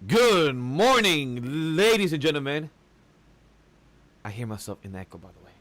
Good morning, ladies and gentlemen. I hear myself in the echo, by the way.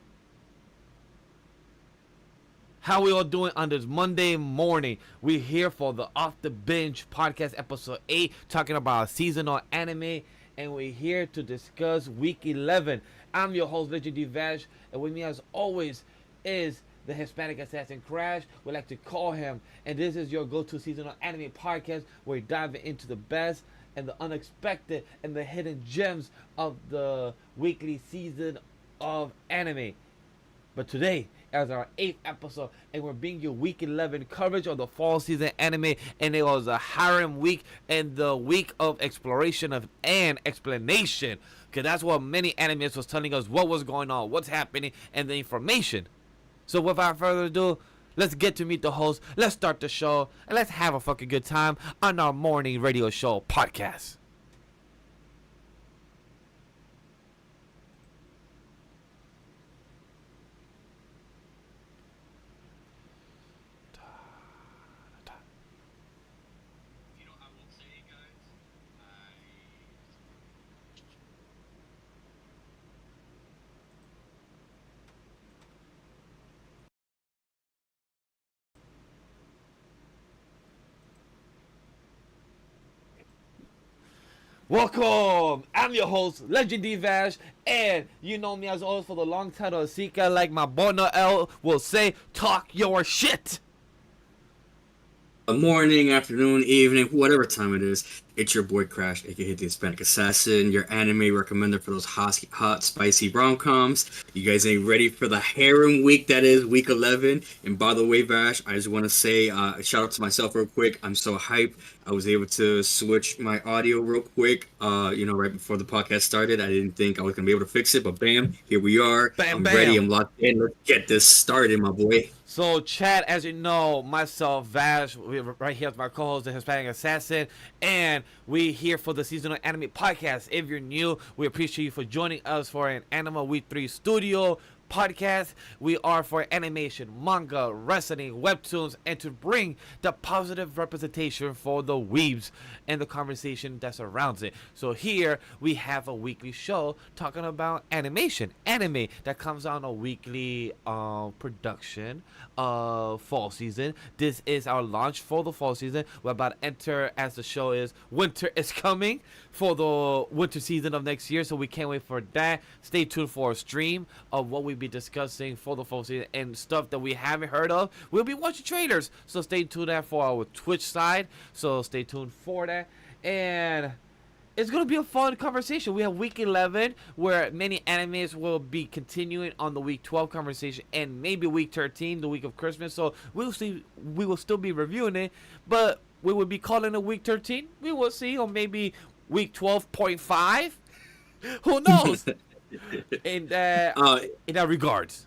How we all doing on this Monday morning? We're here for the Off Da Binge podcast episode 8, talking about seasonal anime, and we're here to discuss week 11. I'm your host, Legendary Vash, and with me as always is the Hispanic assassin Crash. We like to call him, and this is your go-to seasonal anime podcast where we dive into the best and the unexpected and the hidden gems of the weekly season of anime. But today is our 8th episode, and we're bringing you week 11 coverage of the fall season anime, and it was a harem week and the week of exploration of and explanation, because that's what many animes was telling us what was going on, what's happening, and the information. So without further ado, let's get to meet the host. Let's start the show, and let's have a fucking good time on our morning radio show podcast. Welcome! I'm your host, Legendary Vash, and you know me as always for the long title of Sika, like my boy Noel will say, talk your shit! Morning, afternoon, evening, whatever time it is. It's your boy Crash, aka the Hispanic Assassin, your anime recommender for those hot, spicy rom-coms. You guys ain't ready for the harem week that is week 11. And by the way, Vash, I just want to say shout out to myself real quick. I'm so hyped. I was able to switch my audio real quick. Right before the podcast started. I didn't think I was gonna be able to fix it, but bam, here we are. Bam, I'm bam. ready. I'm locked in. Let's get this started, my boy. So, Chad, as you know, myself, Vash, we're right here with my co-host, the Hispanic Assassin, and we here for the seasonal anime podcast. If you're new, we appreciate you for joining us for an Anima Week 3 studio podcast. We are for animation, manga, wrestling, webtoons, and to bring the positive representation for the weebs and the conversation that surrounds it. So here we have a weekly show talking about animation, anime that comes on a weekly production of fall season. This is our launch for the fall season. We're about to enter, as the show is, winter is coming for the winter season of next year, so we can't wait for that. Stay tuned for a stream of what we be discussing for the fall season and stuff that we haven't heard of. We'll be watching trailers, so stay tuned there for our Twitch side. So stay tuned for that, and it's gonna be a fun conversation. We have week 11 where many animes will be continuing on the week 12 conversation, and maybe week 13, the week of Christmas. So we'll see. We will still be reviewing it, but we will be calling it week 13. We will see, or maybe week 12.5. Who knows? in that regards,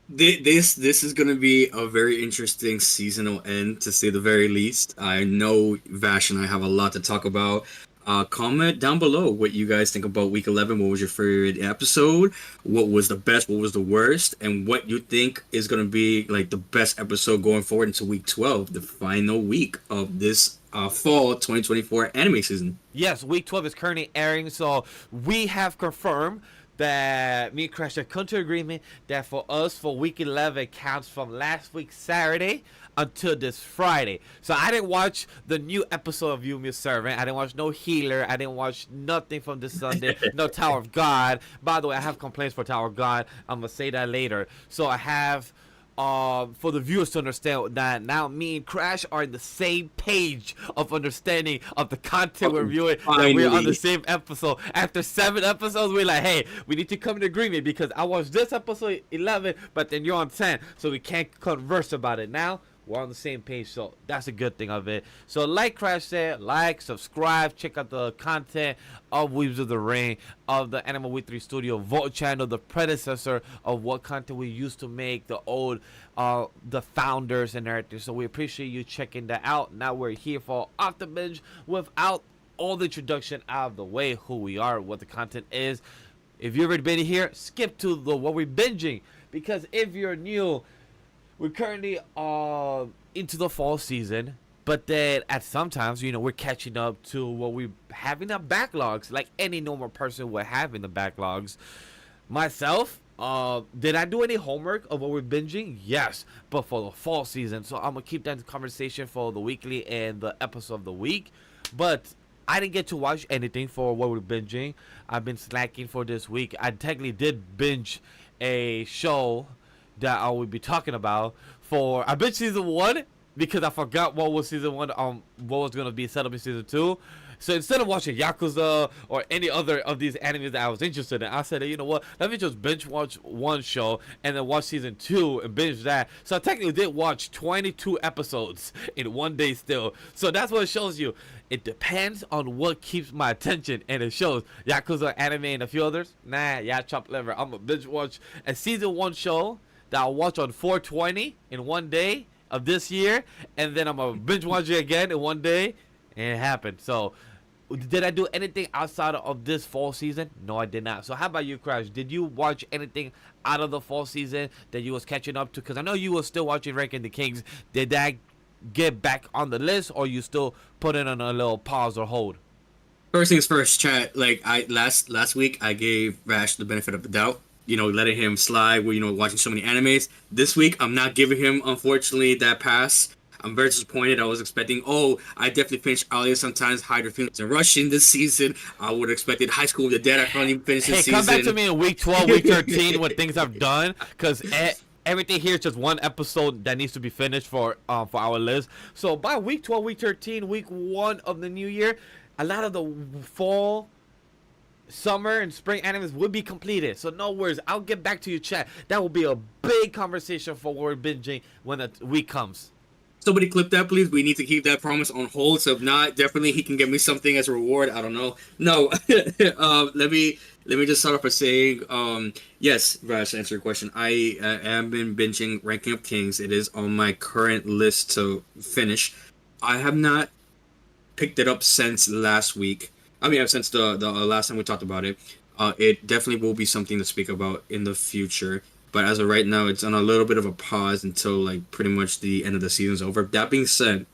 this is going to be a very interesting seasonal end, to say the very least. I know Vash and I have a lot to talk about. Comment down below what you guys think about week 11. What was your favorite episode? What was the best? What was the worst? And what you think is going to be like the best episode going forward into week 12, the final week of this fall 2024 anime season. Yes, week 12 is currently airing, so we have confirmed that me and Crash have come to agreement that for us, for week 11 counts from last week Saturday until this Friday. So I didn't watch the new episode of You, Miss Servant. I didn't watch no Healer. I didn't watch nothing from this Sunday. No Tower of God. By the way, I have complaints for Tower of God. I'm going to say that later. So I have, for the viewers to understand that now me and Crash are in the same page of understanding of the content we're viewing, that we're on the same episode. After 7 episodes, we're like, hey, we need to come to agreement because I watched this episode 11, but then you're on 10, so we can't converse about it. Now we're on the same page, so that's a good thing of it. So like Crash said, like, subscribe, check out the content of Weaves of the Ring, of the Anime Week 3 Studio Vote channel, the predecessor of what content we used to make, the old, the founders and everything. So we appreciate you checking that out. Now we're here for Off Da Binge without all the introduction out of the way, who we are, what the content is. If you've already been here, skip to the what we're binging, because if you're new, we're currently into the fall season. But then at sometimes, we're catching up to what we have in the backlogs, like any normal person would have in the backlogs. Myself, did I do any homework of what we're binging? Yes, but for the fall season. So I'm gonna keep that conversation for the weekly and the episode of the week. But I didn't get to watch anything for what we're binging. I've been slacking for this week. I technically did binge a show that I will be talking about for. I binged season one because I forgot what was season one. What was gonna be set up in season two. So instead of watching Yakuza or any other of these animes that I was interested in, I said, you know what? Let me just binge watch one show and then watch season two and binge that. So I technically did watch 22 episodes in one day still. So that's what it shows you. It depends on what keeps my attention, and it shows Yakuza, anime, and a few others. Nah, yeah, chop liver. I'm a binge watch a season one show that I'll watch on 420 in one day of this year, and then I'm gonna binge watch it again in one day, and it happened. So did I do anything outside of this fall season? No, I did not. So how about you, Crash? Did you watch anything out of the fall season that you was catching up to? Because I know you were still watching Ranking the Kings. Did that get back on the list, or you still put it on a little pause or hold? First things first, chat. Like I last week, I gave Vash the benefit of the doubt. Letting him slide with watching so many animes. This week, I'm not giving him, unfortunately, that pass. I'm very disappointed. I was expecting, I definitely finished earlier sometimes. Hydra Phoenix and Russian this season. I would have expected High School of the Dead. I finally finished this season. Hey, come back to me in week 12, week 13 with things I've done, because everything here is just one episode that needs to be finished for our list. So by week 12, week 13, week 1 of the new year, a lot of the fall, summer, and spring animes will be completed. So no worries. I'll get back to you, chat. That will be a big conversation for what we're binging when the week comes. Somebody clip that, please. We need to keep that promise on hold. So if not, definitely he can give me something as a reward. I don't know. No, let me just start off by saying, yes, Vash, to answer your question. I have been binging Ranking of Kings. It is on my current list to finish. I have not picked it up since last week. I mean, since the last time we talked about it. It definitely will be something to speak about in the future. But as of right now, it's on a little bit of a pause until like pretty much the end of the season's over. That being said,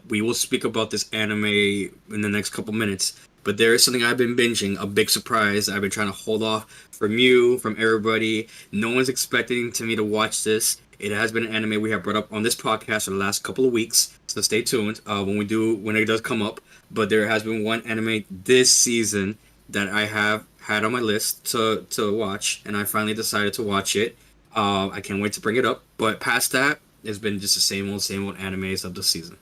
we will speak about this anime in the next couple minutes. But there is something I've been binging, a big surprise. I've been trying to hold off from you, from everybody. No one's expecting me to watch this. It has been an anime we have brought up on this podcast for the last couple of weeks. So stay tuned when it does come up. But there has been one anime this season that I have had on my list to watch, and I finally decided to watch it. I can't wait to bring it up. But past that, it's been just the same old animes of the season.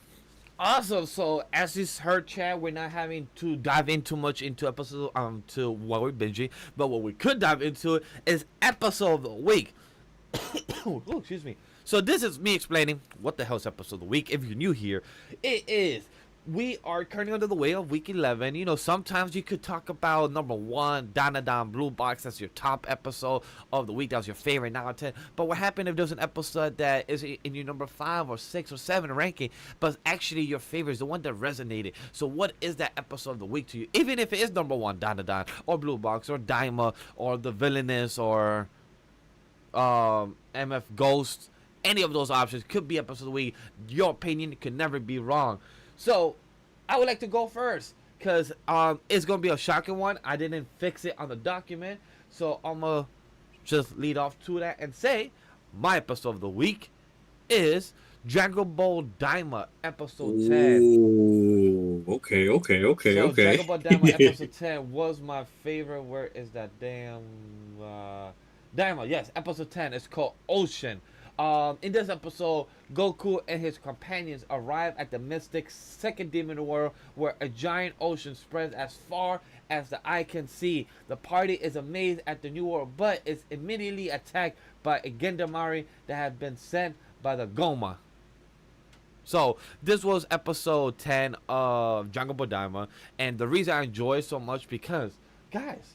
Awesome. So as you heard, Chad, we're not having to dive in too much into episode to what we're binging, but what we could dive into is episode of the week. Oh, excuse me. So this is me explaining what the hell's episode of the week. If you're new here, it is. We are currently under the way of week 11. Sometimes you could talk about number 1, Danadon Blue Box. That's your top episode of the week. That was your favorite 9 out of 10. But what happened if there's an episode that is in your number 5 or 6 or 7 ranking, but actually your favorite is the one that resonated? So what is that episode of the week to you? Even if it is number 1, Danadon, or Blue Box, or Daima, or The Villainous, or MF Ghost, any of those options could be episode of the week. Your opinion could never be wrong. So, I would like to go first, because it's going to be a shocking one. I didn't fix it on the document, so I'm going to just lead off to that and say my episode of the week is Dragon Ball Daima, episode 10. Ooh, okay. So, Dragon Ball Daima, episode 10 was my favorite. Where is that damn... Daima, yes, episode 10. It's called Ocean. In this episode, Goku and his companions arrive at the Mystic's second demon world, where a giant ocean spreads as far as the eye can see. The party is amazed at the new world, but is immediately attacked by a Gendamari that had been sent by the Goma. So, this was episode 10 of Dragon Ball Daima, and the reason I enjoy it so much because, guys,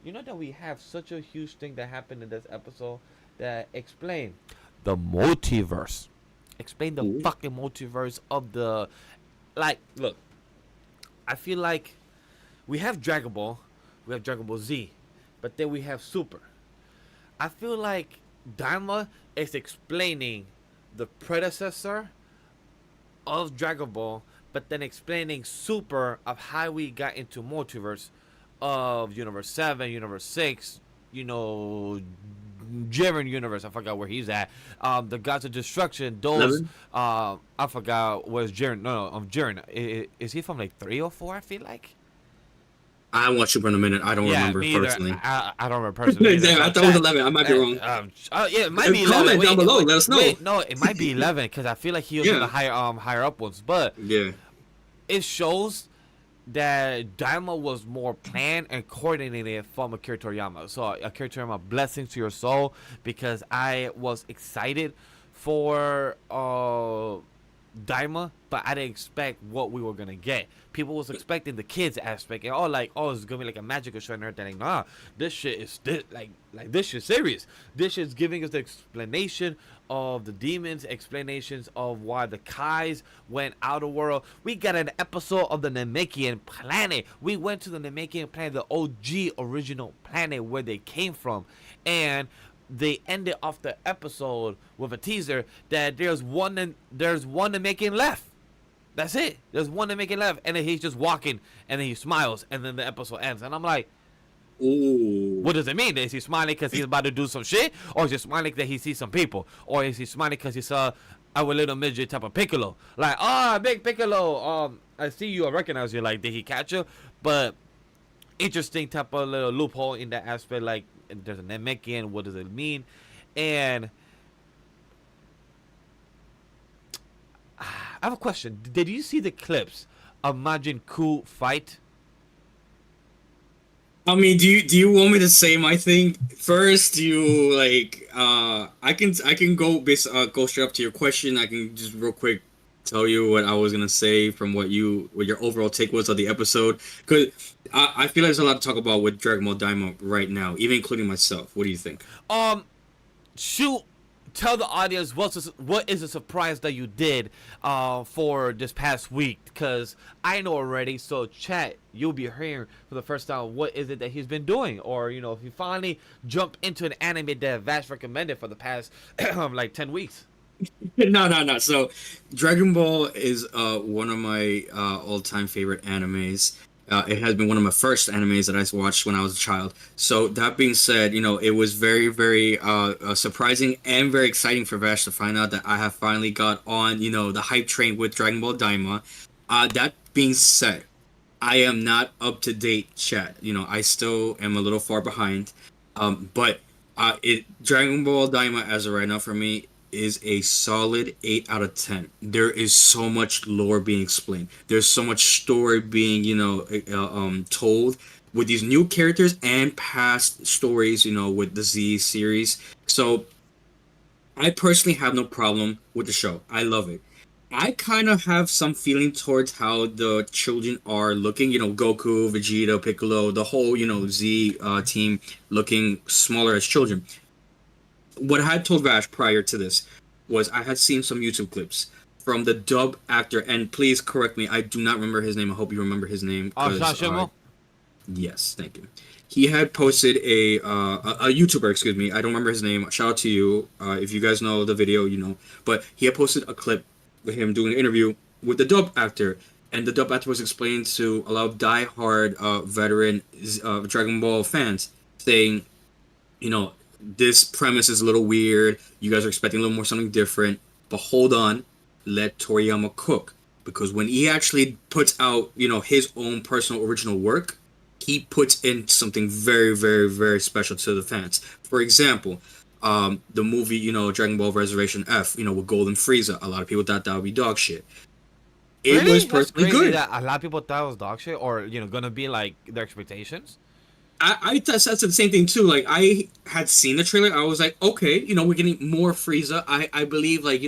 you know that we have such a huge thing that happened in this episode that explain the multiverse. Explain the fucking multiverse of the... Like, look. I feel like we have Dragon Ball. We have Dragon Ball Z. But then we have Super. I feel like Daima is explaining the predecessor of Dragon Ball, but then explaining Super of how we got into Multiverse of Universe 7, Universe 6, you know, Jiren universe. I forgot where he's at. The gods of destruction. Those. 11? I forgot where's Jiren. No, Jiren. Is he from like 3 or 4? I feel like. I haven't watched Super in a minute. I don't remember Me either. personally. I don't remember personally. Damn, I thought it was 11. I might be wrong. Yeah, it might be 11. Comment down below. Let us know. Wait, no, it might be 11 because I feel like he was in the higher up ones. But yeah, it shows that Daima was more planned and coordinated from Akira Toriyama. So Akira Toriyama, blessings to your soul, because I was excited for Daima, but I didn't expect what we were gonna get. People was expecting the kids aspect, and it's gonna be like a magical show and everything. Like, nah, this shit is like this shit's serious. This shit's giving us the explanation of the demons, explanations of why the Kais went out of world. We got an episode of the Namekian planet. We went to the Namekian planet, the OG original planet where they came from, and they ended off the episode with a teaser that there's one Namekian left. That's it. There's one Namekian left, and then he's just walking, and then he smiles, and then the episode ends, and I'm like, ooh. what does it mean? Is he smiling because he's about to do some shit? Or is he smiling that he sees some people? Or is he smiling because he saw our little midget type of Piccolo? Like, big Piccolo. I see you. I recognize you. Like, did he catch you? But interesting type of little loophole in that aspect. Like, there's a Namekian. What does it mean? And I have a question. Did you see the clips of Majin Ku fight? I mean, do you want me to say my thing first? Do you like? I can go straight up to your question. I can just real quick tell you what I was gonna say from what your overall take was of the episode. Because I feel like there's a lot to talk about with Dragon Ball Daima right now, even including myself. What do you think? Shoot. Tell the audience what is a surprise that you did for this past week, because I know already. So chat, you'll be hearing for the first time what is it that he's been doing, or if he finally jumped into an anime that Vash recommended for the past like 10 weeks. No. So Dragon Ball is one of my all-time favorite animes. It has been one of my first animes that I watched when I was a child. So that being said, it was very, very surprising and very exciting for Vash to find out that I have finally got on, the hype train with Dragon Ball Daima. That being said, I am not up to date, chat. I still am a little far behind. But Dragon Ball Daima as of right now for me is a solid 8 out of 10. There is so much lore being explained. There's so much story being, told with these new characters and past stories, with the Z series. So I personally have no problem with the show. I love it. I kind of have some feeling towards how the children are looking, Goku, Vegeta, Piccolo, the whole, Z team looking smaller as children. What I had told Vash prior to this was I had seen some YouTube clips from the dub actor, and please correct me, I do not remember his name. I hope you remember his name. Yes, thank you. He had posted a YouTuber, excuse me. I don't remember his name. Shout out to you. If you guys know the video, But he had posted a clip with him doing an interview with the dub actor, and the dub actor was explaining to a lot of die-hard veteran Dragon Ball fans, saying, this premise is a little weird. You guys are expecting a little more something different. But hold on. Let Toriyama cook. Because when he actually puts out, his own personal original work, he puts in something very, very, very special to the fans. For example, the movie, Dragon Ball Resurrection F, with Golden Frieza. A lot of people thought that would be dog shit. It really? was personally good. That a lot of people thought it was dog shit, or, gonna be like their expectations? I said the same thing too. Like, I had seen the trailer. I was like, okay, we're getting more Frieza. I believe, like,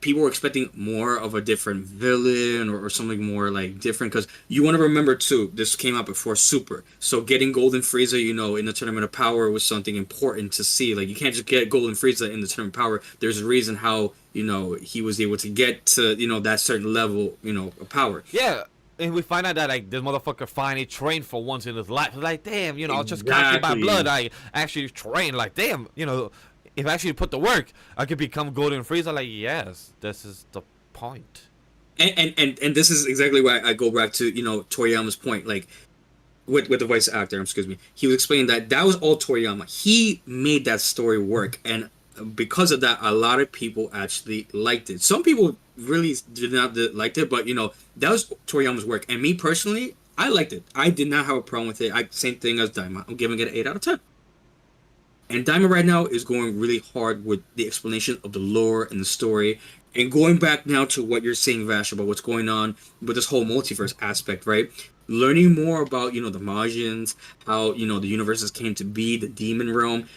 people were expecting more of a different villain or something more, like, different. Because you want to remember, too, this came out before Super. So getting Golden Frieza, in the Tournament of Power was something important to see. Like, you can't just get Golden Frieza in the Tournament of Power. There's a reason how, he was able to get to, that certain level, of power. Yeah. And we find out that, like, this motherfucker finally trained for once in his life. Like, damn, I was just cocky by blood. I actually trained. Like, damn, if I actually put the work, I could become Golden Frieza. Like, yes, this is the point. And this is exactly why I go back to Toriyama's point, like with the voice actor, excuse me. He was explaining that was all Toriyama. He made that story work, and because of that, a lot of people actually liked it. Some people really did not liked it, but that was Toriyama's work. And me personally, I liked it. I did not have a problem with it. Same thing as Daima. I'm giving it an 8 out of 10. And Daima right now is going really hard with the explanation of the lore and the story. And going back now to what you're saying, Vash, about what's going on with this whole multiverse aspect, right? Learning more about, the Magians, how, the universes came to be, the demon realm.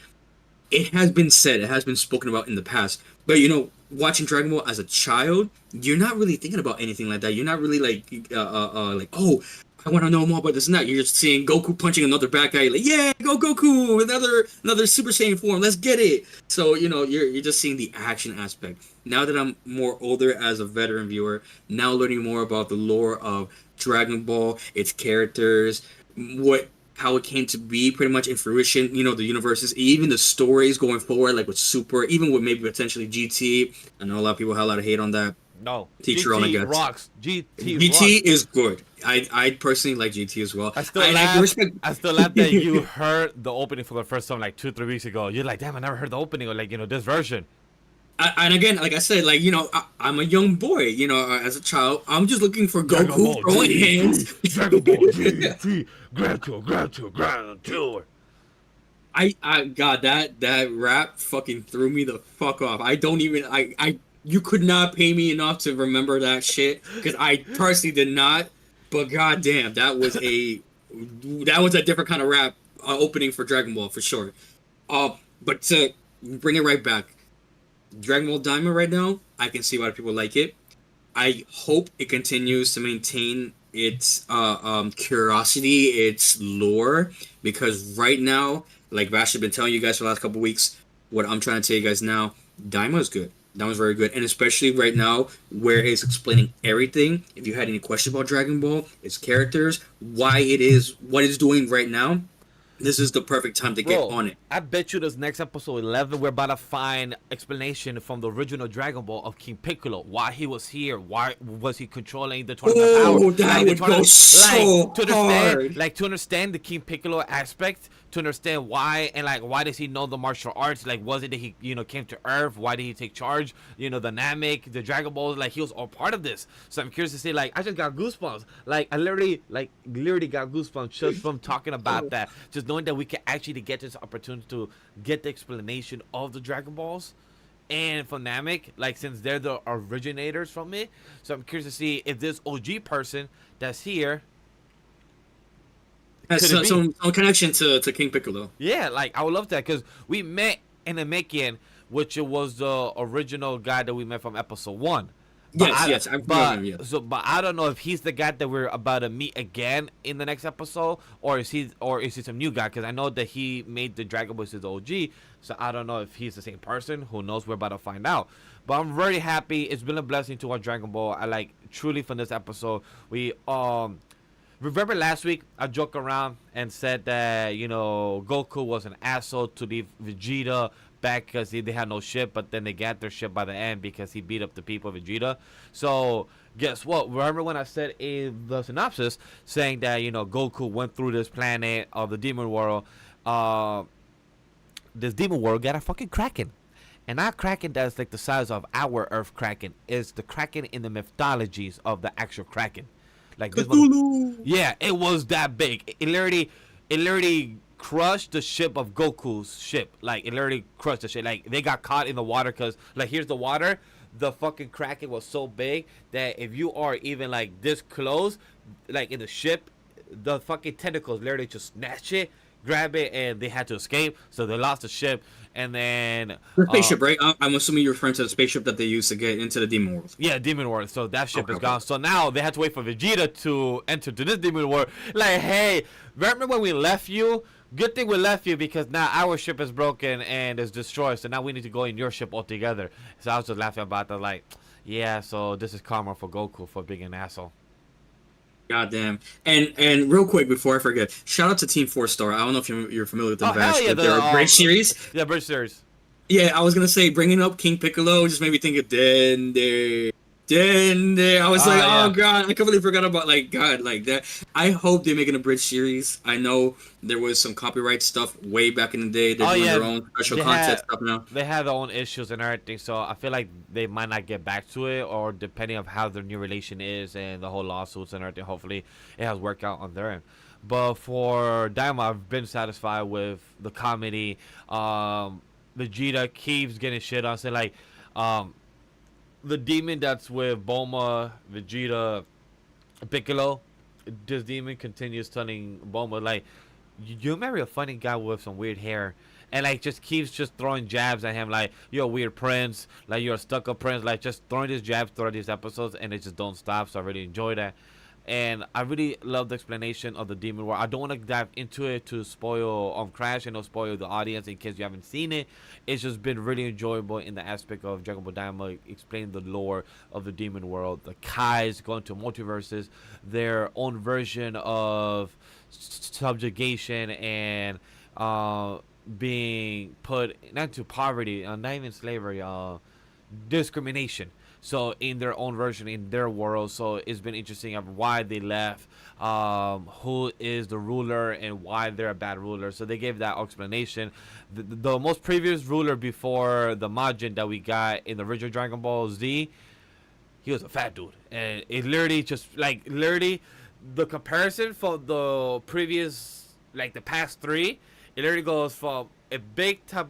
It has been said, it has been spoken about in the past. But, watching Dragon Ball as a child, you're not really thinking about anything like that. You're not really like, oh, I want to know more about this and that. You're just seeing Goku punching another bad guy, like, yeah, go Goku, another Super Saiyan form, let's get it. So, you're just seeing the action aspect. Now that I'm more older as a veteran viewer, now learning more about the lore of Dragon Ball, its characters, how it came to be pretty much in fruition, the universes, even the stories going forward, like with Super, even with maybe potentially GT. I know a lot of people have a lot of hate on that. No, Teacher on, I guess. Rocks. GT rocks. Is good. I personally like GT as well. I still laugh that you heard the opening for the first time like 2-3 weeks ago. You're like, damn, I never heard the opening, or like this version. And again, like I said, like I'm a young boy. As a child, I'm just looking for Goku throwing hands. Dragon Ball GT, Grand Tour. God, that rap fucking threw me the fuck off. I don't even you could not pay me enough to remember that shit, because I personally did not. But goddamn, that was a different kind of rap opening for Dragon Ball for sure. But to bring it right back, Dragon Ball Daima right now, I can see why people like it. I hope it continues to maintain its curiosity, its lore, because right now, like Vash has been telling you guys for the last couple weeks, what I'm trying to tell you guys now, Daima is good. That was very good, and especially right now where it's explaining everything. If you had any questions about Dragon Ball, its characters, why it is what it's doing right now, this is the perfect time to get on it. I bet you this next episode 11, we're about to find explanation from the original Dragon Ball of King Piccolo, why he was here, why was he controlling the tournament power. Oh, that would go so hard. To understand the King Piccolo aspect, to understand why, and like why does he know the martial arts? Like, was it that he came to Earth? Why did he take charge? The Namek, the Dragon Balls, like he was all part of this. So I'm curious to see. Like, I just got goosebumps. Like I literally got goosebumps just from talking about that. Just knowing that we can actually get this opportunity to get the explanation of the Dragon Balls and from Namek, like since they're the originators from it. So I'm curious to see if this OG person that's here has some connection to King Piccolo. Yeah, like I would love that, because we met Namekian, which was the original guy that we met from episode 1. But but I don't know if he's the guy that we're about to meet again in the next episode, or is he some new guy? Because I know that he made the Dragon Ball his OG, so I don't know if he's the same person. Who knows? We're about to find out. But I'm very happy. It's been a blessing to watch Dragon Ball. I like truly from this episode. We remember last week I joked around and said that Goku was an asshole to leave Vegeta back because they had no ship, but then they got their ship by the end because he beat up the people of Vegeta. So guess what? Remember when I said in the synopsis saying that Goku went through this planet of the demon world, this demon world got a fucking Kraken. And not Kraken that's like the size of our Earth Kraken, is the Kraken in the mythologies of the actual Kraken. Like this one, yeah, it was that big. It literally crushed the ship of Goku's ship. Like it literally crushed the ship. Like they got caught in the water because like here's the water. The fucking Kraken was so big that if you are even like this close, like in the ship, the fucking tentacles literally just snatch it, grab it, and they had to escape. So they lost the ship. And then the spaceship, right? I'm assuming you're referring to the spaceship that they used to get into the demon world. Yeah, demon world. So that ship is gone. So now they had to wait for Vegeta to enter to this demon world. Like, hey, remember when we left you? Good thing we left you, because now our ship is broken and is destroyed. So now we need to go in your ship altogether. So I was just laughing about that. Like, yeah. So this is karma for Goku for being an asshole. Goddamn. And real quick before I forget, shout out to Team 4 Star. I don't know if you're familiar with them, Vash, but they're a Bridge series. Yeah, Bridge series. Yeah, I was gonna say bringing up King Piccolo just made me think of Dende. Dende. I was like, oh Yeah. god, I completely forgot about like god like that. I hope they make an abridged series. I know there was some copyright stuff way back in the day. They're Oh doing yeah, their own special they content had stuff now. they had their own issues and everything, so I feel like they might not get back to it, or depending on how their new relation is and the whole lawsuits and everything. Hopefully, it has worked out on their end. But for Daima, I've been satisfied with the comedy. Vegeta keeps getting shit on, saying like, um, the demon that's with Bulma, Vegeta, Piccolo. This demon continues telling Bulma like, you marry a funny guy with some weird hair, and like just keeps just throwing jabs at him like you're a weird prince, like you're a stuck-up prince, like just throwing these jabs throughout these episodes, and it just don't stop. So I really enjoy that, and I really love the explanation of the demon world. I don't want to dive into it to spoil Crash and not spoil the audience in case you haven't seen it. It's just been really enjoyable in the aspect of Dragon Ball Daima explaining the lore of the demon world, the Kais going to multiverses, their own version of subjugation and being put not into poverty, not even slavery, discrimination. So in their own version, in their world, so it's been interesting of why they left, who is the ruler, and why they're a bad ruler. So they gave that explanation. The most previous ruler before the Majin that we got in the original Dragon Ball Z, he was a fat dude, and it literally just like literally the comparison for the previous, like the past three, it literally goes from a big type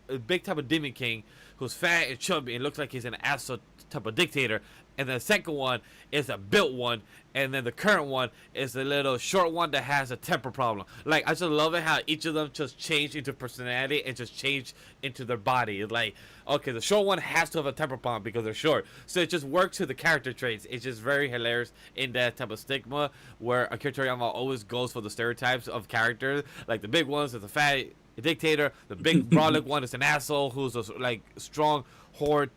of demon king who's fat and chubby and looks like he's an asshole type of dictator, and the second one is a built one, and then the current one is a little short one that has a temper problem. Like I just love it how each of them just change into personality and just change into their body. It's like, okay, the short one has to have a temper problem because they're short, so it just works to the character traits. It's just very hilarious in that type of stigma where Akira Toriyama always goes for the stereotypes of characters. Like the big ones is a fat dictator, the big brolic one is an asshole who's a like strong horde,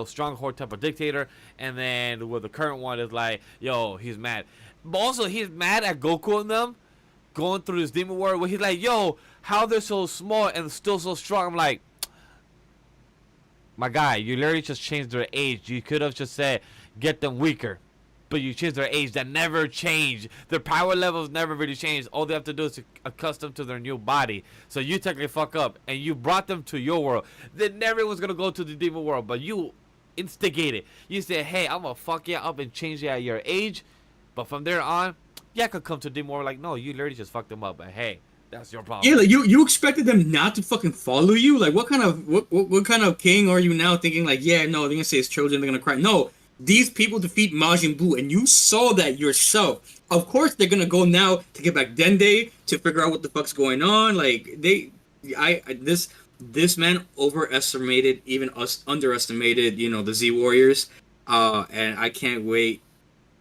strong horde type of dictator, and then with the current one is like, yo, he's mad, but also he's mad at Goku and them going through this demon world where he's like, yo, how they're so small and still so strong. I'm like, my guy, you literally just changed their age. You could have just said get them weaker, but you changed their age. That never changed. Their power levels never really changed. All they have to do is to accustom to their new body. So you technically fuck up, and you brought them to your world. Then never was gonna go to the demon world, but you instigated. You said, hey, I'm gonna fuck you up and change you at your age, but from there on, yeah, I could come to the demon world. Like, no, you literally just fucked them up, but hey, that's your problem. Yeah, like you expected them not to fucking follow you? Like what kind of king are you now thinking like, yeah, no, they're gonna say it's children, they're gonna cry. No. These people defeat Majin Buu, and you saw that yourself. Of course, they're gonna go now to get back Dende to figure out what the fuck's going on. Like this man overestimated, even us underestimated, the Z Warriors. And I can't wait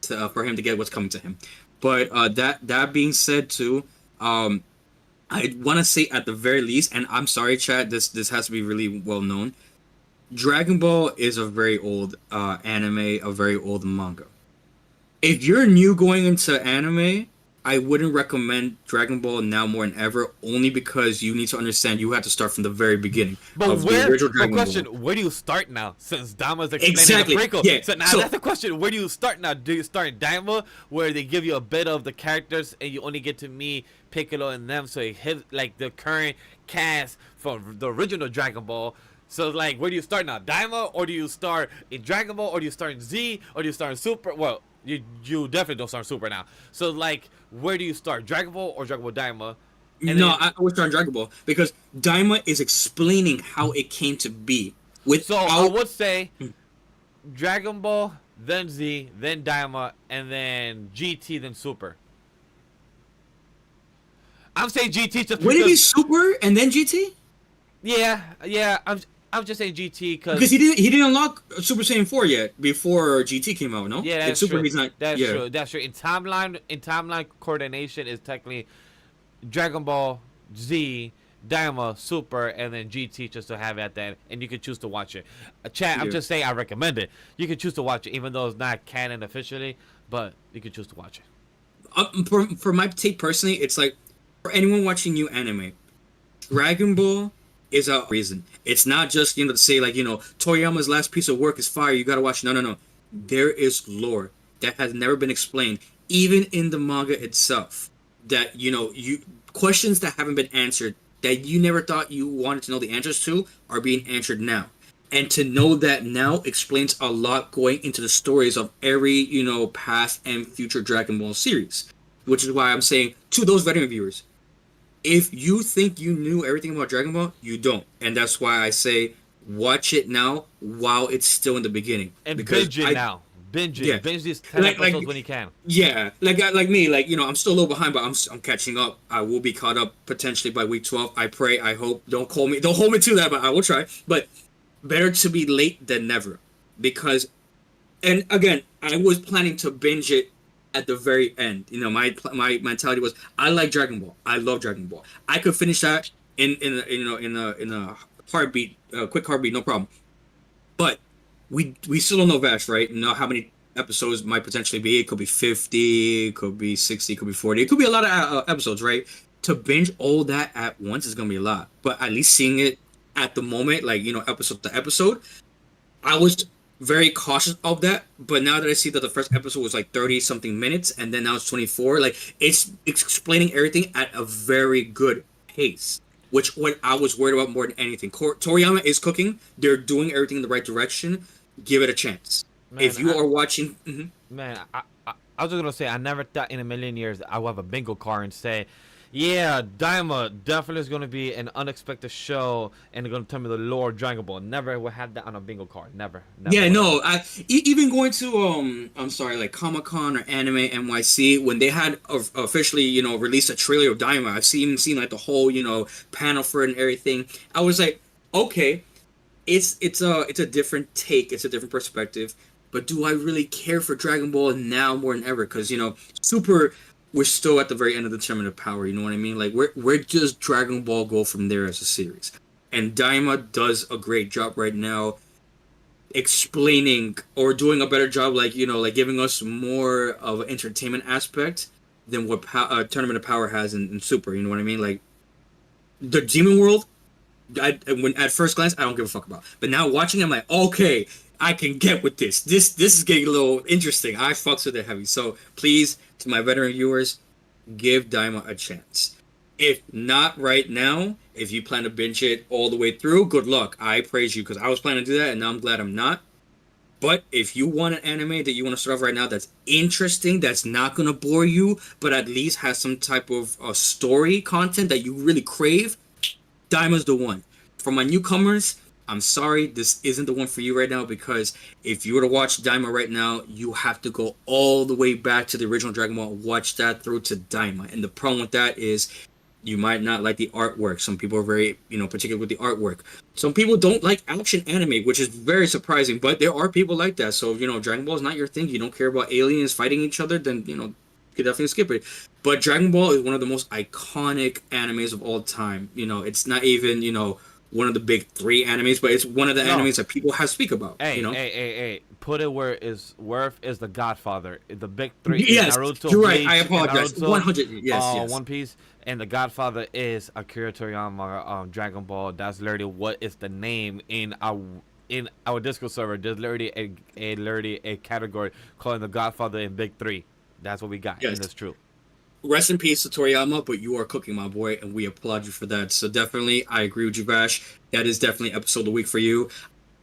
for him to get what's coming to him. But that being said, too, I want to say at the very least, and I'm sorry, chat, this has to be really well known. Dragon Ball is a very old anime, a very old manga. If you're new going into anime, I wouldn't recommend Dragon Ball now more than ever, only because you need to understand you have to start from the very beginning of the original Dragon Ball. Where do you start now? Since Daima's explaining Exactly. the prequel. Yeah. So now that's the question. Where do you start now? Do you start in Daima, where they give you a bit of the characters and you only get to meet Piccolo and them, so it hits like the current cast from the original Dragon Ball? So, like, where do you start now? Daima, or do you start in Dragon Ball, or do you start in Z, or do you start in Super? Well, you definitely don't start in Super now. So, like, where do you start? Dragon Ball or Dragon Ball Daima? I would start in Dragon Ball, because Daima is explaining how it came to be. So, I would say Dragon Ball, then Z, then Daima, and then GT, then Super. I'm saying GT just because... Would it be Super and then GT? Yeah, I'm just saying GT because he didn't unlock Super Saiyan 4 yet before GT came out. No, yeah, that's Super, true. He's not, that's yeah. true. That's true. In timeline coordination is technically Dragon Ball, Z, Daima, Super, and then GT just to have at that, and you can choose to watch it. Chat, I'm just saying I recommend it. You can choose to watch it, even though it's not canon officially, but you can choose to watch it. For my take personally, it's like for anyone watching new anime, Dragon Ball is a reason. It's not just, to say like, Toriyama's last piece of work is fire, you gotta watch. No, no, no. There is lore that has never been explained, even in the manga itself. That, you questions that haven't been answered, that you never thought you wanted to know the answers to, are being answered now. And to know that now explains a lot going into the stories of every, past and future Dragon Ball series. Which is why I'm saying to those veteran viewers, if you think you knew everything about Dragon Ball, you don't. And that's why I say watch it now while it's still in the beginning. And binge it now. Binge it. Yeah. Binge these 10 episodes when you can. Yeah. Like me, I'm still a little behind, but I'm catching up. I will be caught up potentially by week 12. I pray, I hope. Don't hold me to that, but I will try. But better to be late than never. Because, and again, I was planning to binge it at the very end. My mentality was, I like Dragon Ball. I love Dragon Ball. I could finish that in a heartbeat, quick heartbeat, no problem. But we still don't know Vash, right? Know how many episodes might potentially be. It could be 50, it could be 60, it could be 40. It could be a lot of episodes, right? To binge all that at once is gonna be a lot. But at least seeing it at the moment, like, episode to episode, I was very cautious of that. But now that I see that the first episode was like 30 something minutes, and then now it's 24, like it's explaining everything at a very good pace, which what I was worried about more than anything. Toriyama is cooking. They're doing everything in the right direction. Give it a chance. Man, if you are watching, man, I was just gonna say, I never thought in a million years I would have a bingo card and say, yeah, Daima definitely is going to be an unexpected show, and they're going to tell me the lore of Dragon Ball. Never would have that on a bingo card. Never. Yeah, no. Even going to like Comic-Con or Anime NYC, when they had officially released a trailer of Daima, I've seen like the whole panel for it and everything. I was like, okay, it's a different take, it's a different perspective. But do I really care for Dragon Ball now more than ever? Because Super. We're still at the very end of the Tournament of Power, you know what I mean? Like, where does Dragon Ball go from there as a series? And Daima does a great job right now explaining or doing a better job, like, like giving us more of an entertainment aspect than what Tournament of Power has in Super, you know what I mean? Like, the Demon World, when at first glance, I don't give a fuck about. But now watching it, I'm like, okay, I can get with this. This is getting a little interesting. I fucks with it heavy. So, please, to my veteran viewers, give Daima a chance. If not right now, if you plan to binge it all the way through, good luck. I praise you, because I was planning to do that, and now I'm glad I'm not. But if you want an anime that you want to start off right now that's interesting, that's not going to bore you, but at least has some type of story content that you really crave, Daima's the one. For my newcomers, I'm sorry, this isn't the one for you right now, because if you were to watch Daima right now, you have to go all the way back to the original Dragon Ball and watch that through to Daima. And the problem with that is you might not like the artwork. Some people are very, particular with the artwork. Some people don't like action anime, which is very surprising, but there are people like that. So, Dragon Ball is not your thing. You don't care about aliens fighting each other, then, you could definitely skip it. But Dragon Ball is one of the most iconic animes of all time. It's not even, one of the big 3 animes, but it's one of the animes that people have speak about. Hey, put it where is worth is the Godfather. The big 3 yes, is Naruto. You're Bleach, right. I apologize. Naruto, 100. Yes. One Piece, and the Godfather is Akira Toriyama. Dragon Ball. That's literally what is the name in our Discord server. There's literally a category calling the Godfather in big 3. That's what we got, and it's true. Rest in peace to Toriyama, but you are cooking, my boy, and we applaud you for that. So definitely, I agree with you, Vash. That is definitely episode of the week for you.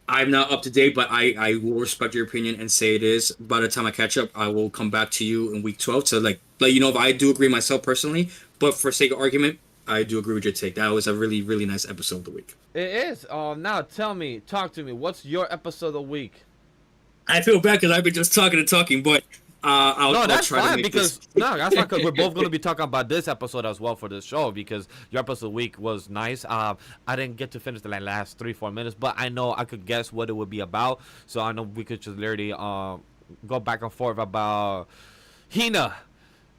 I'm not up to date, but I will respect your opinion and say it is. By the time I catch up, I will come back to you in week 12 to let you know if I do agree myself personally. But for sake of argument, I do agree with your take. That was a really, really nice episode of the week. It is. Now talk to me. What's your episode of the week? I feel bad because I've been just talking, but that's fine because we're both going to be talking about this episode as well for this show, because your episode of the week was nice. I didn't get to finish the last 3-4 minutes, but I know I could guess what it would be about, so I know we could just literally go back and forth about Hina.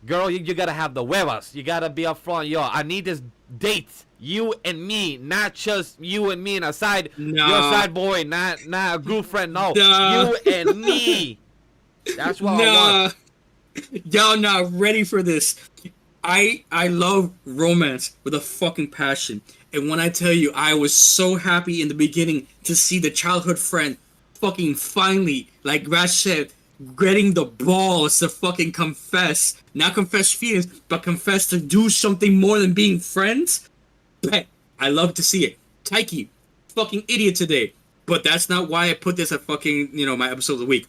Girl, you gotta have the huevas. You gotta be up front. Yo, I need this date. You and me, not just you and me and your side boy, not a group friend. No, you and me. That's what I want. Y'all not ready for this. I love romance with a fucking passion. And when I tell you, I was so happy in the beginning to see the childhood friend fucking finally, like Vash said, getting the balls to fucking confess. Not confess feelings, but confess to do something more than being friends. Bet. I love to see it. Taiki, fucking idiot today. But that's not why I put this at fucking, my episode of the week.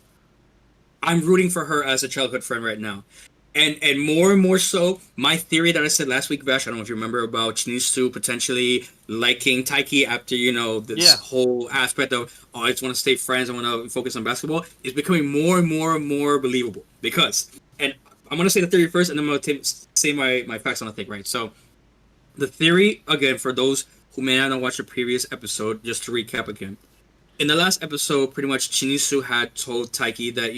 I'm rooting for her as a childhood friend right now. And more so, my theory that I said last week, Vash, I don't know if you remember, about Shinisu potentially liking Taiki after, this whole aspect of, oh, I just want to stay friends, I want to focus on basketball, is becoming more and more and more believable. Because, and I'm going to say the theory first, and then I'm going to say my facts on the thing, right? So, the theory, again, for those who may not have watched the previous episode, just to recap again. In the last episode, pretty much Shinisu had told Taiki that,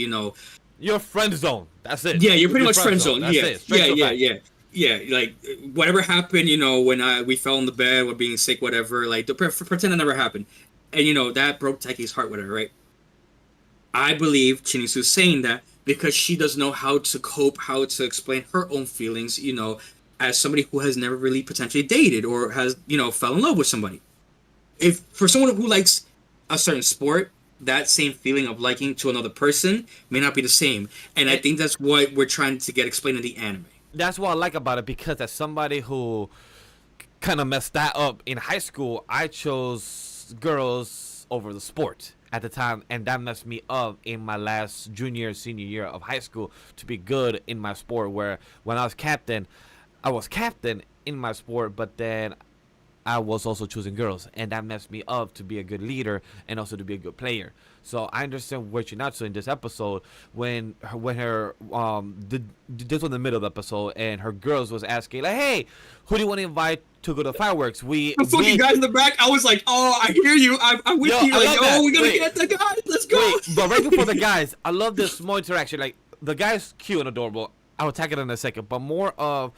you're friend zone. That's it. Yeah, you're pretty much friend zone. That's it. Yeah. Like whatever happened, when we fell in the bed, we're being sick, whatever. Like pretend it never happened, and that broke Taiki's heart, whatever, right? I believe Chinisu's saying that because she doesn't know how to cope, how to explain her own feelings, as somebody who has never really potentially dated or has, fell in love with somebody. If for someone who likes a certain sport, that same feeling of liking to another person may not be the same. And I think that's what we're trying to get explained in the anime. That's what I like about it, because as somebody who kind of messed that up in high school, I chose girls over the sport at the time, and that messed me up in my last senior year of high school to be good in my sport, where when I was captain in my sport, but then I was also choosing girls, and that messed me up to be a good leader and also to be a good player. So I understand what you're not so in this episode when her this was in the middle of the episode, and her girls was asking like, hey, who do you want to invite to go to fireworks? The fucking guys in the back, I was like, oh, I hear you, I'm with you, like, oh, we're gonna get the guys, let's go. Wait, but right before the guys, I love this small interaction. Like, the guy's cute and adorable. I'll attack it in a second, but more of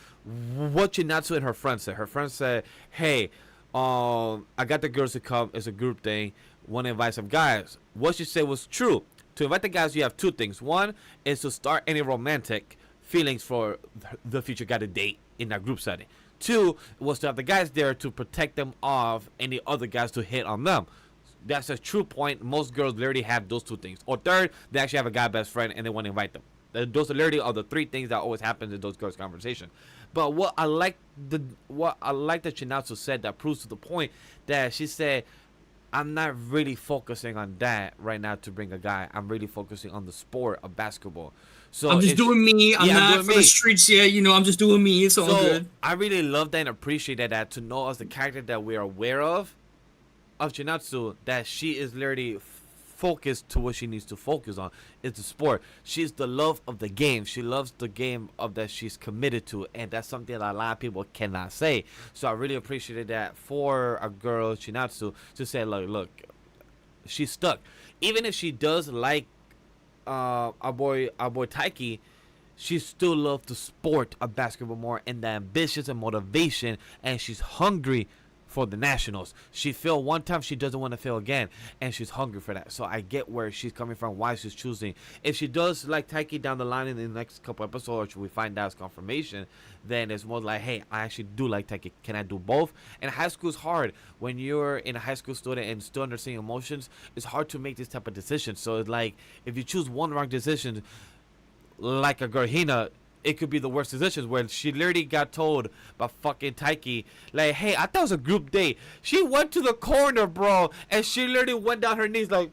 what Chinatsu and her friend said. Her friend said, hey, I got the girls to come. It's a group thing. Want to invite some guys. What she said was true. To invite the guys, you have two things. One is to start any romantic feelings for the future guy to date in that group setting. Two was to have the guys there to protect them off any other guys to hit on them. That's a true point. Most girls literally have those two things. Or third, they actually have a guy best friend and they want to invite them. Those are literally the three things that always happens in those girls' conversation. But what I like that Chinatsu said that proves to the point that she said, I'm not really focusing on that right now to bring a guy. I'm really focusing on the sport of basketball. So I'm just doing me. I'm not for the streets yet. I'm just doing me. It's all good. I really love that and appreciate that to know as the character that we are aware of Chinatsu, that she is literally focused to what she needs to focus on is the sport. She's the love of the game. She loves the game of that she's committed to, and that's something that a lot of people cannot say. So I really appreciated that for a girl, Chinatsu, to say, look, she's stuck. Even if she does like our boy Taiki, she still loves the sport of basketball more, and the ambitions and motivation, and she's hungry for the nationals. She failed one time, she doesn't want to fail again, and she's hungry for that. So I get where she's coming from, why she's choosing. If she does like Taiki down the line in the next couple episodes, we find out as confirmation, then it's more like, hey, I actually do like Taiki. Can I do both? And high school is hard. When you're in a high school student and still understanding emotions, it's hard to make this type of decision. So it's like, if you choose one wrong decision, like a girl Hina, it could be the worst decisions, where she literally got told by fucking Taiki, like, hey, I thought it was a group date. She went to the corner, bro, and she literally went down her knees like,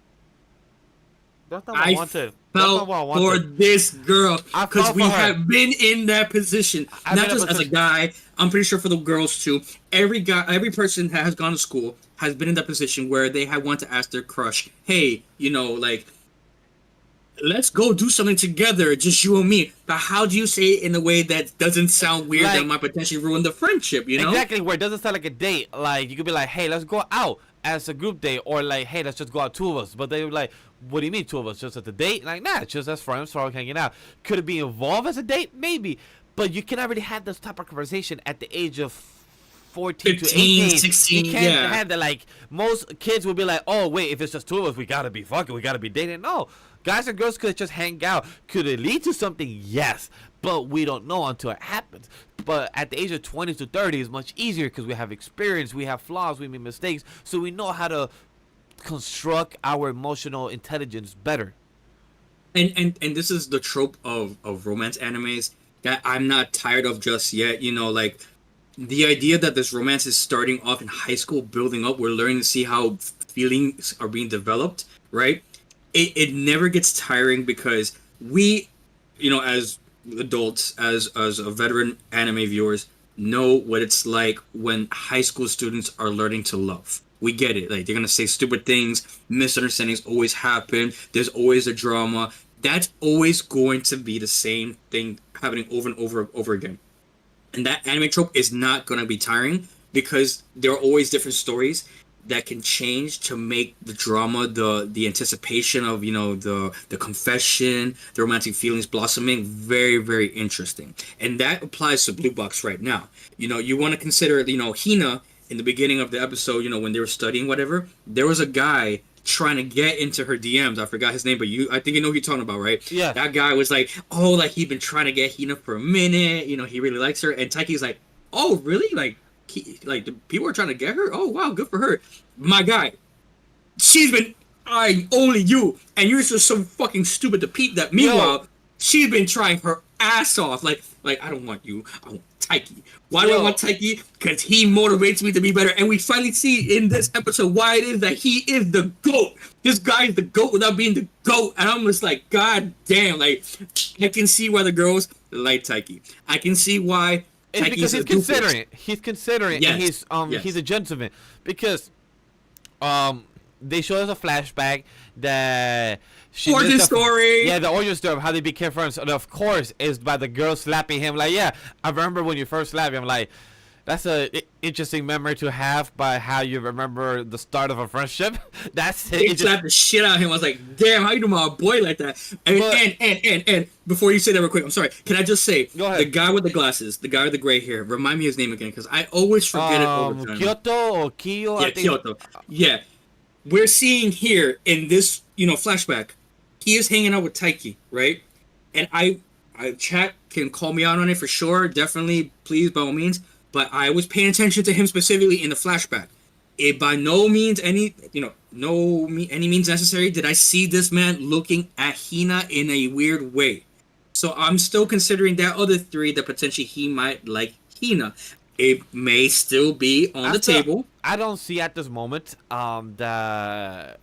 that's not what I wanted. Felt for this girl, because we have been in that position. Not just as a guy, I'm pretty sure for the girls too. Every person that has gone to school has been in that position where they have wanted to ask their crush, hey, like, let's go do something together, just you and me. But how do you say it in a way that doesn't sound weird, that might potentially ruin the friendship, Exactly, where it doesn't sound like a date. Like, you could be like, hey, let's go out as a group date, or like, hey, let's just go out, two of us. But they were like, what do you mean two of us? Just at the date? Like, nah, just as friends, so hanging out. Could it be involved as a date? Maybe. But you cannot really have this type of conversation at the age of 14 15, to 18, 16, you can't have that. Like, most kids will be like, oh, wait, if it's just two of us, we gotta be fucking, we gotta be dating. No. Guys and girls could just hang out. Could it lead to something? Yes. but we don't know until it happens. But at the age of 20 to 30 is much easier because we have experience, we have flaws, we make mistakes, so we know how to construct our emotional intelligence better. And this is the trope of romance animes that I'm not tired of just yet. You know, like the idea that this romance is starting off in high school, building up. We're learning to see how feelings are being developed, right? It never gets tiring because we, you know, as adults, as a veteran anime viewers, know what it's like when high school students are learning to love. We get it. Like, they're gonna say stupid things, misunderstandings always happen, there's always a drama. That's always going to be the same thing happening over and over again. And that anime trope is not gonna be tiring because there are always different stories that can change to make the drama, the anticipation of, you know, the confession, the romantic feelings blossoming very, very interesting. And that applies to Blue Box right now. You know, you want to consider, you know, Hina in the beginning of the episode, you know, when they were studying whatever, there was a guy trying to get into her DMs. I forgot his name, but I think you know who you're talking about, right? Yeah. That guy was like, oh, like he'd been trying to get Hina for a minute, you know, he really likes her. And Taiki's like, oh, really? Like the people are trying to get her? Oh, wow, good for her. My guy, she's been eyeing only you, and you're just so fucking stupid to peep that. Meanwhile, she's been trying her ass off. Like I don't want you, I want Taiki. Why do I want Taiki? Because he motivates me to be better. And we finally see in this episode why it is that he is the GOAT. This guy is the GOAT without being the GOAT. And I'm just like, God damn, like, I can see why the girls like Taiki. I can see why. It's because he's considering it. He's considering it, yes. and he's a gentleman. Because they show us a flashback that origin story. Yeah, the origin story of how they became friends. And of course, is by the girl slapping him. Like, yeah, I remember when you first slapped him. Like, that's a interesting memory to have by how you remember the start of a friendship. That's it. They slapped the shit out of him. I was like, damn, how you do my boy like that? And before you say that real quick, I'm sorry. Can I just say, go ahead. The guy with the glasses, the guy with the gray hair, remind me his name again, because I always forget it all the time. Kyoto or Kiyo? Yeah, Kyoto. Yeah. We're seeing here in this, you know, flashback, he is hanging out with Taiki, right? And I chat can call me out on it for sure. Definitely, please, by all means. But I was paying attention to him specifically in the flashback. It by no means any means necessary did I see this man looking at Hina in a weird way. So I'm still considering that other three that potentially he might like Hina. It may still be on the table. I don't see at this moment the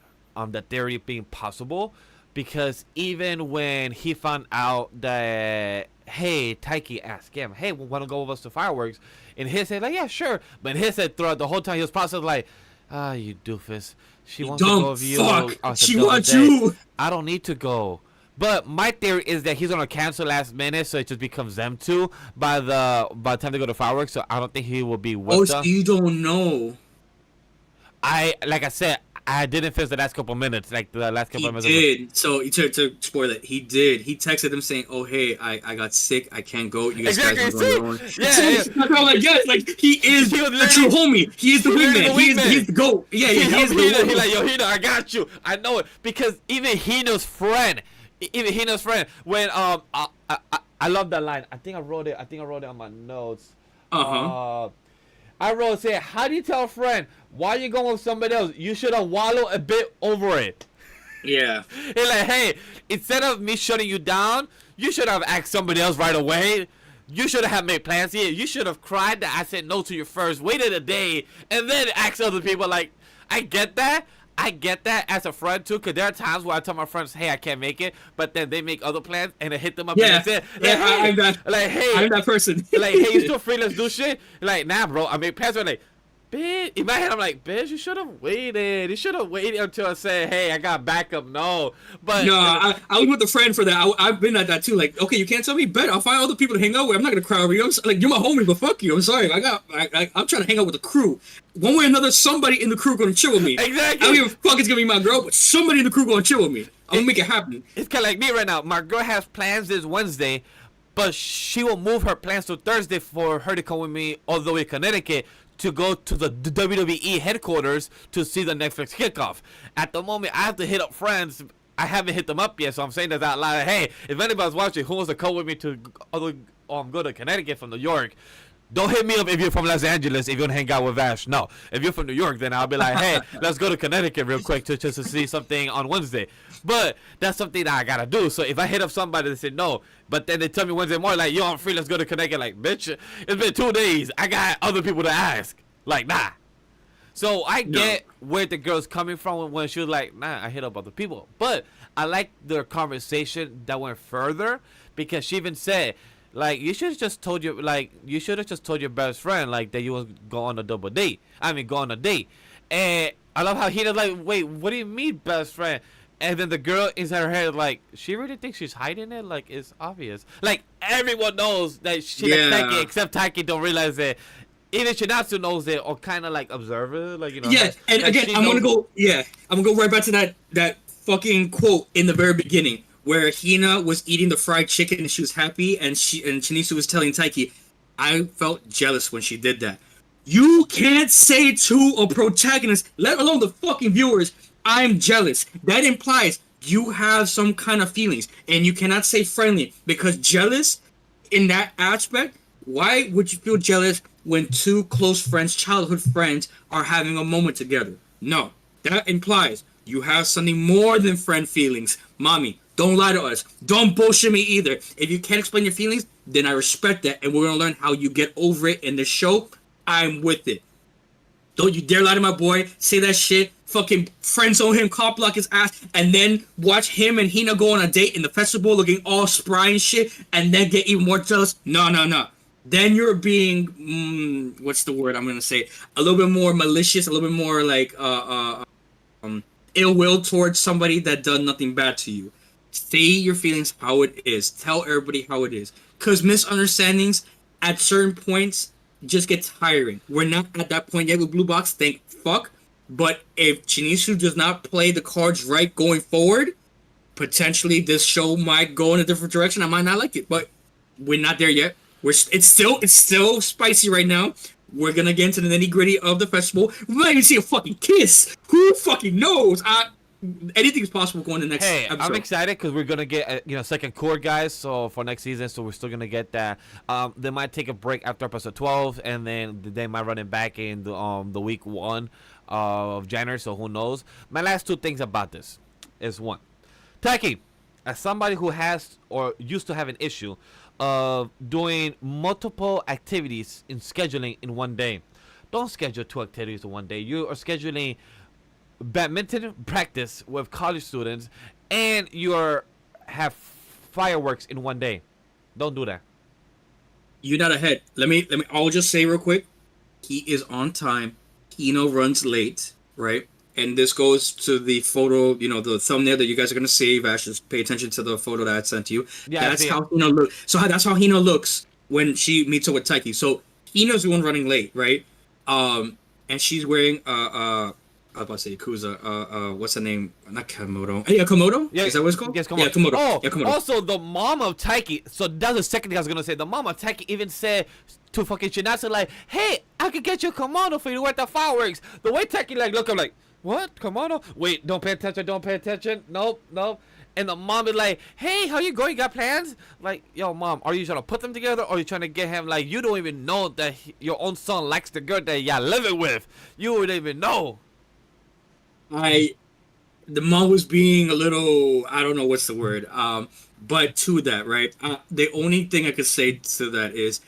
theory being possible, because even when he found out that, hey, Taiki asked him, hey, want to go with us to fireworks? And he said, like, yeah, sure. But he said throughout the whole time he was processing, like, you doofus. She wants to go with you. Fuck. She wants you. I don't need to go. But my theory is that he's gonna cancel last minute, so it just becomes them two by the time they go to fireworks. So I don't think he will be with them. Oh, so you don't know. Like I said, I didn't finish the last couple minutes. Like the last couple of minutes. He did. So to spoil it, he did. He texted him saying, "Oh hey, I got sick. I can't go. You guys are going on." Yeah. I'm like, yes, like he is the true homie. He is the wingman. He's the GOAT. Yeah, he is the GOAT. He's like, yo, Hina, I got you. I know it, because even Hina's friend, when I love that line. I think I wrote it on my notes. I wrote, say, how do you tell a friend why you going with somebody else? You should have wallowed a bit over it. Yeah. He's like, hey, instead of me shutting you down, you should have asked somebody else right away. You should have made plans here. You should have cried that I said no to you first, waited a day, and then asked other people. Like, I get that. I get that as a friend too, because there are times where I tell my friends, hey, I can't make it, but then they make other plans and I hit them up and I say, I'm that person. Like, hey, you still free? Let's do shit. Like, nah, bro, I made plans. Like, bitch, in my head, I'm like, bitch, you should have waited. You should have waited until I said, hey, I got backup. No, but no, I was with a friend for that. I've been at that too. Like, okay, you can't tell me, bet I'll find other people to hang out with. I'm not gonna cry over you. Like, you're my homie, but fuck you. I'm sorry. I'm trying to hang out with the crew. One way or another, somebody in the crew gonna chill with me. Exactly. I don't give a fuck it's gonna be my girl, but somebody in the crew gonna chill with me. I'm gonna make it happen. It's kind of like me right now. My girl has plans this Wednesday, but she will move her plans to Thursday for her to come with me all the way to Connecticut to go to the WWE headquarters to see the Netflix kickoff. At the moment, I have to hit up friends I haven't hit them up yet, so I'm saying that out loud. Hey, if anybody's watching, who wants to come with me to go to Connecticut from New York? Don't hit me up if you're from Los Angeles if you want to hang out with Vash. No. If you're from New York, then I'll be like, hey, let's go to Connecticut real quick just to see something on Wednesday. But that's something that I got to do. So if I hit up somebody that said no, but then they tell me Wednesday morning, like, yo, I'm free, let's go to Connecticut. Like, bitch, it's been 2 days. I got other people to ask. Like, nah. So I get where the girl's coming from when she was like, nah, I hit up other people. But I like their conversation that went further because she even said, like, you should have just told your best friend, like, that you was go on a double date. I mean, go on a date. And I love how he was like, wait, what do you mean best friend? And then the girl inside her head, like, she really thinks she's hiding it? Like, it's obvious. Like, everyone knows that she likes Taiki, except Taiki don't realize it. Even Shinatsu knows it, or kind of, like, observe it. Like, you know. Yeah, and like again, I'm going to go right back to that fucking quote in the very beginning, where Hina was eating the fried chicken and she was happy, and Shinisu was telling Taiki, I felt jealous when she did that. You can't say to a protagonist, let alone the fucking viewers, I'm jealous. That implies you have some kind of feelings, and you cannot say friendly, because jealous in that aspect, why would you feel jealous when two close friends, childhood friends, are having a moment together? No, that implies you have something more than friend feelings. Mommy, don't lie to us. Don't bullshit me either. If you can't explain your feelings, then I respect that, and we're gonna learn how you get over it in the show. I'm with it. Don't you dare lie to my boy. Say that shit. Fucking friend zone him, cop block his ass, and then watch him and Hina go on a date in the festival looking all spry and shit, and then get even more jealous. No. Then you're being, what's the word I'm gonna say? A little bit more malicious, a little bit more like ill will towards somebody that done nothing bad to you. Say your feelings how it is. Tell everybody how it is. Because misunderstandings at certain points just get tiring. We're not at that point yet with Blue Box, thank fuck. But if Shinisu does not play the cards right going forward, potentially this show might go in a different direction. I might not like it, but we're not there yet. It's still spicy right now. We're gonna get into the nitty gritty of the festival. We might even see a fucking kiss. Who fucking knows? Anything is possible going to the next episode. I'm excited because we're gonna get second core guys. So for next season, so we're still gonna get that. They might take a break after episode 12, and then they might run it back in the week 1 of January. So who knows? My last 2 things about this is one, Taki, as somebody who has or used to have an issue of doing multiple activities in scheduling in one day. Don't schedule 2 activities in one day. You are scheduling badminton practice with college students, and you have fireworks in one day. Don't do that. You're not ahead. Let me. I'll just say real quick. He is on time. Ino runs late, right? And this goes to the photo, the thumbnail that you guys are gonna see. Vash, just pay attention to the photo that I sent to you. Yeah, that's how Hino looks. So that's how Hino looks when she meets up with Taiki. So Hino's the one running late, right? And she's wearing I was about to say Yakuza. What's her name? Not Komodo. Yeah, Komodo? Yeah, is that what it's called? Yes, Komodo. Yeah, Komodo. Oh, yeah, Komodo. Also, the mom of Taiki. So that's the second thing I was gonna say. The mom of Taiki even said to fucking Shinatsu, like, "Hey, I could get you a Komodo for you to wear the fireworks." The way Taiki look, I'm like, "What Komodo? Wait, don't pay attention. Nope. And the mom is like, "Hey, how you going? You got plans?" Like, yo, mom, are you trying to put them together, or are you trying to get him? Like, you don't even know that your own son likes the girl that y'all living with. You wouldn't even know. The mom was being a little, I don't know what's the word, but to that, right? The only thing I could say to that is,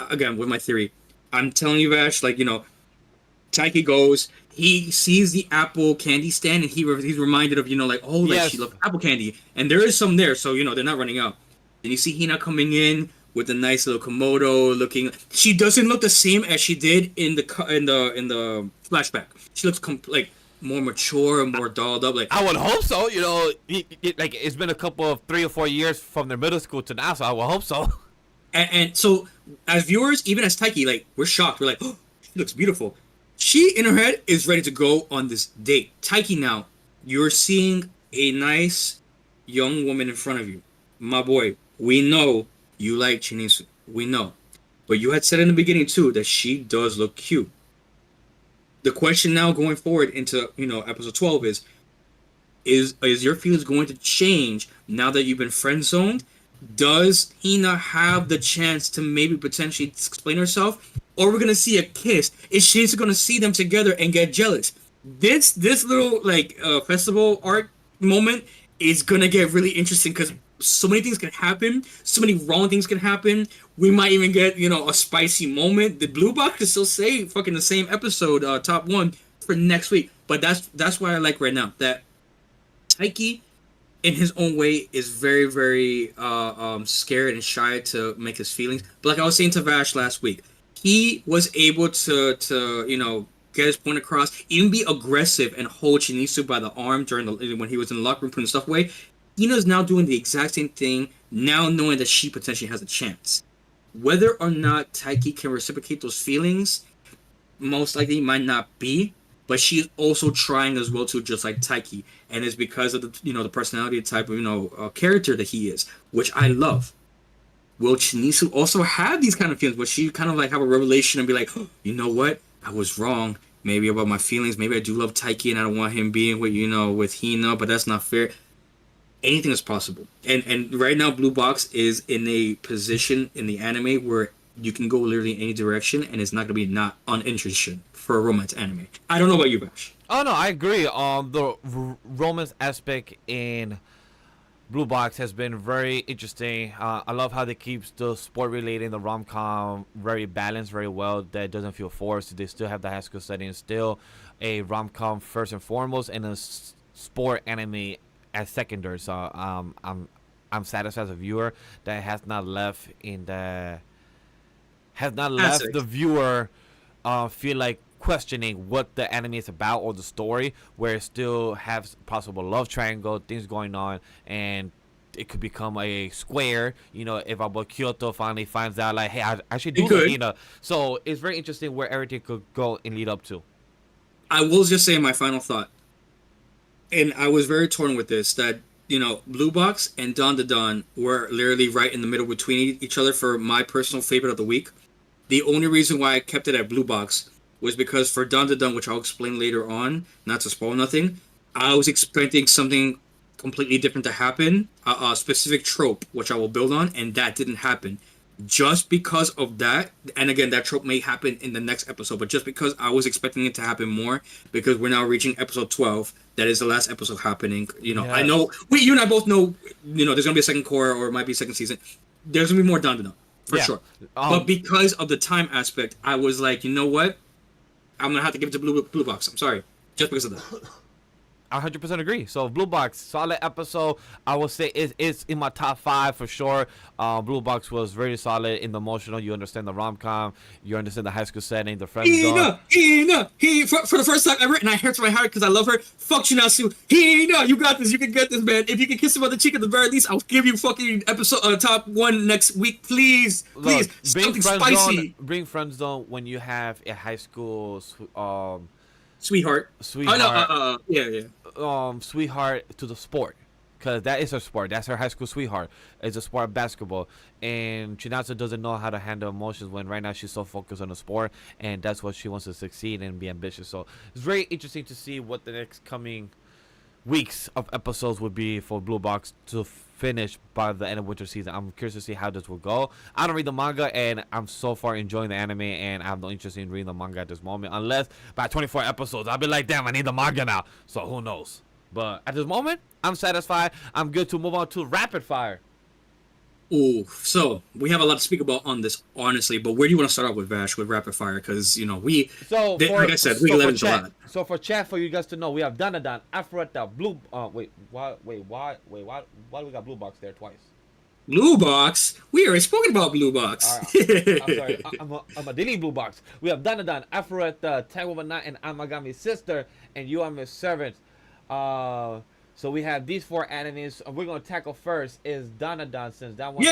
again, with my theory, I'm telling you, Vash, Taiki goes, he sees the apple candy stand, and he's reminded of, she loves apple candy, and there is some there, so, they're not running out. And you see Hina coming in with a nice little Komodo looking. She doesn't look the same as she did in the flashback. She looks more mature, more dolled up. I would hope so. It's been a couple of 3 or 4 years from their middle school to now, so I would hope so. And so, as viewers, even as Taiki, we're shocked. We're like, oh, she looks beautiful. She, in her head, is ready to go on this date. Taiki, now, you're seeing a nice young woman in front of you. My boy, we know you like Shinisu. We know. But you had said in the beginning, too, that she does look cute. The question now going forward into, episode 12 is, is your feelings going to change now that you've been friend zoned? Does Hina have the chance to maybe potentially explain herself? Or we're gonna see a kiss? Is Shinsu gonna see them together and get jealous? This little like festival art moment is gonna get really interesting because so many things can happen, so many wrong things can happen. We might even get a spicy moment. The blue box can still say fucking the same episode, top one for next week. But that's why I like right now that Taiki in his own way is very very scared and shy to make his feelings, but like I was saying to Vash last week, he was able to get his point across, even be aggressive and hold Shinisu by the arm during when he was in the locker room putting stuff away. Hina's now doing the exact same thing, now knowing that she potentially has a chance. Whether or not Taiki can reciprocate those feelings, most likely might not be, but she's also trying as well too, just like Taiki, and it's because of the personality type of character that he is, which I love. Will Shinisu also have these kind of feelings? Will she kind of like have a revelation and be like, oh, you know what, I was wrong, maybe about my feelings, maybe I do love Taiki and I don't want him being with with Hina, but that's not fair. Anything is possible, and right now Blue Box is in a position in the anime where you can go literally any direction, and it's not gonna be not uninteresting for a romance anime. I don't know about you, Bash. Oh no, I agree. The romance aspect in Blue Box has been very interesting. I love how they keep the sport related and the rom com very balanced, very well. That doesn't feel forced. They still have the high school setting, still a rom com first and foremost, and a sport anime as secondary. So I'm satisfied as a viewer that has not left the viewer feel like questioning what the anime is about or the story, where it still has possible love triangle things going on, and it could become a square. If about Kyoto finally finds out like, hey, I should do Hina. So it's very interesting where everything could go and lead up to. I will just say my final thought, and I was very torn with this, that Blue Box and Don Da Don were literally right in the middle between each other for my personal favorite of the week. The only reason why I kept it at Blue Box was because for Don Da Don, which I'll explain later on, not to spoil nothing, I was expecting something completely different to happen, a specific trope, which I will build on, and that didn't happen. Just because of that, and again, that trope may happen in the next episode, but just because I was expecting it to happen more, because we're now reaching episode 12, that is the last episode happening. Yes. I know, you and I both know, there's going to be a second core, or it might be a second season. There's going to be more Don Da Don, for sure. But because of the time aspect, I was like, you know what? I'm going to have to give it to Blue Box. I'm sorry. Just because of that. I 100% agree. So Blue Box, solid episode. I will say it's in my top 5 for sure. Blue Box was very solid in the emotional. You understand the rom-com. You understand the high school setting, the friend zone. For the first time ever, and I hurt my heart because I love her. Fuck Shinasu. Hina, you got this. You can get this, man. If you can kiss him on the cheek at the very least, I'll give you fucking episode top 1 next week, please. Please, something spicy. Bring friend zone when you have a high school sweetheart. Oh, no, yeah. Sweetheart to the sport, because that is her sport. That's her high school sweetheart. It's a sport of basketball, and Chinatsu doesn't know how to handle emotions when right now she's so focused on the sport, and that's what she wants to succeed and be ambitious. So it's very interesting to see what the next coming weeks of episodes would be for Blue Box to finish by the end of winter season. I'm curious to see how this will go. I don't read the manga, and I'm so far enjoying the anime, and I have no interest in reading the manga at this moment, unless by 24 episodes I'll be like, damn, I need the manga now. So who knows? But at this moment, I'm satisfied. I'm good to move on to rapid fire. Ooh, so we have a lot to speak about on this, honestly. But where do you want to start off with, Vash, with rapid fire? Because like I said, we let into a lot. So for chat, for you guys to know, we have Danadan, Afrota, Blue. Why do we got Blue Box there twice? Blue Box? We already spoken about Blue Box. Right. I'm sorry. I'm a deleting Blue Box. We have Danadan, Afrota, Tango Night, and Amagami's sister, and you are Miss Servant. So we have these 4 animes. We're gonna tackle first is Danadan, since that one.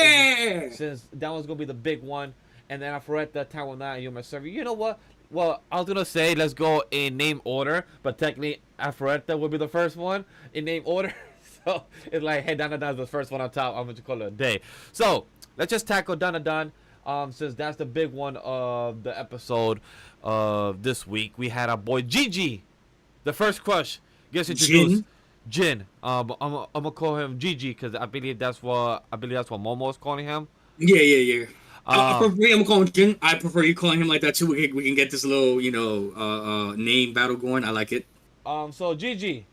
Since that one's gonna be the big one, and then Afreta, Tango Night, and you my servant. You know what? Well, I was gonna say let's go in name order, but technically Afreta will be the first one in name order. So it's like, hey, Danadan's the first one on top. I'm gonna call it a day. So let's just tackle Danadan, since that's the big one of the episode of this week. We had our boy Gigi, the first crush, gets introduced. Jin. I'm gonna call him Gigi because I believe that's what Momo's calling him. Yeah, yeah, yeah. I Um, prefer me. I'm calling Jin. I prefer you calling him like that too. We can get this little name battle going. I like it. so Gigi,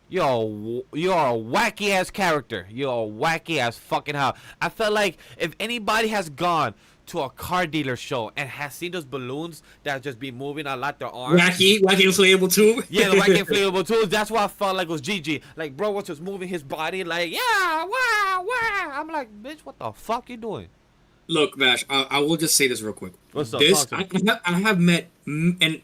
you're a wacky ass character. You're a wacky ass fucking how. I felt like if anybody has gone to a car dealer show and has seen those balloons that just be moving a lot their arms. Wacky inflatable too. Yeah, the wacky inflatable tools. That's what I felt like was Gigi. Like, bro was just moving his body like, yeah, wow, wow. I'm like, bitch, what the fuck you doing? Look, Vash, I will just say this real quick. What's up? This Talk to me. I have met and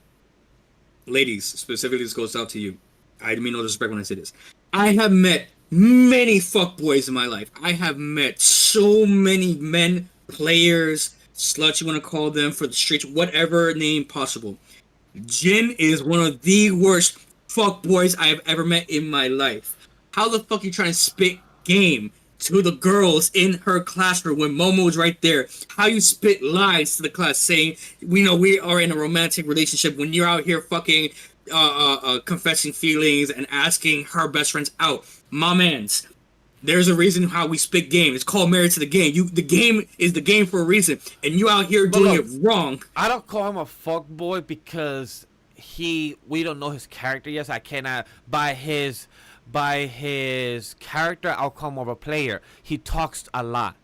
ladies specifically. This goes out to you. I mean no disrespect when I say this. I have met many fuckboys in my life. I have met so many men, players, sluts you want to call them for the streets, whatever name possible. Jin is one of the worst fuckboys I have ever met in my life. How the fuck you trying to spit game to the girls in her classroom when Momo's right there? How you spit lies to the class saying we know we are in a romantic relationship when you're out here fucking confessing feelings and asking her best friends out. My mans, there's a reason how we spit game. It's called married to the game. The game is the game for a reason, and you out here doing look, it wrong. I don't call him a fuck boy because we don't know his character yet. So I cannot by his character. I'll call him more of a player. He talks a lot.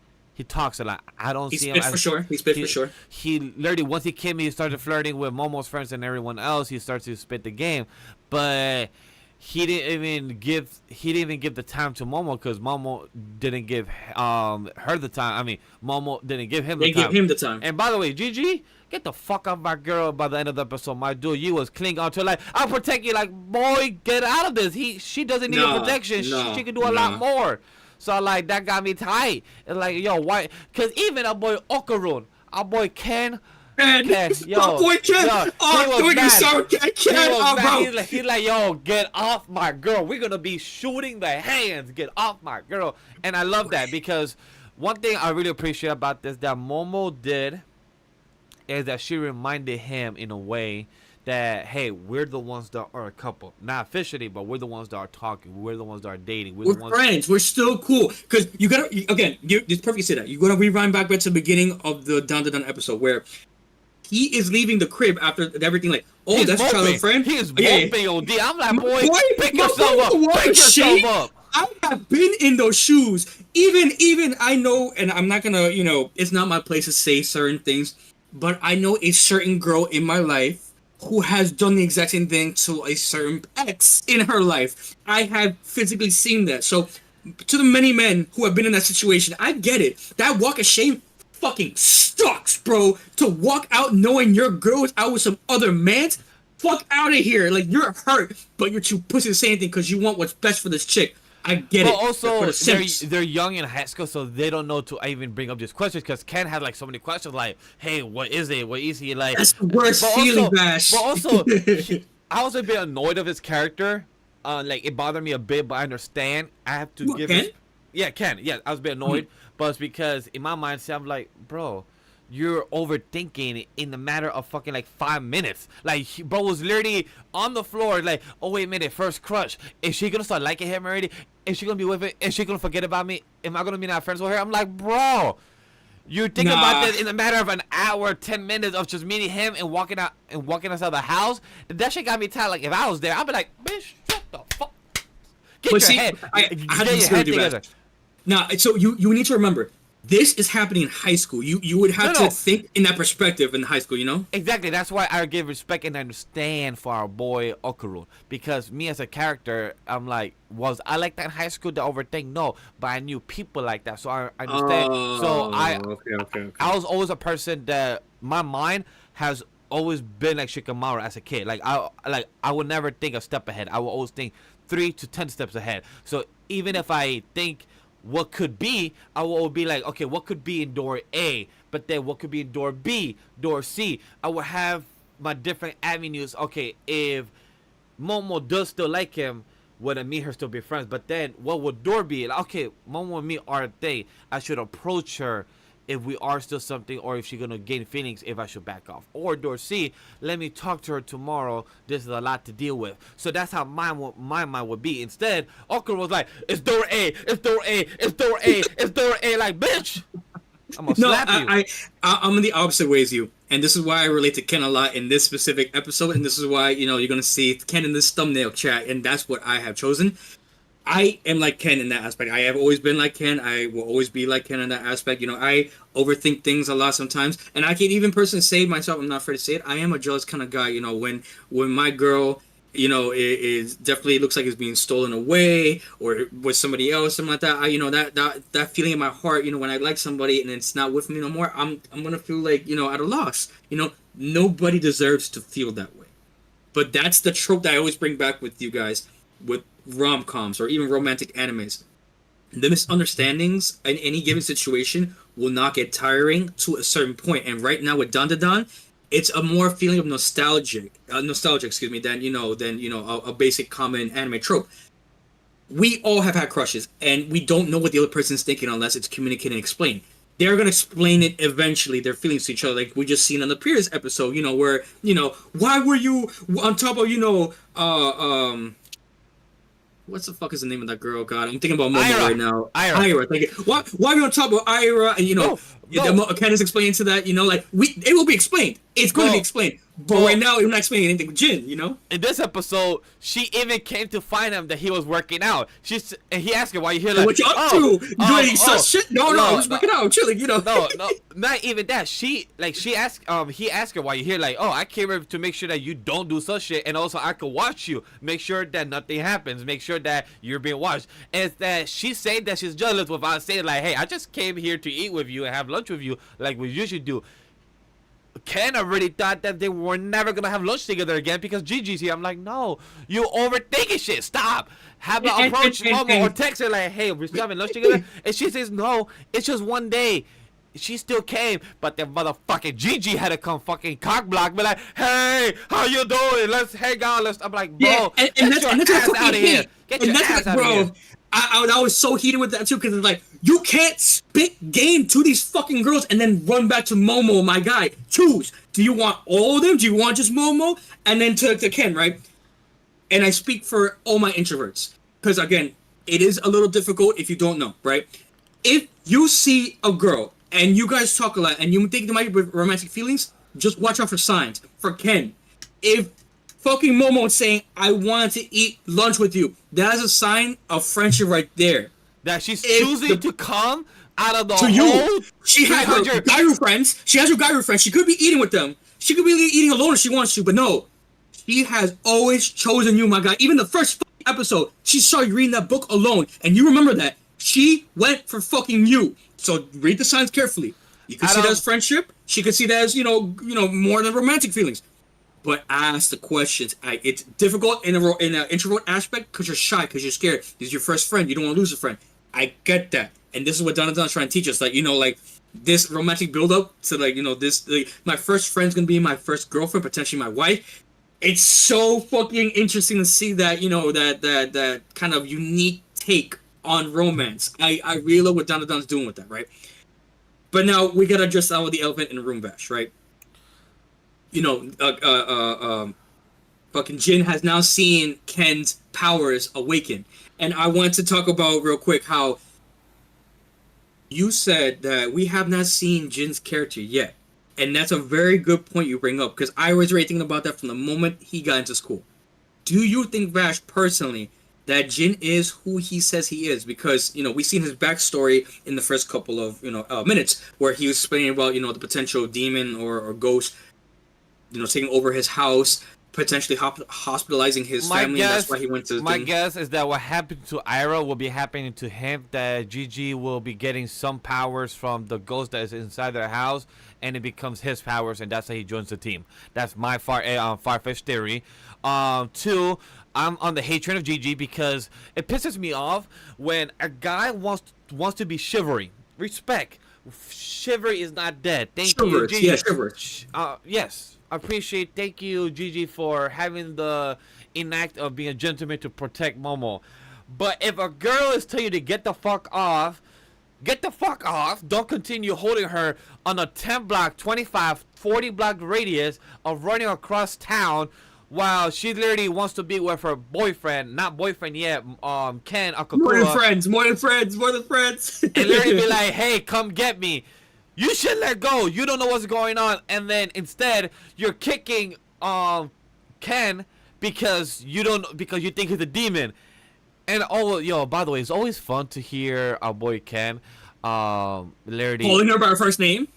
I don't He see him spit as for sure. He spit he, for sure. he literally once he came, he started flirting with Momo's friends and everyone else. He starts to spit the game, but he didn't even give the time to Momo because Momo didn't give her the time. I mean, Momo didn't give him the They time. give him the time. And by the way, Gigi, get the fuck off my girl by the end of the episode. My dude, you was clinging on to her like, I'll protect you. Like, boy, get out of this. She doesn't need No, protection. no, She can do a no. lot more. So like that got me tight. And like, yo, why? Cause even our boy Okarun, our boy Ken. And Yo, my boy Ken. yo, Oh, he was doing you mad. so He Ken. was Oh, mad. bro. He's like, yo, get off my girl. We're gonna be shooting the hands. Get off my girl. And I love that because one thing I really appreciate about this that Momo did is that she reminded him in a way that, hey, we're the ones that are a couple, not officially, but we're the ones that are talking. We're the ones that are dating. We're the We're ones. friends. We're still cool. Because you gotta, again, it's perfect you say that. You gotta rewind back to the beginning of the Down to Done episode where he is leaving the crib after everything. Like, oh, He's that's your childhood friend. He is Yeah. moping, OD. I'm like, My boy, pick my yourself boy up. with the water Pick yourself shake. up. I have been in those shoes. Even I know, and I'm not gonna, it's not my place to say certain things, but I know a certain girl in my life who has done the exact same thing to a certain ex in her life. I have physically seen that. So, to the many men who have been in that situation, I get it. That walk of shame fucking sucks, bro. To walk out knowing your girl is out with some other man, fuck out of here. Like, you're hurt, but you're too pussy to say anything because you want what's best for this chick. I get But it. also, For the simps. they're young in high school, so they don't know to even bring up these questions because Ken had like so many questions, like, "Hey, what is it? What is he like?" That's the worst But feeling, also, Vash. But also, I was a bit annoyed of his character. Like it bothered me a bit, but I understand. I have to What, give. Ken? Yeah, Ken. Yeah, I was a bit annoyed, but it's because in my mindset, I'm like, bro, you're overthinking in the matter of fucking like 5 minutes. Like, bro was literally on the floor, like, oh wait a minute, first crush. Is she gonna start liking him already? Is she gonna be with it? Is she gonna forget about me? Am I gonna be not friends with her? I'm like, bro, you're thinking about this in a matter of an hour, 10 minutes of just meeting him and walking outside the house. That shit got me tired. Like if I was there, I'd be like, bitch, shut the fuck. Get But your see, head. I Get have to your disagree head with you, together. Vash. Now, so you need to remember, this is happening in high school. You would have No. to think in that perspective in high school, you know? Exactly. That's why I give respect and understand for our boy Okaru. Because me as a character, I'm like, was I like that in high school to overthink? No. But I knew people like that. So I understand. So Okay. I was always a person that my mind has always been like Shikamaru as a kid. Like I would never think a step ahead. I would always think 3 to 10 steps ahead. So even if I think what could be, I will be like, okay, what could be in door A? But then what could be in door B, door C? I will have my different avenues. Okay, if Momo does still like him, would me and her still be friends? But then what would door be? Like, okay, Momo and me are a thing. I should approach her if we are still something, or if she's gonna gain feelings if I should back off. Or door C, let me talk to her tomorrow. This is a lot to deal with. So that's how my mind would be. Instead, Okra was like, it's door A, it's door A, it's door A, it's door A. Like, bitch, I'm gonna slap you. I'm in the opposite way as you, and this is why I relate to Ken a lot in this specific episode, and this is why you're gonna see Ken in this thumbnail chat, and that's what I have chosen. I am like Ken in that aspect. I have always been like Ken. I will always be like Ken in that aspect. I overthink things a lot sometimes, and I can even personally say myself, I'm not afraid to say it, I am a jealous kind of guy. When my girl, is definitely looks like it's being stolen away or with somebody else, something like that. That feeling in my heart, when I like somebody and it's not with me no more, I'm gonna feel like at a loss. Nobody deserves to feel that way. But that's the trope that I always bring back with you guys with rom-coms or even romantic animes. The misunderstandings in any given situation will not get tiring to a certain point. And right now with Dan Da Dan, it's a more feeling of nostalgia, than a basic common anime trope. We all have had crushes, and we don't know what the other person's thinking unless it's communicated and explained. They're gonna explain it eventually, their feelings to each other, like we just seen on the previous episode. Where why were you on top of what's the fuck is the name of that girl? God, I'm thinking about Momo Ira. right now. Ira. Like, why are we on top of Ira? And Ken is explaining to that. It will be explained. It's going to be explained. But right now, we're not explaining anything with Jin. In this episode, she even came to find him that he was working out. And he asked her, "Why you here?" Like, what you up to? You doing any such shit? No, I'm just working out, I'm chilling. No, not even that. He asked her, "Why you here?" Like, "Oh, I came here to make sure that you don't do such shit, and also I could watch you, make sure that nothing happens, make sure that you're being watched." And it's that she's saying that she's jealous without saying like, "Hey, I just came here to eat with you and have lunch with you, like we usually do." Ken already thought that they were never gonna have lunch together again because Gigi's here. I'm like, no, you overthinking shit. Stop. Have an approach Mama or text her like, hey, we're still having lunch together. And she says, no, it's just one day. She still came, but the motherfucking Gigi had to come fucking cock block, be like, hey, how you doing? Let's hang out. I'm like, bro, get your ass out of here. Get your ass out of here. I was so heated with that too because it's like you can't spit game to these fucking girls and then run back to Momo, my guy. Choose. Do you want all of them? Do you want just Momo? And then to Ken, right? And I speak for all my introverts because again, it is a little difficult if you don't know, right? If you see a girl and you guys talk a lot and you think there might be romantic feelings, just watch out for signs. For Ken, if fucking Momo saying, I want to eat lunch with you, that is a sign of friendship right there. That she's choosing to come out of the to hole. You. She has her Gairu friends. She has her Gairu friends. She could be eating with them. She could be eating alone if she wants to, but no. She has always chosen you, my guy. Even the first episode, she saw you reading that book alone, and you remember that. She went for fucking you. So read the signs carefully. You can see that as friendship. She could see that as, more than romantic feelings. But ask the questions. It's difficult in an introvert aspect because you're shy, because you're scared. This is your first friend. You don't want to lose a friend. I get that. And this is what Donald's trying to teach us. Like, this romantic build-up to, my first friend's going to be my first girlfriend, potentially my wife. It's so fucking interesting to see that, that kind of unique take on romance. I really love what Donald's doing with that, right? But now we got to address out with the elephant in the room, Vash, right? Fucking Jin has now seen Ken's powers awaken. And I want to talk about real quick how you said that we have not seen Jin's character yet. And that's a very good point you bring up, because I was already thinking about that from the moment he got into school. Do you think, Vash, personally, that Jin is who he says he is? Because, we've seen his backstory in the first couple of, minutes, where he was explaining about, the potential demon or ghost, taking over his house, potentially hospitalizing his family. That's why he went to. My guess is that what happened to Ira will be happening to him. That Gigi will be getting some powers from the ghost that is inside their house, and it becomes his powers, and that's how he joins the team. That's my far-fetched theory. Two, I'm on the hate train of Gigi because it pisses me off when a guy wants to be chivalry. Respect. Chivalry is not dead. Thank you, Gigi. Yeah, chivalry. Yes. Thank you, Gigi, for having the enact of being a gentleman to protect Momo. But if a girl is telling you to get the fuck off, get the fuck off. Don't continue holding her on a 10 block, 25, 40 block radius of running across town while she literally wants to be with her boyfriend, not boyfriend yet, Ken Akakura. More than friends, more than friends, more than friends. And literally be like, hey, come get me. You should let go. You don't know what's going on. And then instead, you're kicking Ken because you think he's a demon. And by the way, it's always fun to hear our boy Ken literally calling her by her first name.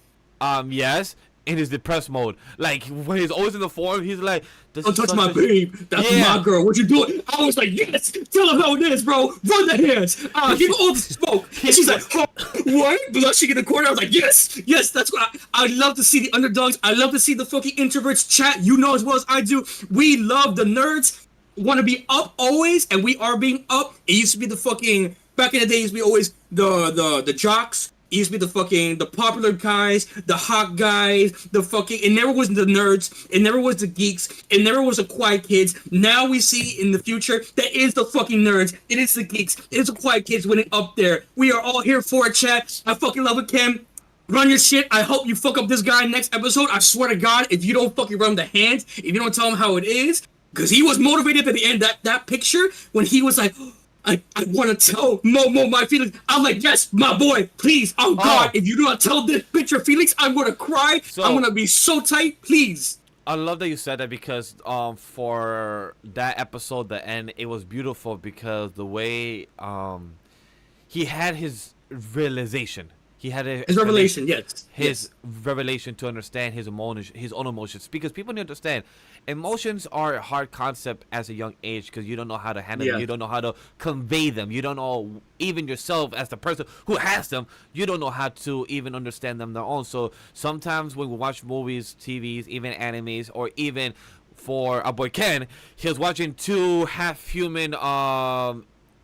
Yes, in his depressed mode. Like when he's always in the forum, he's like, "Don't touch my babe. That's my girl. What you doing?" I was like, "Yes, tell him how it is, bro. Run the hands. Give her all the smoke." And she's like, "Oh, what?" Blushing in the corner. I was like, "Yes, yes, that's what I love to see the underdogs. I love to see the fucking introverts chat. You know as well as I do. We love the nerds. Want to be up always, and we are being up. It used to be the fucking back in the days. We always the jocks. It used to be the popular guys, the hot guys, the fucking. It never was the nerds. It never was the geeks. It never was the quiet kids. Now we see in the future that is the fucking nerds. It is the geeks. It is the quiet kids winning up there. We are all here for a chat. I fucking love it, Kim. Run your shit. I hope you fuck up this guy next episode. I swear to God, if you don't fucking run the hands, if you don't tell him how it is. Because he was motivated at the end. That picture when he was like, I want to tell Momo my feelings. I'm like, yes, my boy, please. Oh God, if you do not tell this bitch your feelings, I'm gonna cry. I'm gonna be so tight. Please. I love that you said that because for that episode, the end, it was beautiful because the way he had his realization. He had his revelation, yes. His revelation to understand his own emotions. Because people need to understand, emotions are a hard concept as a young age because you don't know how to handle them. You don't know how to convey them. You don't know, even yourself as the person who has them, you don't know how to even understand them their own. So sometimes when we watch movies, TVs, even animes, or even for our boy Ken, he was watching two half-human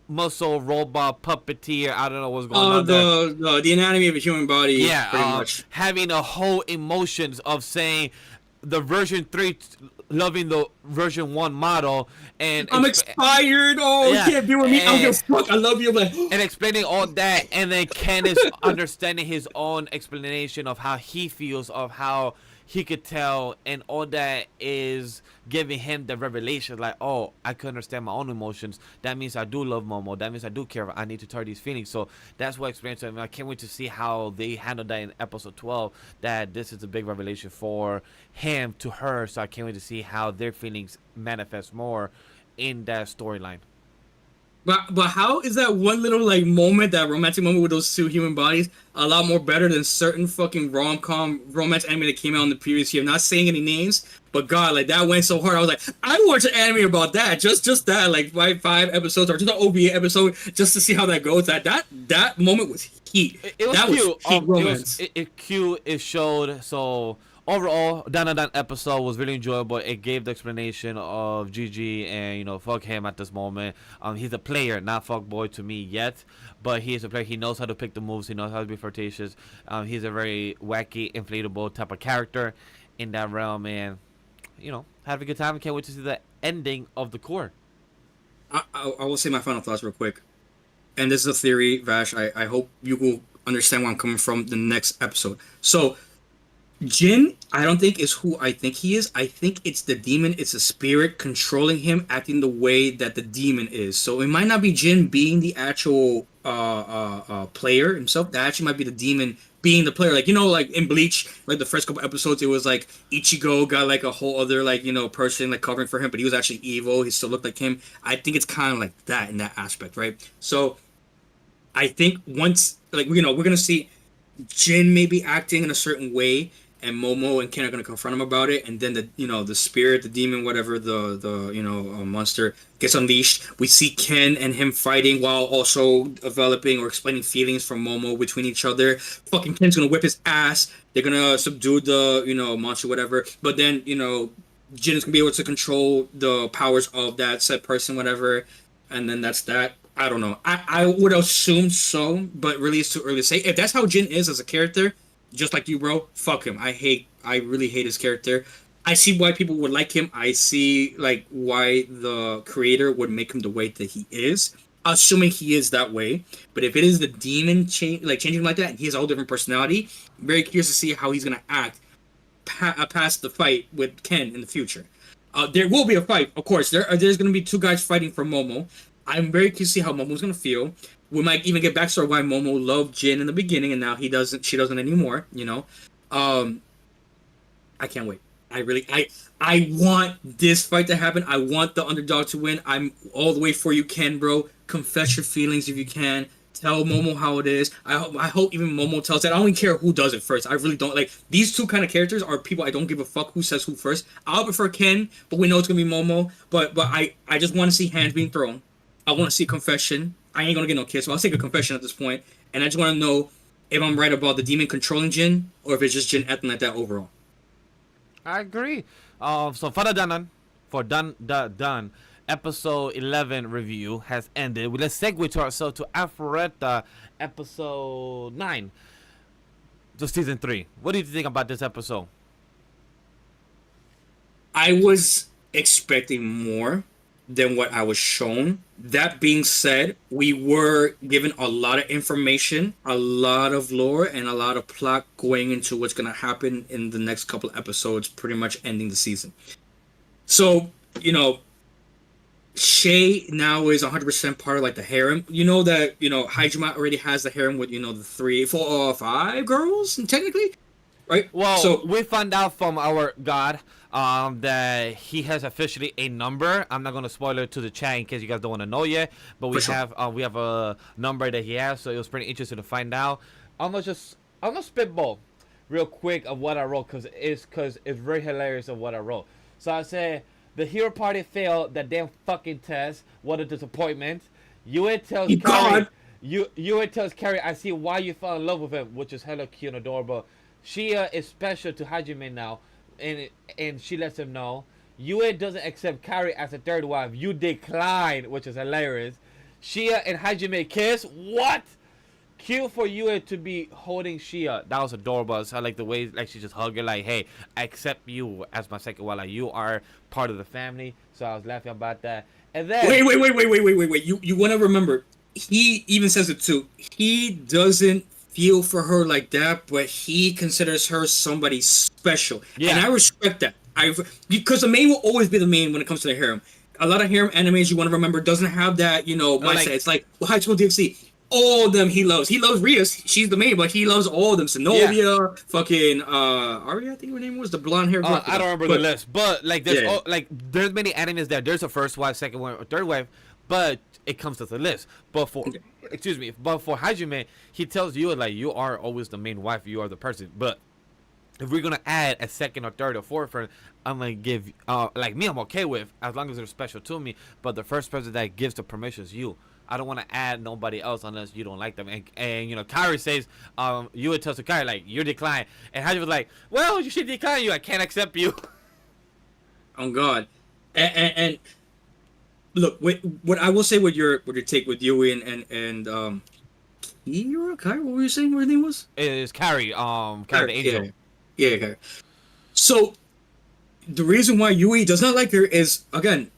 muscle robot puppeteer. I don't know what's going on there. The anatomy of a human body. Yeah, pretty much. Having a whole emotions of saying the version 3 loving the version 1 model and I'm expired. You can't be with me. I don't give a fuck. I love you, man. And explaining all that, and then Ken is understanding his own explanation of how he feels, of how he could tell, and all that is giving him the revelation like, oh, I could understand my own emotions. That means I do love Momo. That means I do care. I need to tell these feelings. So that's what I explained to him. I can't wait to see how they handle that in episode 12, that this is a big revelation for him to her. So I can't wait to see how their feelings manifest more in that storyline. But how is that one little like moment, that romantic moment with those two human bodies, a lot more better than certain fucking rom-com romance anime that came out in the previous year? I'm not saying any names, but God, like that went so hard. I was like, I watched an anime about that, just that, like five episodes or just an OVA episode, just to see how that goes. That moment was heat. It was that cute. Was heat romance. It cute. It showed. So overall, that episode was really enjoyable. It gave the explanation of Gigi and, fuck him at this moment. He's a player, not fuck boy to me yet, but he is a player. He knows how to pick the moves. He knows how to be flirtatious. He's a very wacky, inflatable type of character in that realm, and have a good time. I can't wait to see the ending of the core. I will say my final thoughts real quick, and this is a theory, Vash. I hope you will understand where I'm coming from the next episode. So Jin, I don't think is who I think he is. I think it's the demon. It's a spirit controlling him, acting the way that the demon is. So it might not be Jin being the actual player himself. That actually might be the demon being the player. Like, like in Bleach, like the first couple episodes, it was like Ichigo got like a whole other person like covering for him, but he was actually evil. He still looked like him. I think it's kind of like that in that aspect, right? So I think once we're gonna see Jin maybe acting in a certain way, and Momo and Ken are gonna confront him about it, and then the spirit, the demon, whatever, the monster gets unleashed. We see Ken and him fighting while also developing or explaining feelings from Momo between each other. Fucking Ken's gonna whip his ass. They're gonna subdue the monster, whatever. But then Jin is gonna be able to control the powers of that said person, whatever. And then that's that. I don't know. I would assume so, but really it's too early to say. If that's how Jin is as a character, just like you, bro, fuck him. I really hate his character. I see why people would like him. I see why the creator would make him the way that he is. assuming he is that way. But if it is the demon changing like that, and he has a whole different personality, I'm very curious to see how he's gonna act past the fight with Ken in the future. There will be a fight, of course. There's gonna be two guys fighting for Momo. I'm very curious to see how Momo's gonna feel. We might even get backstory why Momo loved Jin in the beginning, and now he doesn't. She doesn't anymore. You know, I can't wait. I want this fight to happen. I want the underdog to win. I'm all the way for you, Ken, bro. Confess your feelings if you can. Tell Momo how it is. I hope even Momo tells that. I don't even care who does it first. I really don't. Like, these two kind of characters are people I don't give a fuck who says who first. I'll prefer Ken, but we know it's gonna be Momo. But I just want to see hands being thrown. I want to see confession. I ain't gonna get no kiss, so I'll take a confession at this point. And I just want to know if I'm right about the demon controlling Jin, or if it's just Jin acting like that overall. I agree. So done. Episode 11 review has ended. Let's segue to ourselves to Alpharetta, episode 9, to season 3. What do you think about this episode? I was expecting more than what I was shown. That being said, we were given a lot of information, a lot of lore, and a lot of plot going into what's going to happen in the next couple of episodes, pretty much ending the season. So, you know, Shay now is 100% part of like the harem. You know that, you know, Hajime already has the harem with, you know, the 3, 4, 5 girls, technically, right? Well, so we found out from our god that he has officially a number. I'm not going to spoil it to the chat in case you guys don't want to know yet, but we have a number that he has, so it was pretty interesting to find out. I'm gonna spitball real quick of what I wrote because it's very hilarious of what I wrote. So I said, the hero party failed that damn fucking test. What a disappointment. Yue tells Carrie, Yue tells Carrie, I see why you fell in love with him, which is hella cute and adorable. Shia is special to Hajime now, and she lets him know. Yue doesn't accept Carrie as a third wife. You decline, which is hilarious. Shia and Hajime kiss. What? Cute for Yue to be holding Shia. That was adorable. So I like the way like she just hugged her, like, hey, I accept you as my second wife. Like, you are part of the family. So I was laughing about that. And then wait. You want to remember, he even says it too. He doesn't feel for her like that, but he considers her somebody special. Yeah. And I respect that. Because the main will always be the main when it comes to the harem. A lot of harem animes, you want to remember, doesn't have that, you know, mindset. It's like, well, High School DxD. All of them he loves. He loves Rhea. She's the main, but he loves all of them. Zenobia, fucking Aria, I think her name was, the blonde hair girl. I don't remember the list, but like there's many animes there. There's a first wife, second wife, or third wife, but it comes to the list. But for Hajime, he tells you like you are always the main wife. You are the person. But if we're gonna add a second or third or fourth friend, I'm gonna give like me, I'm okay with as long as they're special to me. But the first person that gives the permission is you. I don't want to add nobody else unless you don't like them. And you know, Kyrie says, you would tell Kyrie, like, you're declined. And Haji was like, well, you should decline you. I can't accept you. Oh, God. And look, what I will say with your take with Yui and Kyrie, what were you saying her name was? It is Kyrie, Kyrie the Angel. Yeah, Kyrie. So, the reason why Yui does not like her is, again,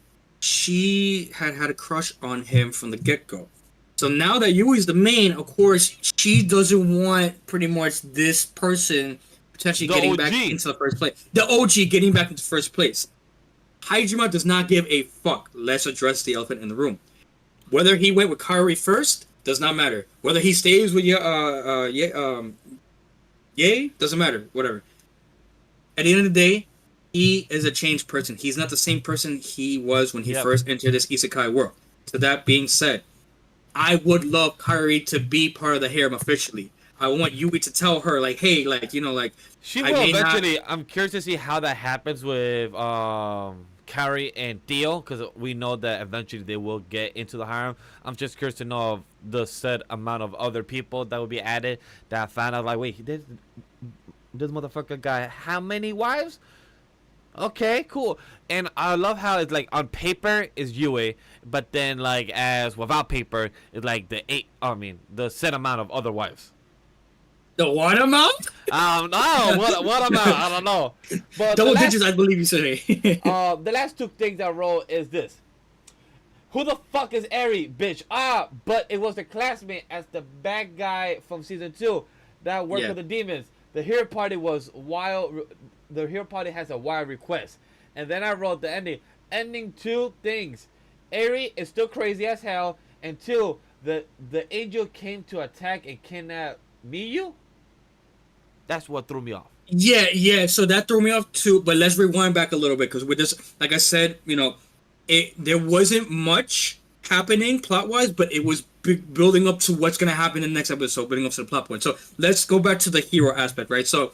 she had a crush on him from the get-go. So now that Yui's the main, of course, she doesn't want pretty much this person potentially getting back into the first place. The OG getting back into first place. Hajime does not give a fuck. Let's address the elephant in the room. Whether he went with Kaori first does not matter. Whether he stays with Ye doesn't matter. Whatever. At the end of the day, he is a changed person. He's not the same person he was when he first entered this isekai world. So that being said, I would love Kaori to be part of the harem officially. I want Yui to tell her, like, hey, like, you know, like... She will eventually... I'm curious to see how that happens with Kaori and Theo, because we know that eventually they will get into the harem. I'm just curious to know of the set amount of other people that will be added that I found out, like, wait, this motherfucker got how many wives? Okay, cool. And I love how it's like on paper is Yui, but then like as without paper, it's like the set amount of other wives. The what amount? What amount? I don't know. But double digits, I believe you said. The last two things I wrote is this. Who the fuck is Eri, bitch? But it was the classmate as the bad guy from season 2 that worked with the demons. The hero party was wild. The hero party has a wild request. And then I wrote the ending. Ending 2 things. Eri is still crazy as hell. And 2, the angel came to attack and kidnap Miyu. That's what threw me off. Yeah. So that threw me off too. But let's rewind back a little bit because with this, like I said, there wasn't much happening plot wise, but it was building up to what's gonna happen in the next episode, building up to the plot point. So let's go back to the hero aspect, right? So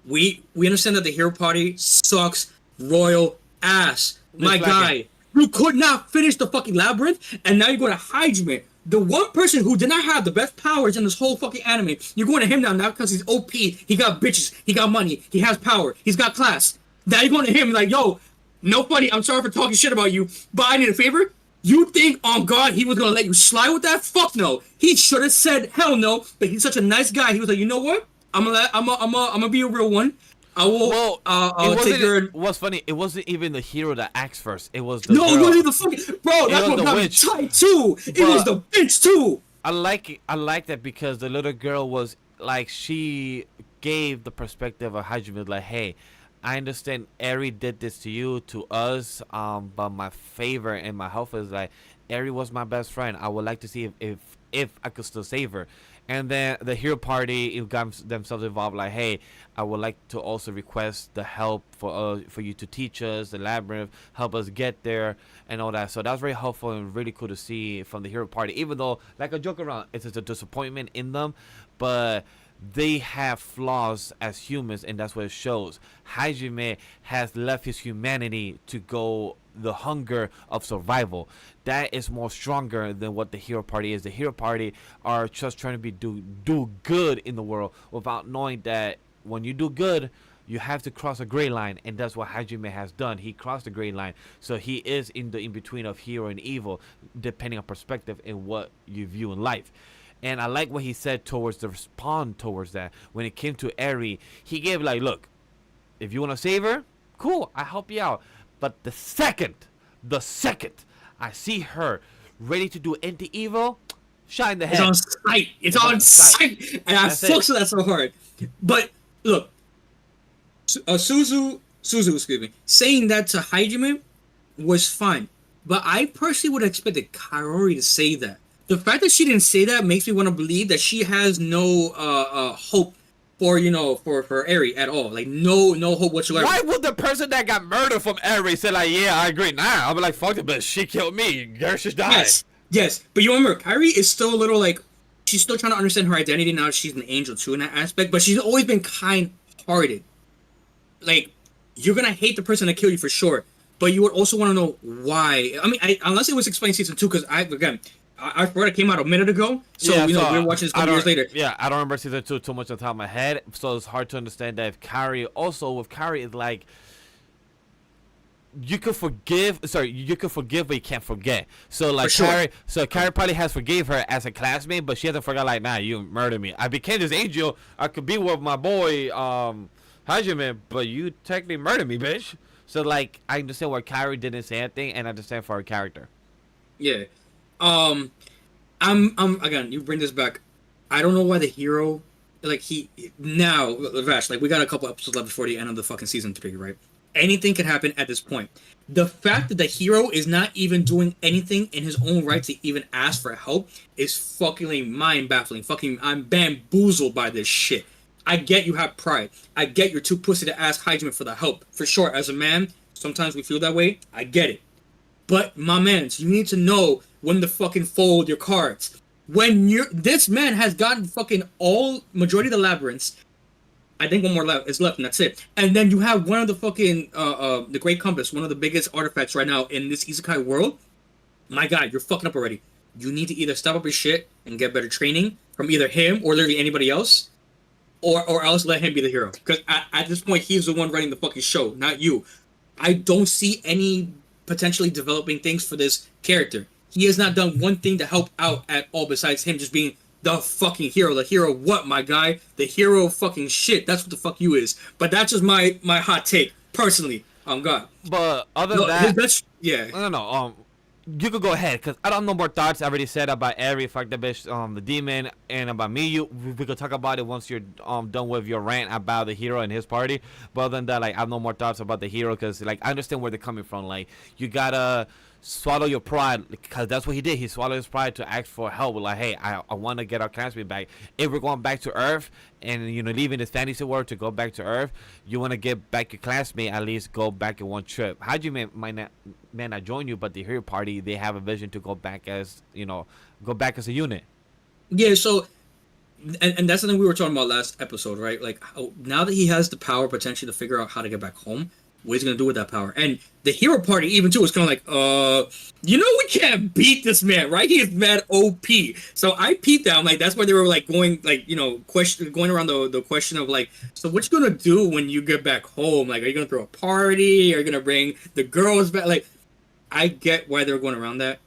we understand that the hero party sucks royal ass. My guy, you could not finish the fucking labyrinth, and now you're going to Hajime, the one person who did not have the best powers in this whole fucking anime. You're going to him now because he's OP. He got bitches. He got money. He has power. He's got class. Now you're going to him like, yo, no funny. I'm sorry for talking shit about you, but I need a favor. You think, on God, he was going to let you slide with that? Fuck no. He should have said hell no, but he's such a nice guy. He was like, you know what? I'm gonna be a real one. I will. Well, take your. What's funny? It wasn't even the hero that acts first. It was the no. girl. It wasn't the fucking bro. That's what got me tight too. It was the bitch too. I like it. I like that because the little girl was like she gave the perspective of Hajime. Like, hey, I understand Eri did this to you, to us. But my favor and my help is like Eri was my best friend. I would like to see if I could still save her. And then the hero party got themselves involved. Like, hey, I would like to also request the help for you to teach us the labyrinth, help us get there, and all that. So that was very helpful and really cool to see from the hero party. Even though, like a joke around, it's a disappointment in them, but they have flaws as humans, and that's what it shows. Hajime has left his humanity to go the hunger of survival. That is more stronger than what the hero party is. The hero party are just trying to do good in the world without knowing that when you do good, you have to cross a gray line, and that's what Hajime has done. He crossed the gray line, so he is in the in between of hero and evil, depending on perspective and what you view in life. And I like what he said towards the respond towards that. When it came to Eri, he gave like, look, if you want to save her, cool, I help you out. But the second I see her ready to do anti-evil, shot in the head. It's on sight. It's on sight. And I fucks with that so hard. But look, Suzu, excuse me, saying that to Hajime was fine. But I personally would have expected Kaori to say that. The fact that she didn't say that makes me want to believe that she has no hope for for Eri at all. Like no hope whatsoever. Why would the person that got murdered from Eri say like, yeah, I agree now? I'll be like, fuck it, but she killed me. Girl should die. Yes. But you remember, Kaori is still a little like, she's still trying to understand her identity now that she's an angel too in that aspect. But she's always been kind-hearted. Like, you're gonna hate the person that killed you for sure, but you would also want to know why. I mean, unless it was explained season 2, because I forgot it came out a minute ago, so we're watching this a couple years later. Yeah, I don't remember season 2 too much on top of my head, so it's hard to understand that if Kaori also with Kaori is like you could forgive, but you can't forget. So like Kaori probably has forgave her as a classmate, but she hasn't forgot like, nah, you murdered me. I became this angel. I could be with my boy Hajime, but you technically murdered me, bitch. So like I understand why Kaori didn't say anything, and I understand for her character. Yeah. I'm again, you bring this back. I don't know why the hero, like now, Vash, like we got a couple episodes left before the end of the fucking season 3, right? Anything can happen at this point. The fact that the hero is not even doing anything in his own right to even ask for help is fucking mind-baffling. I'm bamboozled by this shit. I get you have pride. I get you're too pussy to ask Hajime for the help. For sure, as a man, sometimes we feel that way. I get it. But my mans, you need to know when to fucking fold your cards. This man has gotten fucking majority of the labyrinths. I think one more is left, and that's it. And then you have one of the fucking the Great Compass, one of the biggest artifacts right now in this isekai world. My God, you're fucking up already. You need to either step up your shit and get better training from either him or literally anybody else, or else let him be the hero. Because at this point, he's the one running the fucking show, not you. I don't see any potentially developing things for this character. He has not done one thing to help out at all besides him just being the fucking hero. The hero what, my guy? The hero fucking shit. That's what the fuck you is. But that's just my hot take, personally. God. But other than that... Yeah. No. You could go ahead, because I don't know more thoughts. I already said about every fuck the bitch, the demon, and about me. We could talk about it once you're done with your rant about the hero and his party. But other than that, like, I have no more thoughts about the hero, because like I understand where they're coming from. Like, you gotta swallow your pride, because that's what he did. He swallowed his pride to ask for help. Like, hey, I want to get our classmate back. If we're going back to Earth and leaving this fantasy world to go back to Earth, you want to get back your classmate, at least go back in one trip. How'd you might not join you, but the hero party, they have a vision to go back as go back as a unit. Yeah, so and that's something we were talking about last episode, right? Like, now that he has the power potentially to figure out how to get back home, what he's gonna do with that power. And the hero party even too is kind of like, we can't beat this man, right? He is mad OP. So I peeped that. I'm like, that's why they were like going, like, going around the question of like, so what you gonna do when you get back home? Like, are you gonna throw a party? Are you gonna bring the girls back? Like, I get why they're going around that,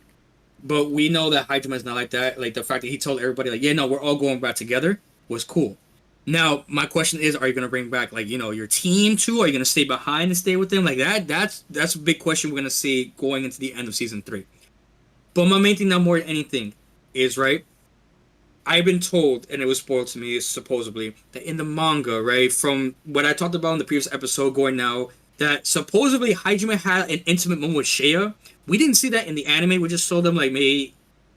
but we know that Hajime is not like that. Like, the fact that he told everybody, like, yeah, no, we're all going back together was cool. Now, my question is, are you going to bring back, like, your team too? Are you going to stay behind and stay with them? Like, that's a big question we're going to see going into the end of season 3. But my main thing now, more than anything, is, right, I've been told, and it was spoiled to me, supposedly, that in the manga, right, from what I talked about in the previous episode going now, that supposedly Hajime had an intimate moment with Shea. We didn't see that in the anime. We just saw them, like, maybe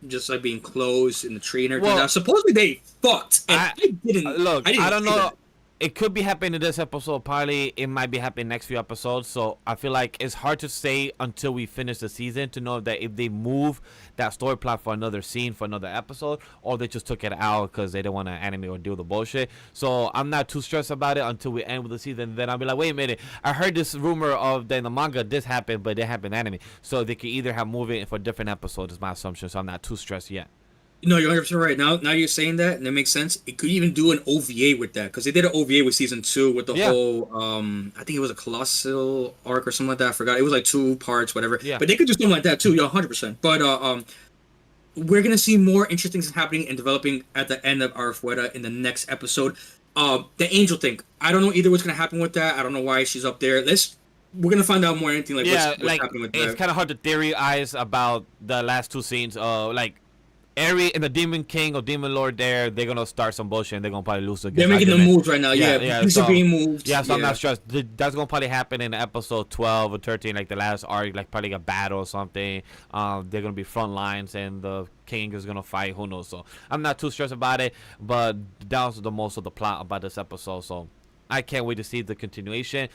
just, like, being close in the tree and everything. Well, now, supposedly they fucked. And I didn't look. I don't know. That. It could be happening in this episode. Probably it might be happening next few episodes. So I feel like it's hard to say until we finish the season to know that if they move that story plot for another scene for another episode, or they just took it out because they don't want to anime or deal with the bullshit. So I'm not too stressed about it until we end with the season. Then I'll be like, wait a minute, I heard this rumor of that in the manga this happened, but it happened in anime. So they could either have moved it for different episodes. Is my assumption. So I'm not too stressed yet. No, you're 100% right. Now you're saying that, and that makes sense. It could even do an OVA with that, because they did an OVA with season 2 with the whole, I think it was a colossal arc or something like that. I forgot. It was like 2 parts, whatever. Yeah. But they could do something like that too. Yeah, 100%. But we're gonna see more interesting things happening and developing at the end of Arfuera in the next episode. The angel thing. I don't know either what's gonna happen with that. I don't know why she's up there. We're gonna find out more anything like what's happening with that. It's kind of hard to theorize about the last 2 scenes. Like, Eri and the Demon King or Demon Lord they're gonna start some bullshit and they're gonna probably lose again. They're making the moves right now, These are being moved. Yeah, so I'm not stressed. That's gonna probably happen in episode 12 or 13, like the last arc, like probably a battle or something. They're gonna be front lines and the king is gonna fight, who knows. So I'm not too stressed about it, but that was the most of the plot about this episode, so I can't wait to see the continuation.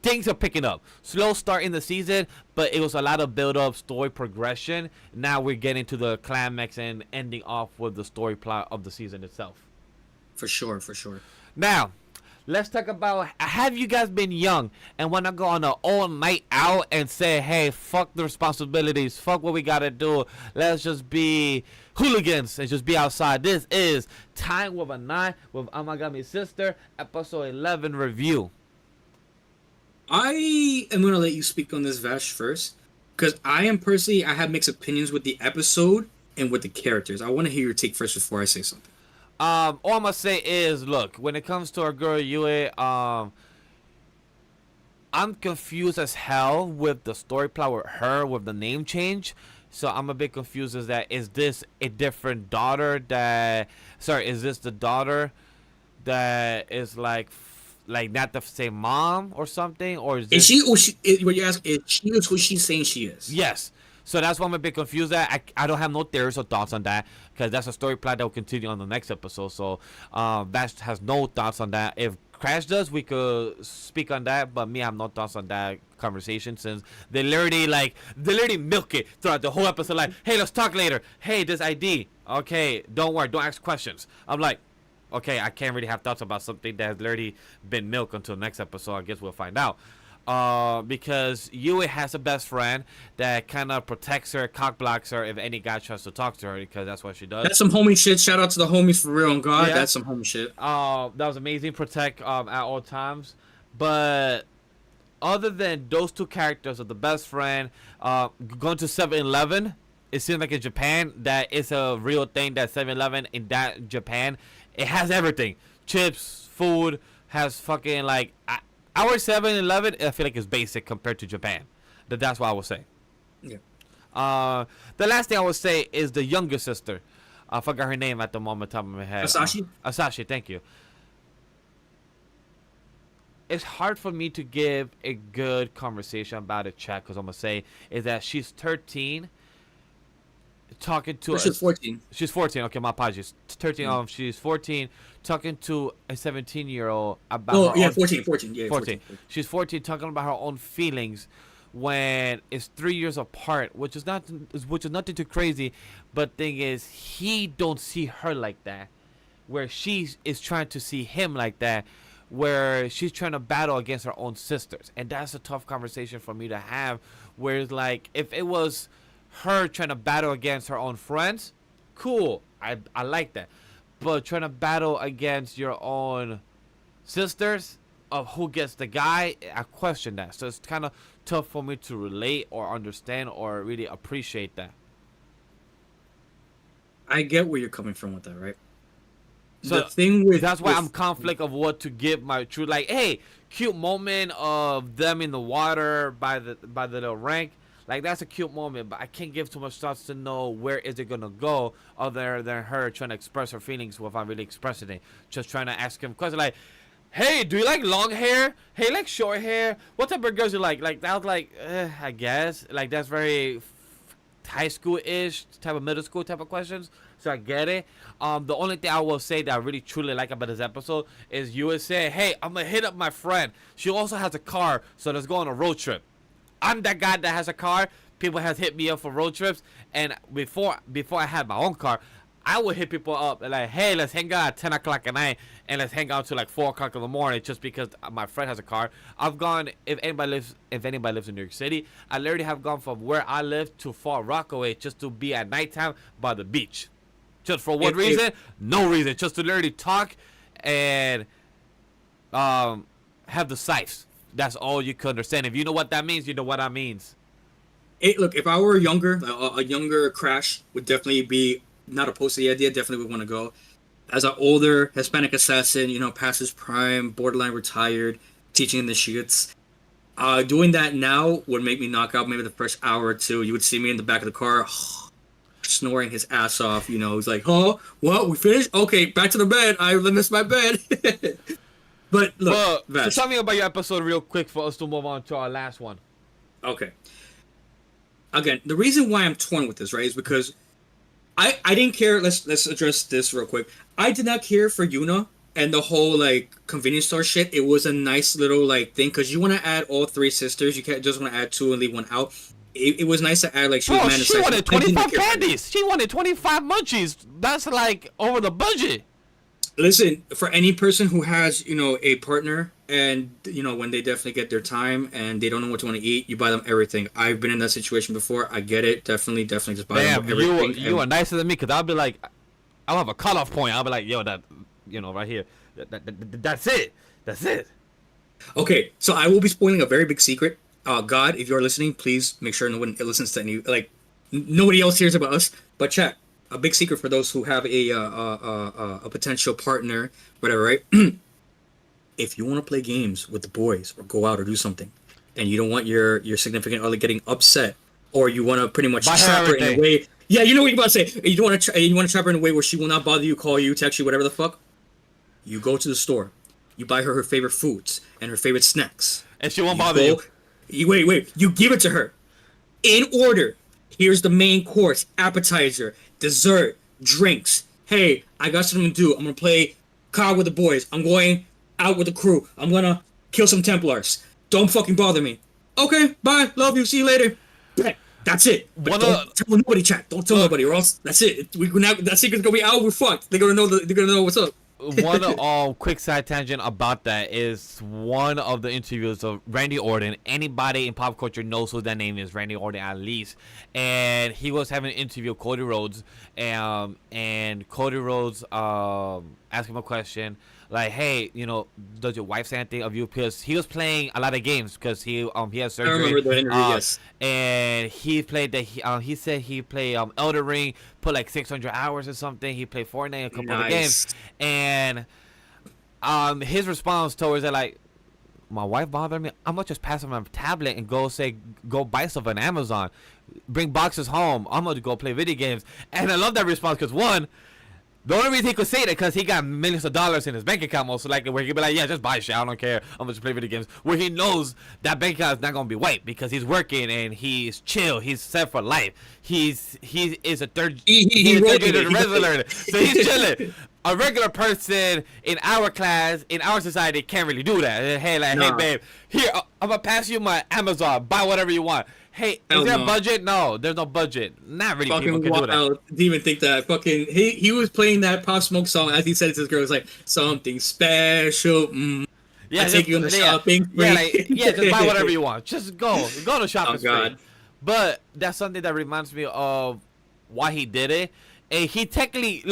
Things are picking up. Slow start in the season, but it was a lot of build-up, story progression. Now we're getting to the climax and ending off with the story plot of the season itself. For sure. Now, let's talk about, have you guys been young and want to go on an all-night out and say, hey, fuck the responsibilities, fuck what we got to do, let's just be hooligans and just be outside. This is Time with a Nine with Amagami Sister, episode 11 review. I am going to let you speak on this, Vash, first. Because I have mixed opinions with the episode and with the characters. I want to hear your take first before I say something. All I'm going to say is, look, when it comes to our girl Yue, I'm confused as hell with the story plot with her, with the name change. So I'm a bit confused as that, is this a different daughter is this the daughter that is like not the same mom or something, or is this... What you ask is she is who she's saying she is? Yes. So that's why I'm a bit confused at. I don't have no theories or thoughts on that, because that's a story plot that will continue on the next episode. So Vash has no thoughts on that. If Crash does, we could speak on that, but me, I have no thoughts on that conversation, since they literally milk it throughout the whole episode. Like, hey, let's talk later. Hey, this ID. Okay, don't worry, don't ask questions. I'm like, okay, I can't really have thoughts about something that has literally been milked until next episode. I guess we'll find out. Because Yue has a best friend that kind of protects her, cock blocks her if any guy tries to talk to her, because that's what she does. That's some homie shit. Shout out to the homies for real, on God. Yeah. That's some homie shit. That was amazing. Protect at all times. But other than those 2 characters of the best friend, going to 7-Eleven, it seems like in Japan that it's a real thing, that 7-Eleven in that Japan, it has everything. Chips, food, has fucking like... Our 7-Eleven, I feel like, is basic compared to Japan. That's what I would say. Yeah. The last thing I would say is the younger sister. I forgot her name at the moment, top of my head. Asashi? Asashi, thank you. It's hard for me to give a good conversation about it, chat, because I'm going to say is that she's 13 talking to She's 14. She's 14. Okay, my apologies. 13. She's 14 talking to a 17-year-old about. Oh her yeah, own, 14. Yeah, 14. She's 14 talking about her own feelings when it's 3 years apart, which is nothing too crazy. But thing is, he don't see her like that, where she is trying to see him like that, where she's trying to battle against her own sisters, and that's a tough conversation for me to have. Where it's like, if it was her trying to battle against her own friends, cool, I like that. But trying to battle against your own sisters, of who gets the guy, I question that. So it's kind of tough for me to relate or understand or really appreciate that. I get where you're coming from with that, right? So the thing with that's why I'm conflict of what to give my true, like, hey, cute moment of them in the water by the little rank. Like, that's a cute moment, but I can't give too much thoughts to know where is it gonna go, other than her trying to express her feelings without really expressing it. Just trying to ask him questions like, hey, do you like long hair? Hey, you like short hair? What type of girls you like? Like, that was like, I guess. Like, that's very high school-ish type of middle school type of questions. So I get it. The only thing I will say that I really truly like about this episode is you would say, hey, I'm gonna hit up my friend. She also has a car, so let's go on a road trip. I'm that guy that has a car. People have hit me up for road trips, and before I had my own car, I would hit people up and like, hey, let's hang out at 10 o'clock at night, and let's hang out till like 4 o'clock in the morning, just because my friend has a car. I've gone, if anybody lives in New York City, I literally have gone from where I live to Far Rockaway just to be at nighttime by the beach. Just for what reason? No reason. Just to literally talk and have the sights. That's all you can understand. If you know what that means, you know what that means. Look, if I were younger, a younger Crash would definitely be not opposed to the idea. Definitely would want to go. As an older Hispanic assassin, past his prime, borderline retired, teaching in the shits. Doing that now would make me knock out maybe the first hour or two. You would see me in the back of the car, snoring his ass off. He's like, "Oh, what? We finished? Okay, back to the bed. I missed my bed." But look, so tell me about your episode real quick for us to move on to our last one. Okay. Again, the reason why I'm torn with this, right, is because I didn't care. Let's address this real quick. I did not care for Yuna and the whole like convenience store shit. It was a nice little like thing because you want to add all three sisters. You can't just want to add two and leave one out. It was nice to add like she wanted 25 candies. She wanted 25 munchies. That's like over the budget. Listen, for any person who has, a partner and, when they definitely get their time and they don't know what to want to eat, you buy them everything. I've been in that situation before. I get it. Definitely just buy them everything. You are nicer than me because I'll be like, I'll have a cutoff point. I'll be like, yo, that, right here. That's it. That's it. Okay, so I will be spoiling a very big secret. God, if you're listening, please make sure no one listens to any, nobody else hears about us. But chat. A big secret for those who have a potential partner, whatever, right? If you want to play games with the boys or go out or do something, and you don't want your significant other getting upset, or you want to pretty much trap her in a way, yeah, you know what you're about to say. You don't want to trap her in a way where she will not bother you, call you, text you, whatever the fuck. You go to the store, you buy her favorite foods and her favorite snacks, and she won't bother you. Wait, you give it to her in order. Here's the main course, appetizer, dessert, drinks. Hey, I got something to do. I'm gonna play COD with the boys. I'm going out with the crew. I'm gonna kill some Templars. Don't fucking bother me. Okay, bye. Love you. See you later. That's it. But don't tell nobody, chat. Don't tell nobody, or else that's it. That secret's gonna be out. We're fucked. They're gonna know what's up. One quick side tangent about that is one of the interviews of Randy Orton. Anybody in pop culture knows who that name is, Randy Orton at least. And he was having an interview with Cody Rhodes, and Cody Rhodes asked him a question like, "Hey, does your wife say anything of you?" Because he was playing a lot of games because he had surgery. I remember the interview. Yes. And he played he said he played Elden Ring, put like 600 hours or something. He played Fortnite, a couple of games, and his response towards it like, my wife bothering me, I'm gonna just pass on my tablet and go buy stuff on Amazon, bring boxes home. I'm gonna go play video games. And I love that response because one, the only reason he could say that because he got millions of dollars in his bank account, most likely, where he'd be like, yeah, just buy shit, I don't care, I'm gonna just play video games. Where he knows that bank account is not gonna be wiped because he's working and he's chill, he's set for life. He is a third grader wrestler, so he's chilling. A regular person in our class, in our society, can't really do that. Hey, like, hey, babe, here, I'm gonna pass you my Amazon, buy whatever you want. Hey, is there a budget? No, there's no budget. Not really. Fucking people can do that. Didn't even think that. Fucking he was playing that Pop Smoke song as he said it to his girl. It was like something special. Yeah, I take you on the shopping. Yeah, just buy whatever you want. Just go to shopping spree. God. But that's something that reminds me of why he did it. And he technically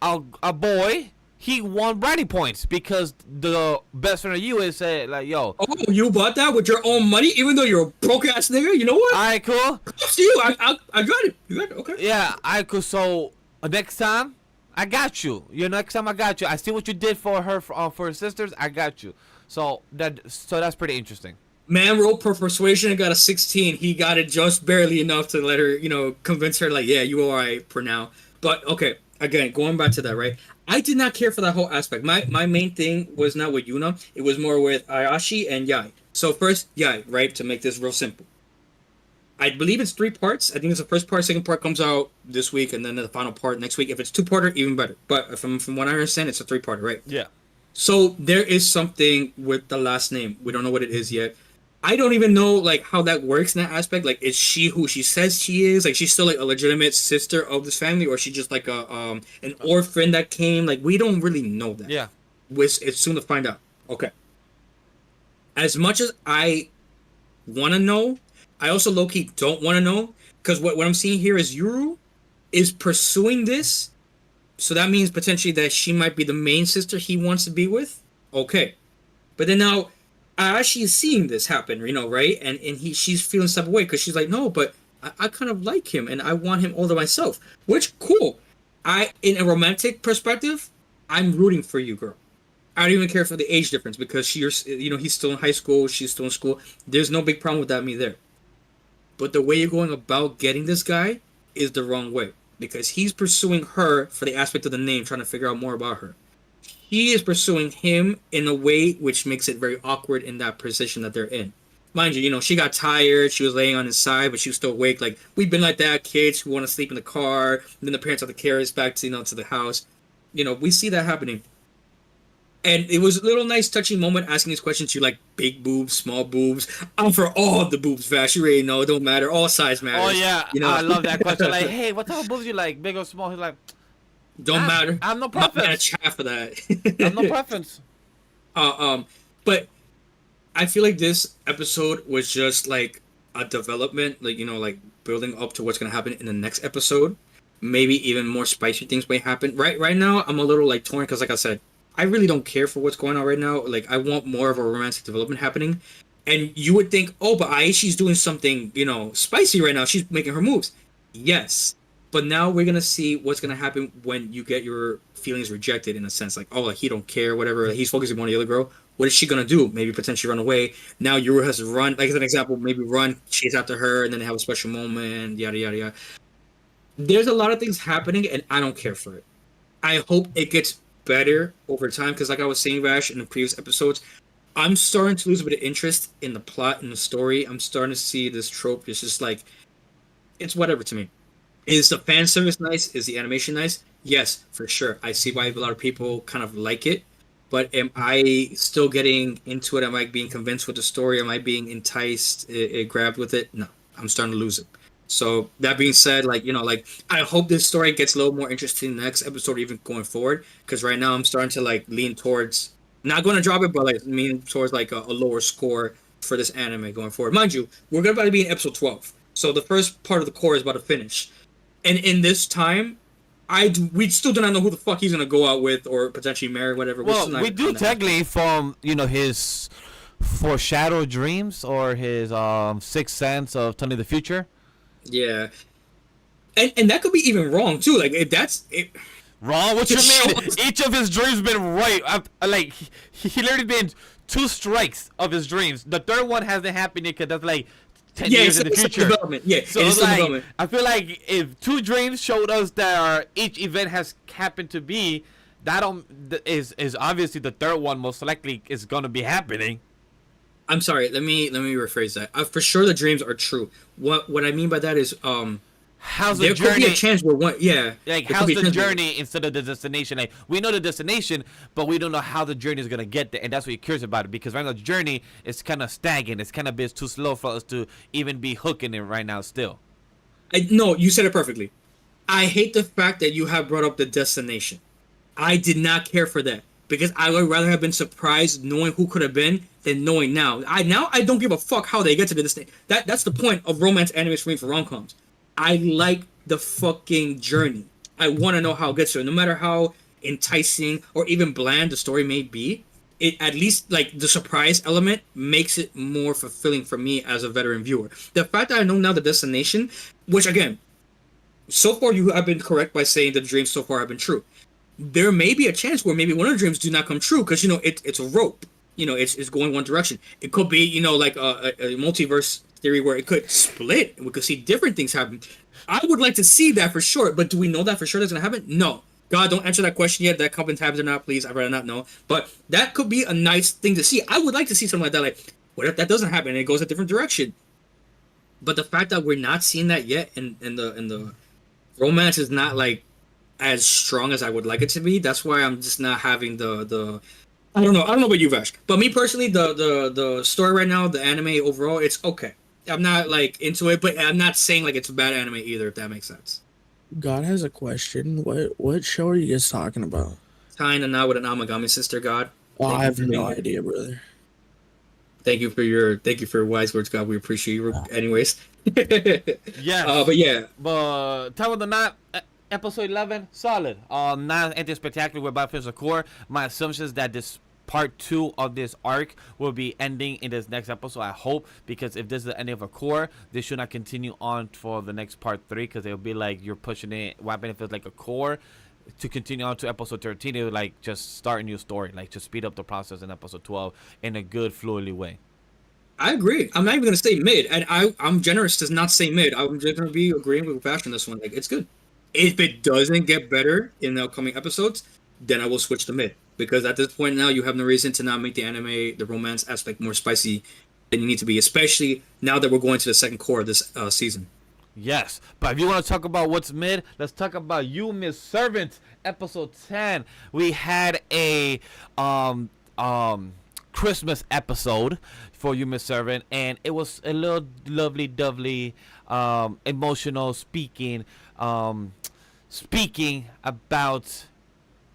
a boy. He won brownie points because the best friend of you is said like, yo. Oh, you bought that with your own money, even though you're a broke ass nigga. You know what? All right, cool. Props to you. I got it. You got it. Okay. Yeah, I cool. So next time, I got you. Next time I got you. I see what you did for her for her sisters. I got you. So that's pretty interesting. Man wrote per persuasion and got a 16. He got it just barely enough to let her, convince her like, yeah, you all right for now. But okay, again, going back to that, right? I did not care for that whole aspect. My main thing was not with Yuna. It was more with Ayashi and Yai. So first, Yai, right? To make this real simple. I believe it's 3 parts. I think it's the first part. Second part comes out this week, and then the final part next week. If it's 2-parter, even better. But from what I understand, it's a 3-parter, right? Yeah. So there is something with the last name. We don't know what it is yet. I don't even know like how that works in that aspect. Like, is she who she says she is? Like, she's still like a legitimate sister of this family, or is she just like an orphan that came? Like, we don't really know that. Yeah. It's soon to find out. Okay. As much as I want to know, I also low-key don't want to know, because what I'm seeing here is Yuru is pursuing this, so that means potentially that she might be the main sister he wants to be with. Okay. But then now, she's seeing this happen, right? And she's feeling some way because she's like, no, but I kind of like him and I want him all to myself. Which, cool. In a romantic perspective, I'm rooting for you, girl. I don't even care for the age difference because he's still in high school, she's still in school. There's no big problem with that, me there. But the way you're going about getting this guy is the wrong way, because he's pursuing her for the aspect of the name, trying to figure out more about her. He is pursuing him in a way which makes it very awkward in that position that they're in. Mind you, she got tired, she was laying on his side, but she was still awake. Like, we've been like that, kids who want to sleep in the car, and then the parents have to carry us back to, to the house. We see that happening. And it was a little nice touching moment asking these questions. You like big boobs, small boobs. I'm for all the boobs, Vash. You already know, it don't matter. All size matters. Oh, yeah. I love that question. Like, hey, what type of boobs you like? Big or small? He's like, don't matter. I have no preference. Not chat for that. I have no preference. But I feel like this episode was just like a development, like, like building up to what's gonna happen in the next episode. Maybe even more spicy things may happen. Right now, I'm a little like torn because, like I said, I really don't care for what's going on right now. Like, I want more of a romantic development happening. And you would think, oh, but Aishi's doing something, spicy right now. She's making her moves. Yes. But now we're going to see what's going to happen when you get your feelings rejected, in a sense. Like, oh, like, he don't care, whatever. Like, he's focusing on the other girl. What is she going to do? Maybe potentially run away. Now Yuru has to run. Like, as an example, maybe run, chase after her, and then they have a special moment, yada, yada, yada. There's a lot of things happening, and I don't care for it. I hope it gets better over time, because like I was saying, Vash, in the previous episodes, I'm starting to lose a bit of interest in the plot and the story. I'm starting to see this trope. It's just like, it's whatever to me. Is the fan service nice? Is the animation nice? Yes, for sure. I see why a lot of people kind of like it. But am I still getting into it? Am I being convinced with the story? Am I being enticed, grabbed with it? No, I'm starting to lose it. So that being said, like, I hope this story gets a little more interesting in the next episode, even going forward. Because right now I'm starting to like lean towards, not going to drop it, but like lean towards like a lower score for this anime going forward. Mind you, we're about to be in episode 12. So the first part of the core is about to finish. And in this time, we still do not know who the fuck he's gonna go out with or potentially marry, whatever. Well, we do technically from his foreshadowed dreams or his sixth sense of telling the future. Yeah, and that could be even wrong too. Like, if that's it. Wrong? What you mean? Each of his dreams been right. Like, he literally been two strikes of his dreams. The third one hasn't happened yet because that's like 10 Yeah, years it's, in the it's future. development. Yeah, So it is it's still like, development. I feel like if two dreams showed us that each event has happened to be, is obviously the third one most likely is gonna be happening. I'm sorry. Let me rephrase that. For sure, the dreams are true. What I mean by that is How's the there could be a journey? chance where one yeah Like, there could how's be a the chance where- journey instead of the destination? Like, we know the destination, but we don't know how the journey is gonna get there, and that's what you're curious about it. Because right now, the journey is kind of stagnant. It's kind of been too slow for us to even be hooking it right now. Still, No, you said it perfectly. I hate the fact that you have brought up the destination. I did not care for that because I would rather have been surprised knowing who could have been than knowing now. I don't give a fuck how they get to the destination. That's the point of romance animes for me for rom-coms. I like the fucking journey. I want to know how it gets there, no matter how enticing or even bland the story may be. It at least like the surprise element makes it more fulfilling for me as a veteran viewer. The fact that I know now the destination, which again, so far you have been correct by saying the dreams so far have been true. There may be a chance where maybe one of the dreams do not come true because it's a rope. It's going one direction. It could be like a multiverse theory where it could split and we could see different things happen. I would like to see that for sure, but do we know that for sure that's gonna happen? No. God, don't answer that question yet. That comment happens or not, please. I'd rather not know. But that could be a nice thing to see. I would like to see something like that. Like, what if that doesn't happen and it goes a different direction? But the fact that we're not seeing that yet, and the romance is not like as strong as I would like it to be. That's why I'm just not having the. I don't know about you, Vash, but me personally, the story right now, the anime overall, it's okay. I'm not like into it, but I'm not saying like it's a bad anime either. If that makes sense. God has a question. What show are you guys talking about? Tying a knot with an Amagami sister, God. Oh, I have Thank you. no idea, brother. Thank you for your wise words, God. We appreciate you. Anyways. yes. But yeah. But Time of the Night, episode 11, solid. Not anything spectacular. We're about to finish the core. My assumption is that this part 2 of this arc will be ending in this next episode, I hope, because if this is the ending of a core, they should not continue on for the next part 3, because it'll be like you're pushing it. What happens if it's like a core to continue on to episode 13? It would like just start a new story, like just speed up the process in episode 12 in a good fluidly way. I agree. I'm not even gonna say mid, and I'm generous to not say mid. I'm just gonna be agreeing with Vash on this one. Like, it's good. If it doesn't get better in the upcoming episodes, then I will switch to mid. Because at this point now, you have no reason to not make the anime, the romance aspect more spicy than you need to be, especially now that we're going to the second core of this season. Yes, but if you want to talk about what's mid, let's talk about You Miss Servant, episode 10. We had a Christmas episode for You Miss Servant, and it was a little lovely dovely emotional speaking about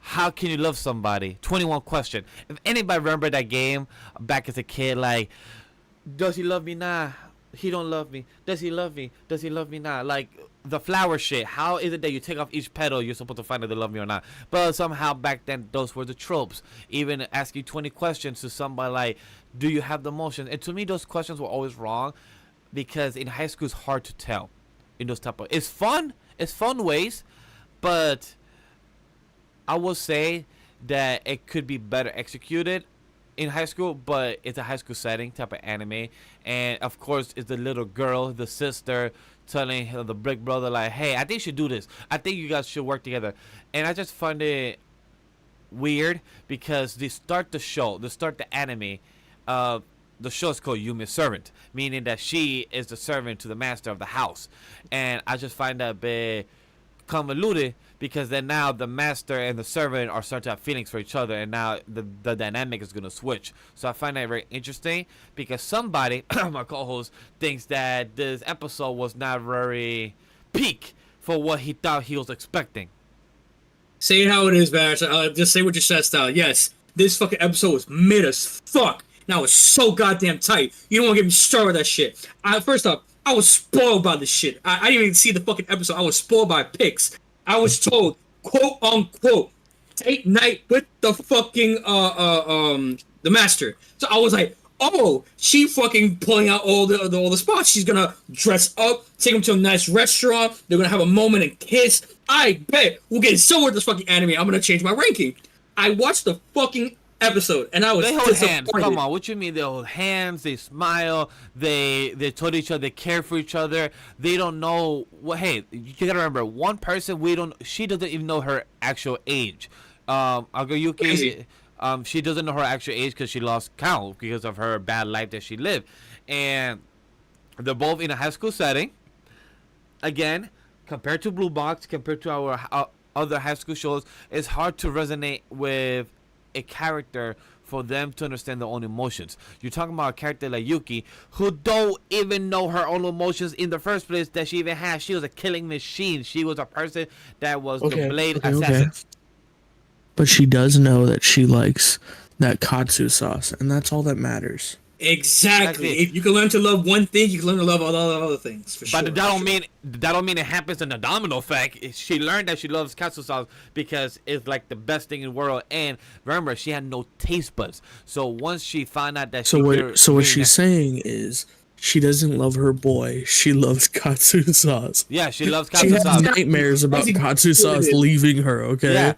how can you love somebody? 21 question. If anybody remember that game back as a kid, like, does he love me now? He don't love me. Does he love me? Does he love me now? Like the flower shit. How is it that you take off each petal, you're supposed to find out they love me or not? But somehow back then, those were the tropes. Even asking 20 questions to somebody like, do you have the emotions? And to me, those questions were always wrong, because in high school it's hard to tell. In those type of, it's fun ways, but I will say that it could be better executed in high school, but it's a high school setting type of anime, and of course it's the little girl, the sister, telling the big brother like, hey, I think you should do this, I think you guys should work together. And I just find it weird because they start the anime, the show is called You Miss Servant, meaning that she is the servant to the master of the house, and I just find that a bit convoluted, because then now the master and the servant are starting to have feelings for each other, and now the dynamic is going to switch. So I find that very interesting, because somebody, my co-host, thinks that this episode was not very peak for what he thought he was expecting. Say it how it is, Vash. Just say what you said, style. Yes, this fucking episode was mid as fuck. Now it's so goddamn tight. You don't want to get me started with that shit. First off, I was spoiled by this shit. I didn't even see the fucking episode. I was spoiled by pics. I was told, quote unquote, date night with the fucking the master. So I was like, oh, she fucking pulling out all the spots. She's gonna dress up, take him to a nice restaurant. They're gonna have a moment and kiss. I bet we'll get so with this fucking anime. I'm gonna change my ranking. I watched the fucking episode, and I was They hold hands. disappointed. Come on, what you mean? They hold hands. They smile. They told each other they care for each other. They don't know what. Hey, you gotta remember, one person we don't. She doesn't even know her actual age. Agayuki, Crazy. she doesn't know her actual age because she lost count because of her bad life that she lived, and they're both in a high school setting. Again, compared to Blue Box, compared to our other high school shows, it's hard to resonate with a character for them to understand their own emotions. You're talking about a character like Yuki, who don't even know her own emotions in the first place that she even has. She was a killing machine. She was a person that was the blade assassin. But she does know that she likes that katsu sauce, and that's all that matters. Exactly. If you can learn to love one thing, you can learn to love all the other things. For sure. But that don't mean it happens in a domino effect. She learned that she loves katsu sauce because it's like the best thing in the world. And remember, she had no taste buds. So once she found out that what she's saying is she doesn't love her boy. She loves katsu sauce. Yeah, she loves She katsu has sauce. nightmares about katsu sauce leaving her. Okay, Yeah.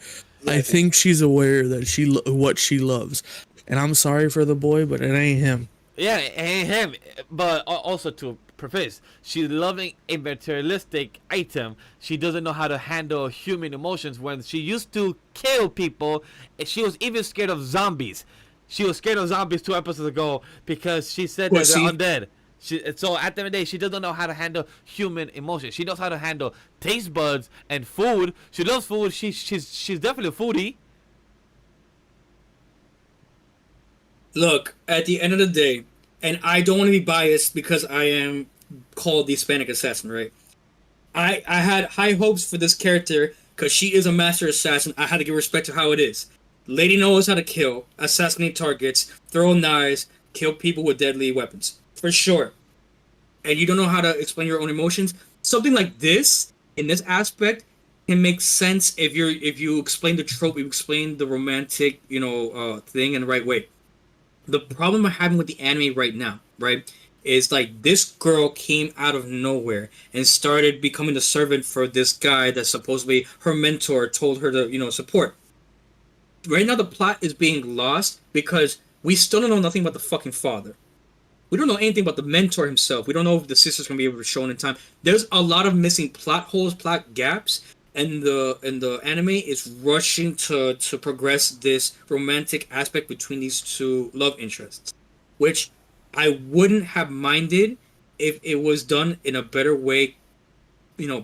I think she's aware that what she loves. And I'm sorry for the boy, but it ain't him. Yeah, it ain't him. But also to preface, she's loving a materialistic item. She doesn't know how to handle human emotions. When she used to kill people, she was even scared of zombies. She was scared of zombies 2 episodes ago because she said that they're undead. So at the end of the day, she doesn't know how to handle human emotions. She knows how to handle taste buds and food. She loves food. She's definitely a foodie. Look, at the end of the day, and I don't want to be biased because I am called the Hispanic assassin, right? I had high hopes for this character because she is a master assassin. I had to give respect to how it is. Lady knows how to kill, assassinate targets, throw knives, kill people with deadly weapons. For sure. And you don't know how to explain your own emotions. Something like this, in this aspect, can make sense if you explain the trope, you explain the romantic, thing in the right way. The problem I'm having with the anime right now, right, is like this girl came out of nowhere and started becoming the servant for this guy that supposedly her mentor told her to, support. Right now the plot is being lost because we still don't know nothing about the fucking father. We don't know anything about the mentor himself. We don't know if the sister's gonna be able to show in time. There's a lot of missing plot holes, plot gaps, and the anime is rushing to progress this romantic aspect between these two love interests, which I wouldn't have minded if it was done in a better way,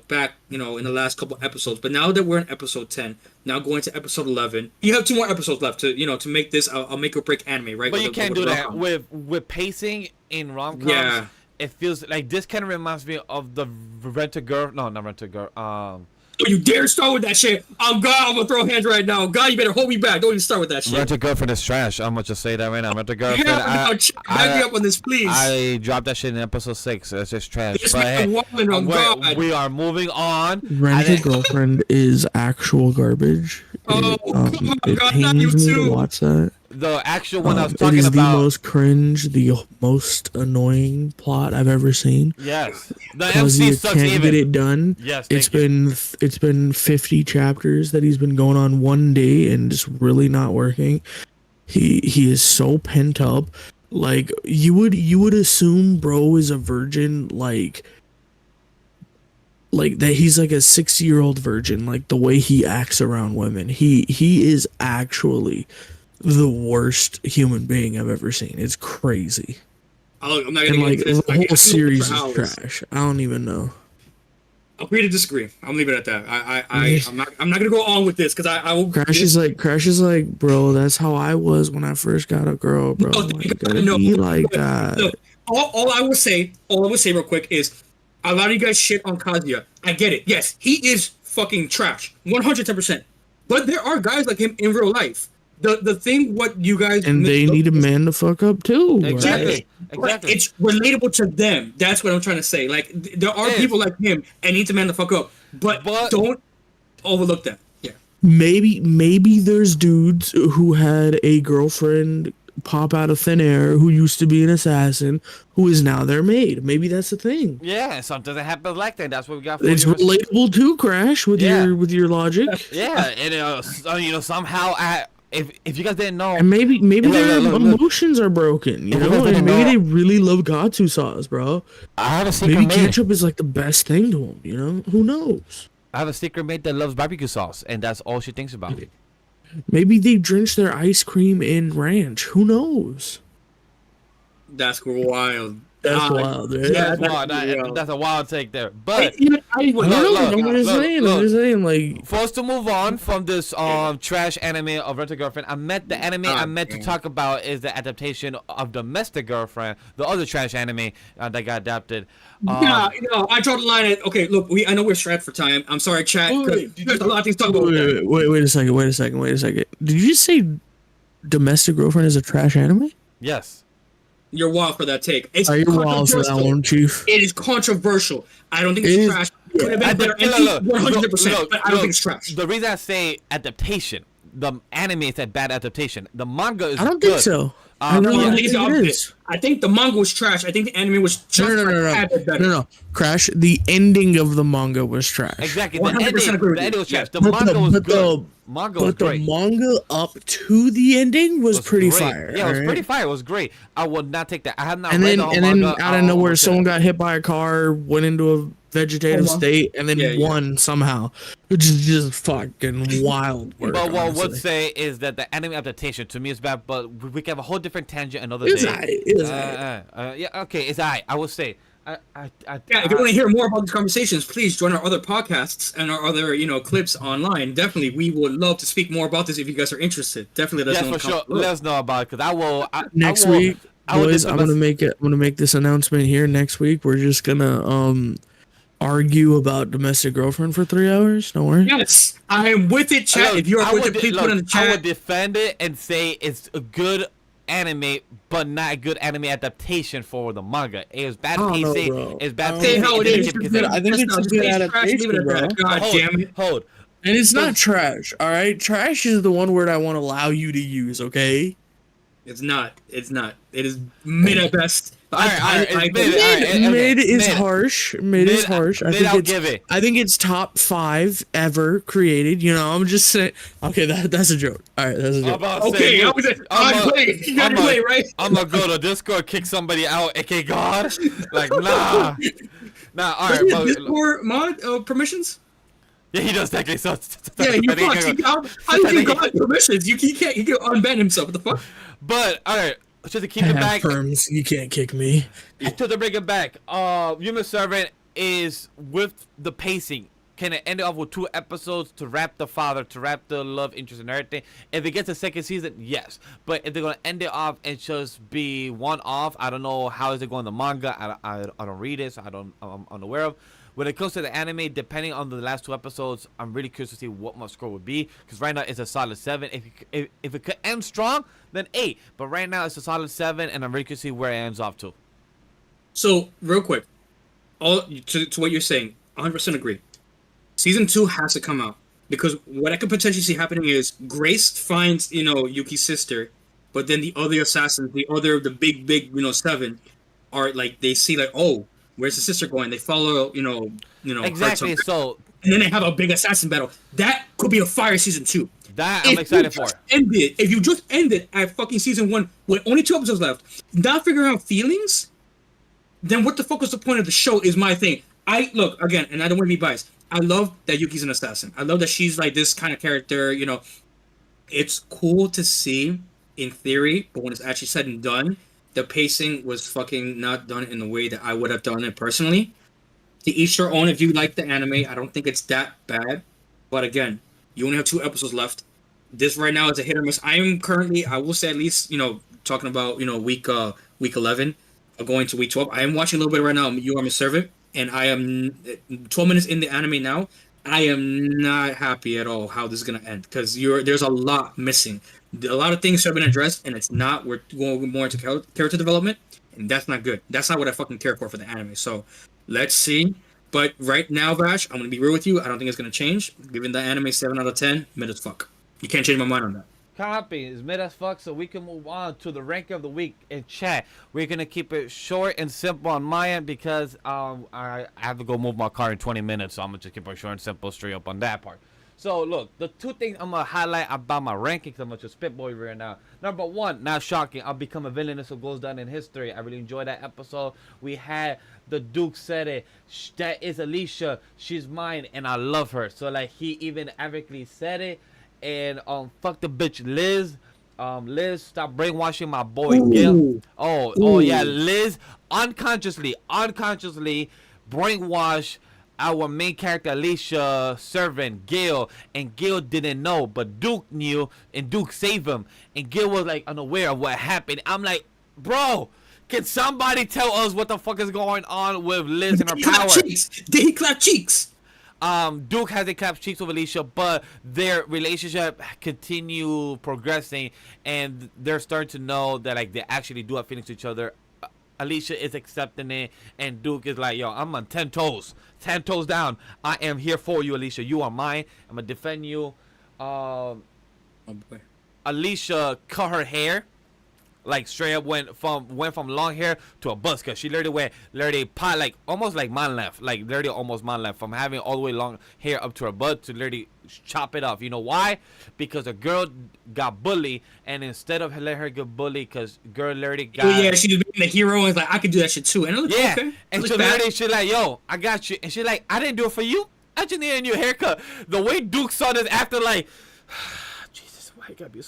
back, in the last couple episodes. But now that we're in episode 10, now going to episode 11, you have 2 more episodes left to make this a make or break anime, right? But you can't do that with pacing in rom-coms. Yeah. It feels like this kind of reminds me of the Rent-A-Girl. No, not Rent-A-Girl. Don't you dare start with that shit. Oh, God, I'm going to throw hands right now. God, you better hold me back. Don't even start with that shit. Rent-A-Girlfriend is trash. I'm going to just say that right now. Rent-A-Girlfriend. Back me up on this, please. I dropped that shit in episode 6. It's just trash. This But man woman, oh, God. we are moving on. Rent-A-Girlfriend is actual garbage. Oh, it God, not you pains me too. to watch that. The actual one I was It talking is about. the most cringe, the most annoying plot I've ever seen. Yes. The Because MC you sucks can't even. get it done. Yes, it's thank you. been 50 chapters that he's been going on one day and just really not working. He is so pent up. Like you would assume bro is a virgin, like that he's like a 6-year-old virgin, like the way he acts around women. He is actually the worst human being I've ever seen. It's crazy. I'm not And gonna like get into this. the I whole can series for is hours. trash. I don't even know. Agree to disagree. I'm leaving it at that. I'm not gonna go on with this because I will. Crash is like, bro, that's how I was when I first got a girl, bro. No, Like, you gotta be like that. No, all I will say real quick is a lot of you guys shit on Kazuya. I get it. Yes, he is fucking trash, 110%. But there are guys like him in real life. The thing, what you guys And they need a man to fuck up too. Exactly. Right? Exactly. It's relatable to them. That's what I'm trying to say. Like there are people like him and needs a man to fuck up, but don't overlook that. Yeah. Maybe there's dudes who had a girlfriend pop out of thin air who used to be an assassin who is now their maid. Maybe that's the thing. Yeah, something that happens like that. That's what we got. It's relatable too, Crash, with your logic. Yeah, and somehow if you guys didn't know, And maybe their look. emotions are broken, you If you know? guys didn't And maybe know- they really love Gatsu sauce, bro. I have a secret Maybe mate. ketchup is like the best thing to him, you know? Who knows? I have a secret mate that loves barbecue sauce, and that's all she thinks about. Maybe they drench their ice cream in ranch. Who knows? That's wild. That's wild, right? Yeah, That's wild. That's a wild take there. But I don't know. I'm just look. saying, like, for us to move on from this trash anime of Rental Girlfriend, the anime I meant to talk about is the adaptation of Domestic Girlfriend, the other trash anime that got adapted. I draw the line at okay. Look, I know we're strapped for time. I'm sorry, chat. 'Cause there's a lot of things to talk about. wait a second. Did you just say Domestic Girlfriend is a trash anime? Yes. You're wild for that take. It's Are you wild for that controversial. one, Chief? It is controversial. I don't think it's trash. Could have been better. 100%. But I don't think it's trash. The reason I say adaptation, the anime is a bad adaptation. The manga is I don't good. think so. I think it's the it opposite. is. I think the manga was trash. I think the anime was just No. Crash. The ending of the manga was trash. Exactly. 100% agree with The you. ending was trash. The But manga was but good. Manga was But the great. manga up to the ending was pretty great. fire. Yeah, it was alright? pretty fire. It was great. I would not take that. I have not And read then the whole and then manga. out of nowhere, someone got hit by a car, went into a vegetative state, and then won somehow, which is just fucking wild. Work, But what I would honestly. say is that the anime adaptation to me is bad. But we can have a whole different tangent another It's day. aight, it's aight. Yeah. Okay. It's I would say. If you want to hear more about these conversations, please join our other podcasts and our other, clips online. Definitely, we would love to speak more about this if you guys are interested. Definitely, let us know. Yeah, for sure. Let us know about it because I will. Next week, boys, I'm gonna make this announcement here. Next week, we're just gonna argue about Domestic Girlfriend for 3 hours. Don't worry. Yes, I am with it, chat. Look, if you're with it, please put it in the chat. I would defend it and say it's a good anime, but not a good anime adaptation for the manga. It was bad pacing. It's bad Say pacing. how it is. I think it's a good adaptation, bro. God damn it. Hold. And it's not trash, all right? Trash is the one word I want to allow you to use, okay? It's not. It is mid at best. All right. It's Mid is harsh. Mid is harsh. I'll give it. I think it's top 5 ever created. You know, I'm just saying. Okay, that's a joke. All right, that's a joke. Okay, I was play. You gotta play, right? I'm gonna go to Discord, kick somebody out, aka God. Like, nah. All right. Discord mod permissions? Yeah, he does technically. So, yeah, you fucked. How do you got permissions? You can't unban himself. What the fuck? But all right, just to keep it back. Perms, you can't kick me. To bring it back, Human Servant is with the pacing. Can it end it off with 2 episodes to wrap the father, to wrap the love interest and everything? If it gets a second season, yes. But if they're gonna end it off and just be one off, I don't know how is it going in the manga. I don't read it, so I'm unaware of. When it comes to the anime, depending on the last 2 episodes, I'm really curious to see what my score would be. Because right now it's a solid 7. If it could end strong, then 8. But right now it's a solid 7, and I'm really curious to see where it ends off to. So real quick, to what you're saying, 100% agree. Season 2 has to come out because what I could potentially see happening is Grace finds Yuki's sister, but then the other assassins, the big 7, are like they see like, oh, where's the sister going? They follow Exactly. So and then they have a big assassin battle. That could be a fire season 2. That I'm excited for. If you just ended at fucking season 1 with only 2 episodes left, not figuring out feelings, then what the fuck was the point of the show? Is my thing. I look again, and I don't want to be biased. I love that Yuki's an assassin. I love that she's like this kind of character. It's cool to see in theory, but when it's actually said and done, the pacing was fucking not done in the way that I would have done it personally. To each their own. If you like the anime, I don't think it's that bad. But again, you only have 2 episodes left. This right now is a hit or miss. I am currently, I will say at least, talking about week 11, going to week 12. I am watching a little bit right now. You Are My Servant, and I am 12 minutes in the anime now. I am not happy at all how this is gonna end because there's a lot missing. A lot of things have been addressed, and it's not. We're going more into character development, and that's not good. That's not what I fucking care for the anime. So let's see. But right now, Vash, I'm gonna be real with you. I don't think it's gonna change. Giving the anime 7 out of 10, mid as fuck. You can't change my mind on that. Copy is mid as fuck, so we can move on to the rank of the week in chat. We're gonna keep it short and simple on my end because I have to go move my car in 20 minutes, so I'm gonna just keep it short and simple, straight up on that part. So look, the two things I'm gonna highlight about my rankings, I'm gonna just spitball right now. Number one, not shocking, I'll become a villainess who goes down in history. I really enjoyed that episode. We had the Duke said it. That is Alicia. She's mine, and I love her. So like he even advocaatly said it. And fuck the bitch Liz. Liz, stop brainwashing my boy Gil. Oh yeah, Liz unconsciously brainwash our main character Alicia servant Gil, and Gil didn't know, but Duke knew, and Duke saved him, and Gil was like unaware of what happened. I'm like, bro, can somebody tell us what the fuck is going on with Liz and her power? Did he clap cheeks? Duke hasn't clapped cheeks with Alicia, but their relationship continue progressing, and they're starting to know that like they actually do have feelings to each other. Alicia is accepting it, and Duke is like, yo, I'm on 10 toes down. I am here for you, Alicia. You are mine. I'm gonna defend you. Oh boy. Alicia cut her hair. Like straight up went from long hair to a buzz cut. She literally pot like almost like man left, like literally almost man left, from having all the way long hair up to her butt to literally chop it off. You know why? Because a girl got bullied, and instead of let her get bullied, because girl literally got. Oh yeah, she was being the hero and was like, I could do that shit too. And it was okay. And she literally she like, yo, I got you, and she like, I didn't do it for you. I just needed a new haircut. The way Duke saw this after like. Why you gotta be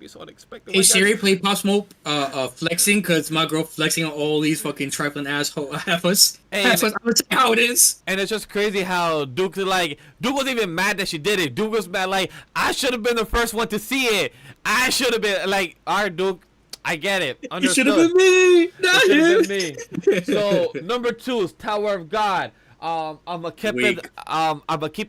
so unexpected? Hey Siri, play Pop Smoke flexing, cause my girl flexing on all these fucking trifling asshole heifers. I'm gonna tell you how it is. And it's just crazy how Duke wasn't even mad that she did it. Duke was mad like, I should have been the first one to see it. I should have been like, alright Duke, I get it. Understood. It should have been me. It should have been me. So number 2 is Tower of God. I'm gonna keep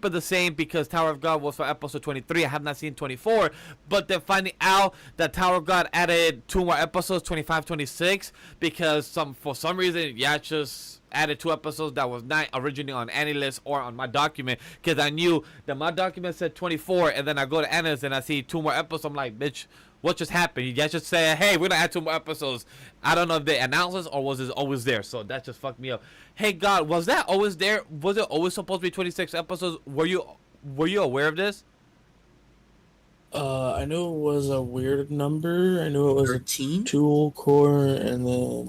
it the same because Tower of God was for episode 23. I have not seen 24, but then finding out that Tower of God added 2 more episodes, 25, 26, because for some reason just added 2 episodes that was not originally on AniList or on my document, because I knew that my document said 24, and then I go to AniList and I see 2 more episodes. I'm like, bitch, what just happened? You guys just say, hey, we're gonna add 2 more episodes. I don't know if they announced this or was it always there. So that just fucked me up. Hey God, was that always there? Was it always supposed to be 26 episodes? Were you aware of this? I knew it was a weird number. I knew it was 13? a dual core, and then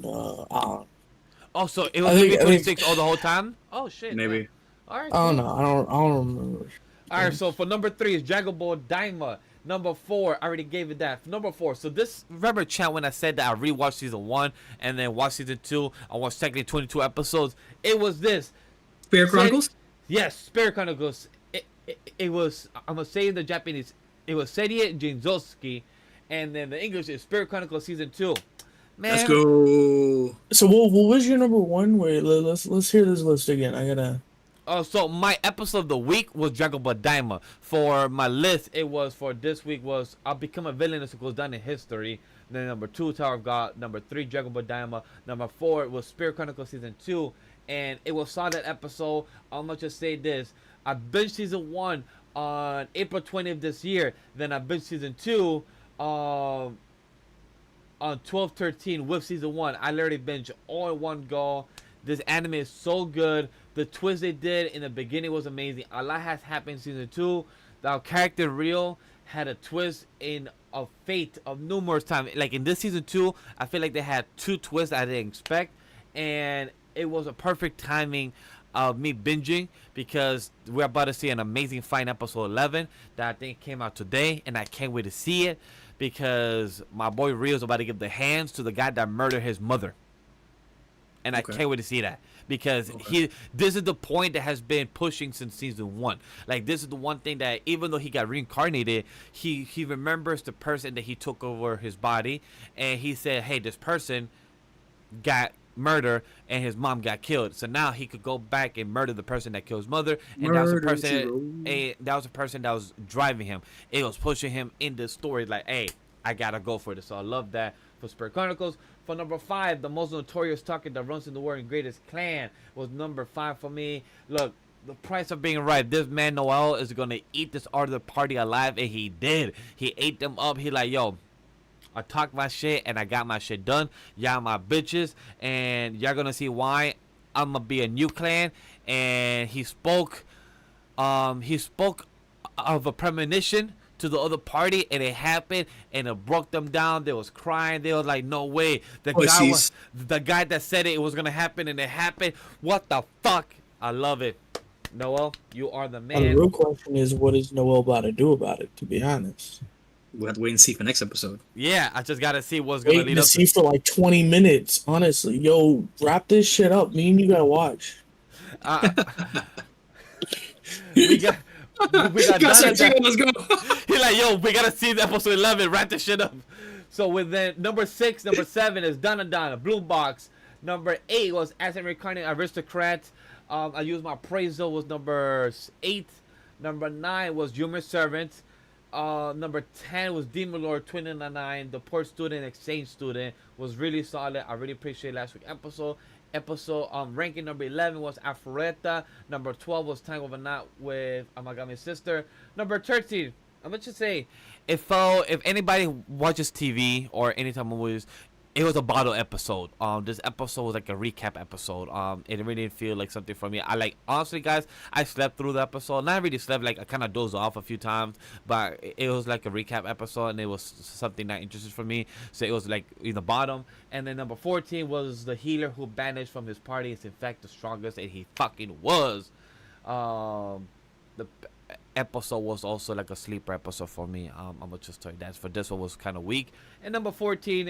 Oh, so it was maybe 26 all the whole time? Oh shit. Maybe. Man. All right. I don't know. I don't remember. All right. So for number 3 is Dragon Ball Daima. Number 4, I already gave it that. Number 4. So this, remember, chat, when I said that I rewatched season 1 and then watched season 2, I watched technically 22 episodes. It was this. Spirit Chronicles? Yes, Spirit Chronicles. It was, I'm going to say in the Japanese, it was Serie Jinzosuke, and then the English is Spirit Chronicles season 2. Man. Let's go. So what was your number 1? Wait, let's hear this list again. I gotta. So my episode of the week was Dragon Ball Daima. For my list, it was for this week was I'll Become a Villainess Who Goes Down in History. Then number 2, Tower of God. Number 3, Dragon Ball Daima. Number 4 was Spirit Chronicles season 2, and it was solid episode. I'm gonna just say this: I binged season 1 on April 20th this year. Then I binged season 2 on 12/13 with season 1. I literally binged all in one go. This anime is so good. The twist they did in the beginning was amazing. A lot has happened in season 2. The character Rio had a twist in a fate of numerous times. Like in this season 2, I feel like they had 2 twists I didn't expect, and it was a perfect timing of me binging because we're about to see an amazing fight in episode 11 that I think came out today, and I can't wait to see it because my boy Rio's about to give the hands to the guy that murdered his mother. And I can't wait to see that because this is the point that has been pushing since season 1. Like, this is the one thing that even though he got reincarnated, he remembers the person that he took over his body, and he said, hey, this person got murdered and his mom got killed. So now he could go back and murder the person that killed his mother, and that was the person that was driving him. It was pushing him in the story like, hey, I gotta go for this. So I love that for Spirit Chronicles. For number 5, the most notorious talker that runs in the world and greatest clan was number 5 for me. Look, the price of being right. This man Noel is gonna eat this other party alive, and he did. He ate them up. He like, yo, I talk my shit and I got my shit done. Y'all my bitches, and y'all gonna see why I'm gonna be a new clan. And he spoke of a premonition to the other party, and it happened, and it broke them down. They was crying. They was like, "No way!" The guy that said it was gonna happen, and it happened. What the fuck? I love it. Noel, you are the Now, the man. real question is, what is Noel about to do about it? To be honest, We'll have to wait and see for next episode. Yeah, I just gotta see what's gonna waiting lead to up see for like 20 minutes. Honestly, yo, wrap this shit up. Me and you gotta watch. We got Let's go. He's like, yo, we gotta see the episode 11. Wrap this shit up. So within number 6, number 7 is Donna Donna, Blue Box. Number 8 was As I'm Reincarnating Aristocrat. I used my appraisal was number 8. Number 9 was Human Servant. Number 10 was Demon Lord 29. The Poor Student Exchange Student was really solid. I really appreciate last week's episode. Ranking number 11 was Alpharetta. Number 12 was Tango of a Knot with Amagami's sister. Number 13, I'm gonna just say, if anybody watches TV or any type of movies, it was a bottle episode. This episode was like a recap episode. It really didn't feel like something for me. Honestly, guys, I slept through the episode. Not really slept, like I kind of dozed off a few times, but it was like a recap episode, and it was something not interesting for me. So it was like in the bottom. And then number 14 was the healer who banished from his party is in fact the strongest, and he fucking was. The episode was also like a sleeper episode for me. I'm gonna just tell you that. For this one was kind of weak. And number 15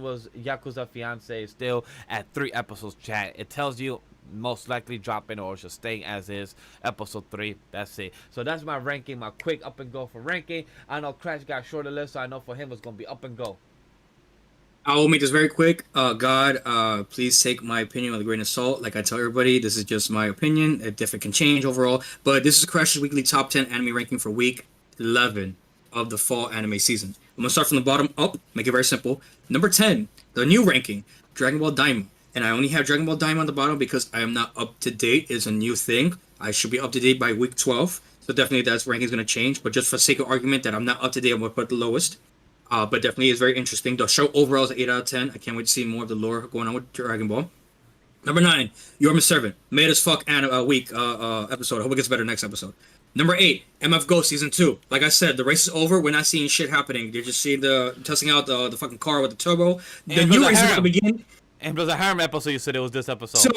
was Yakuza Fiance, still at 3 episodes. Chat. It tells you most likely dropping or just staying as is. Episode 3. That's it. So that's my ranking. My quick up and go for ranking. I know Crash got shorter list, so I know for him it's gonna be up and go. I will make this very quick. Please take my opinion with a grain of salt. Like I tell everybody, this is just my opinion. It definitely can change overall. But this is Crash's weekly top 10 anime ranking for week 11 of the fall anime season. I'm going to start from the bottom up, make it very simple. Number 10, the new ranking, Dragon Ball Daima. And I only have Dragon Ball Daima on the bottom because I am not up to date. It's a new thing. I should be up to date by week 12. So definitely that ranking is going to change. But just for sake of argument that I'm not up to date, I'm going to put the lowest. But definitely is very interesting. The show overall is 8 out of 10. I can't wait to see more of the lore going on with Dragon Ball. Number 9, You're My Servant. Made as fuck week episode. I hope it gets better next episode. Number 8, MF Ghost Season 2. Like I said, the race is over. We're not seeing shit happening. You're just seeing testing out the fucking car with the turbo. The new race is going to begin. And there's a harem episode. You said it was this episode.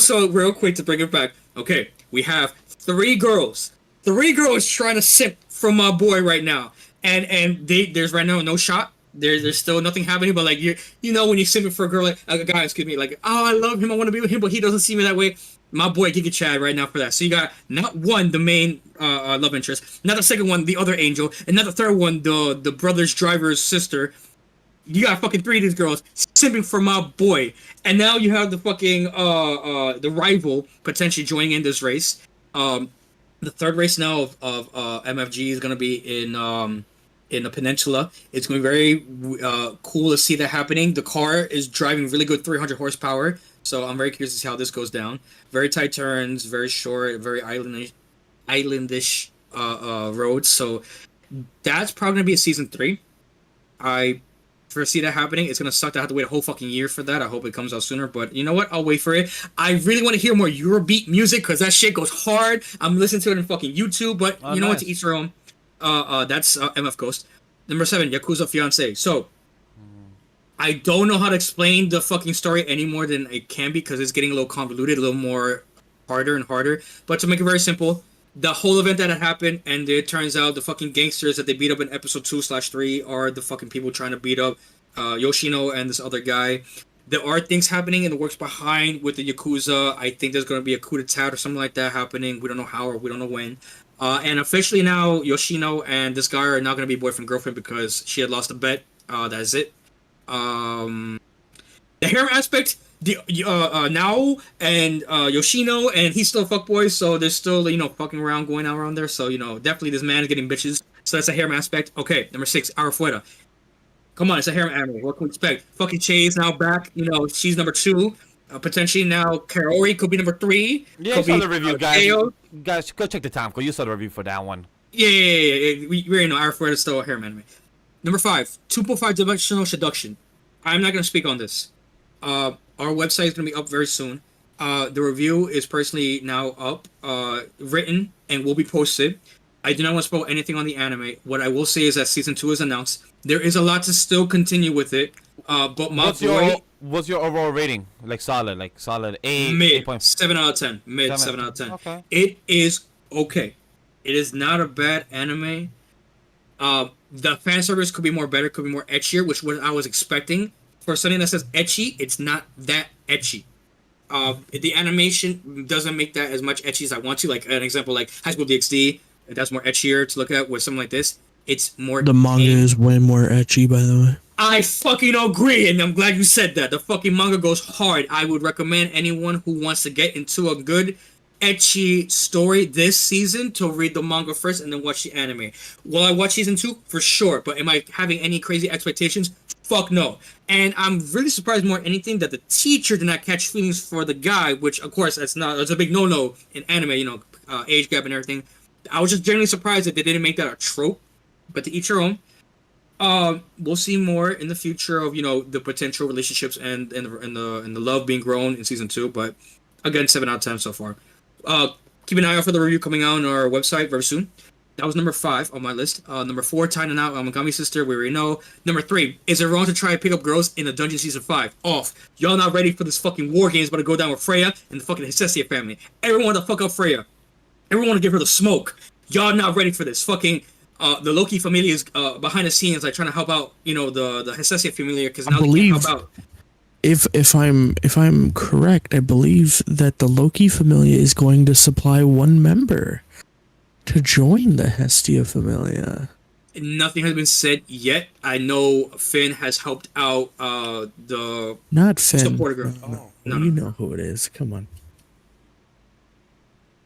So real quick to bring it back. Okay, we have 3 girls. 3 girls trying to simp from my boy right now. And there's right now no shot. There's still nothing happening. But like you know when you're simping for a girl, like a guy, excuse me, like, oh, I love him, I want to be with him, but he doesn't see me that way. My boy Giga Chad right now for that. So you got not one, the main love interest, not the second one, the other angel, and not the third one, the brother's driver's sister. You got fucking 3 of these girls simping for my boy, and now you have the fucking the rival potentially joining in this race. The third race now of MFG is gonna be in the peninsula. It's going to be very cool to see that happening. The car is driving really good 300 horsepower, so I'm very curious to see how this goes down. Very tight turns, very short, very islandish roads. So that's probably going to be a season 3. I foresee that happening. It's going to suck to have to wait a whole fucking year for that. I hope it comes out sooner, but you know what? I'll wait for it. I really want to hear more Eurobeat music because that shit goes hard. I'm listening to it in fucking YouTube, but you know what? To each their own. That's MF Ghost. Number 7, Yakuza Fiance. So, I don't know how to explain the fucking story any more than it can be because it's getting a little convoluted, a little more harder and harder. But to make it very simple, the whole event that had happened, and it turns out the fucking gangsters that they beat up in episode 2/3 are the fucking people trying to beat up Yoshino and this other guy. There are things happening in the works behind with the Yakuza. I think there's going to be a coup d'etat or something like that happening. We don't know how or we don't know when. And officially now, Yoshino and this guy are not going to be boyfriend-girlfriend because she had lost a bet. That is it. The harem aspect, Nao and Yoshino, and he's still a fuckboy, so there's still, fucking around, going out around there. So, definitely this man is getting bitches. So that's a harem aspect. Okay, number 6, Arafuera. Come on, it's a harem anime. What can we expect? Fucking Che is now back. She's number 2. Potentially now, Kaori could be number 3. Yeah, you saw the review, guys. Guys, go check the time code. You saw the review for that one. Yeah. We already know Arafuera is still a harem anime. Number 5, 2.5 Dimensional Seduction. I'm not going to speak on this. Our website is going to be up very soon. The review is personally now up, written, and will be posted. I do not want to spoil anything on the anime. What I will say is that season 2 is announced. There is a lot to still continue with it. But my boy, What's your overall rating? Like solid eight, mid 8 point. 7 out of 10. Mid 7 out of 10. Okay. It is okay. It is not a bad anime. The fan service could be more better, could be more etchier, which what I was expecting. For something that says etchy, it's not that etchy. The animation doesn't make that as much etchy as I want to. Like an example, like High School DxD, that's more etchier to look at. With something like this, it's more. The manga is way more etchy, by the way. I fucking agree, and I'm glad you said that. The fucking manga goes hard. I would recommend anyone who wants to get into a good etchy story this season to read the manga first and then watch the anime. Will I watch season 2? For sure, but am I having any crazy expectations? Fuck no. And I'm really surprised more than anything that the teacher did not catch feelings for the guy, which of course that's a big no-no in anime, age gap and everything. I was just generally surprised that they didn't make that a trope, but to each your own. We'll see more in the future of the potential relationships and the love being grown in season 2. But again, 7 out of 10 so far. Keep an eye out for the review coming out on our website very soon. That was number 5 on my list. Number 4, Tying Out Megami Sister. We already know. Number 3, is it wrong to try and pick up girls in the Dungeon Season 5? Off. Y'all not ready for this fucking war games about to go down with Freya and the fucking Hispanic family. Everyone want to fuck up Freya. Everyone want to give her the smoke. Y'all not ready for this. Fucking the Loki family is behind the scenes, like trying to help out. The Hispanic family because now they can't help out. If I'm correct, I believe that the Loki Familia is going to supply one member to join the Hestia Familia. Nothing has been said yet. I know Finn has helped out the not Finn. Supporter girl. No, you know who it is. Come on.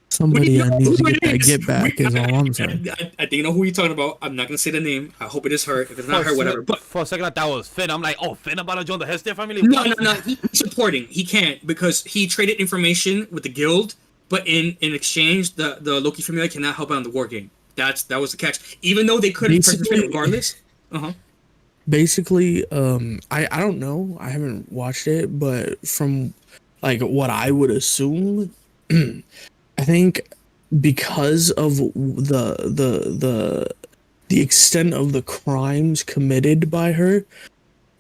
Somebody I need to get back is all I'm saying. I think you know who you're talking about. I'm not gonna say the name. I hope it is her. If it's not her, whatever. But for a second, I thought that was Finn. I'm like, oh, Finn about to join the Hestia family? No. He's supporting. He can't because he traded information with the guild, but in exchange, the Loki family cannot help out in the war game. That was the catch. Even though they couldn't participate regardless. Basically, I don't know. I haven't watched it, but from like what I would assume. I think because of the extent of the crimes committed by her,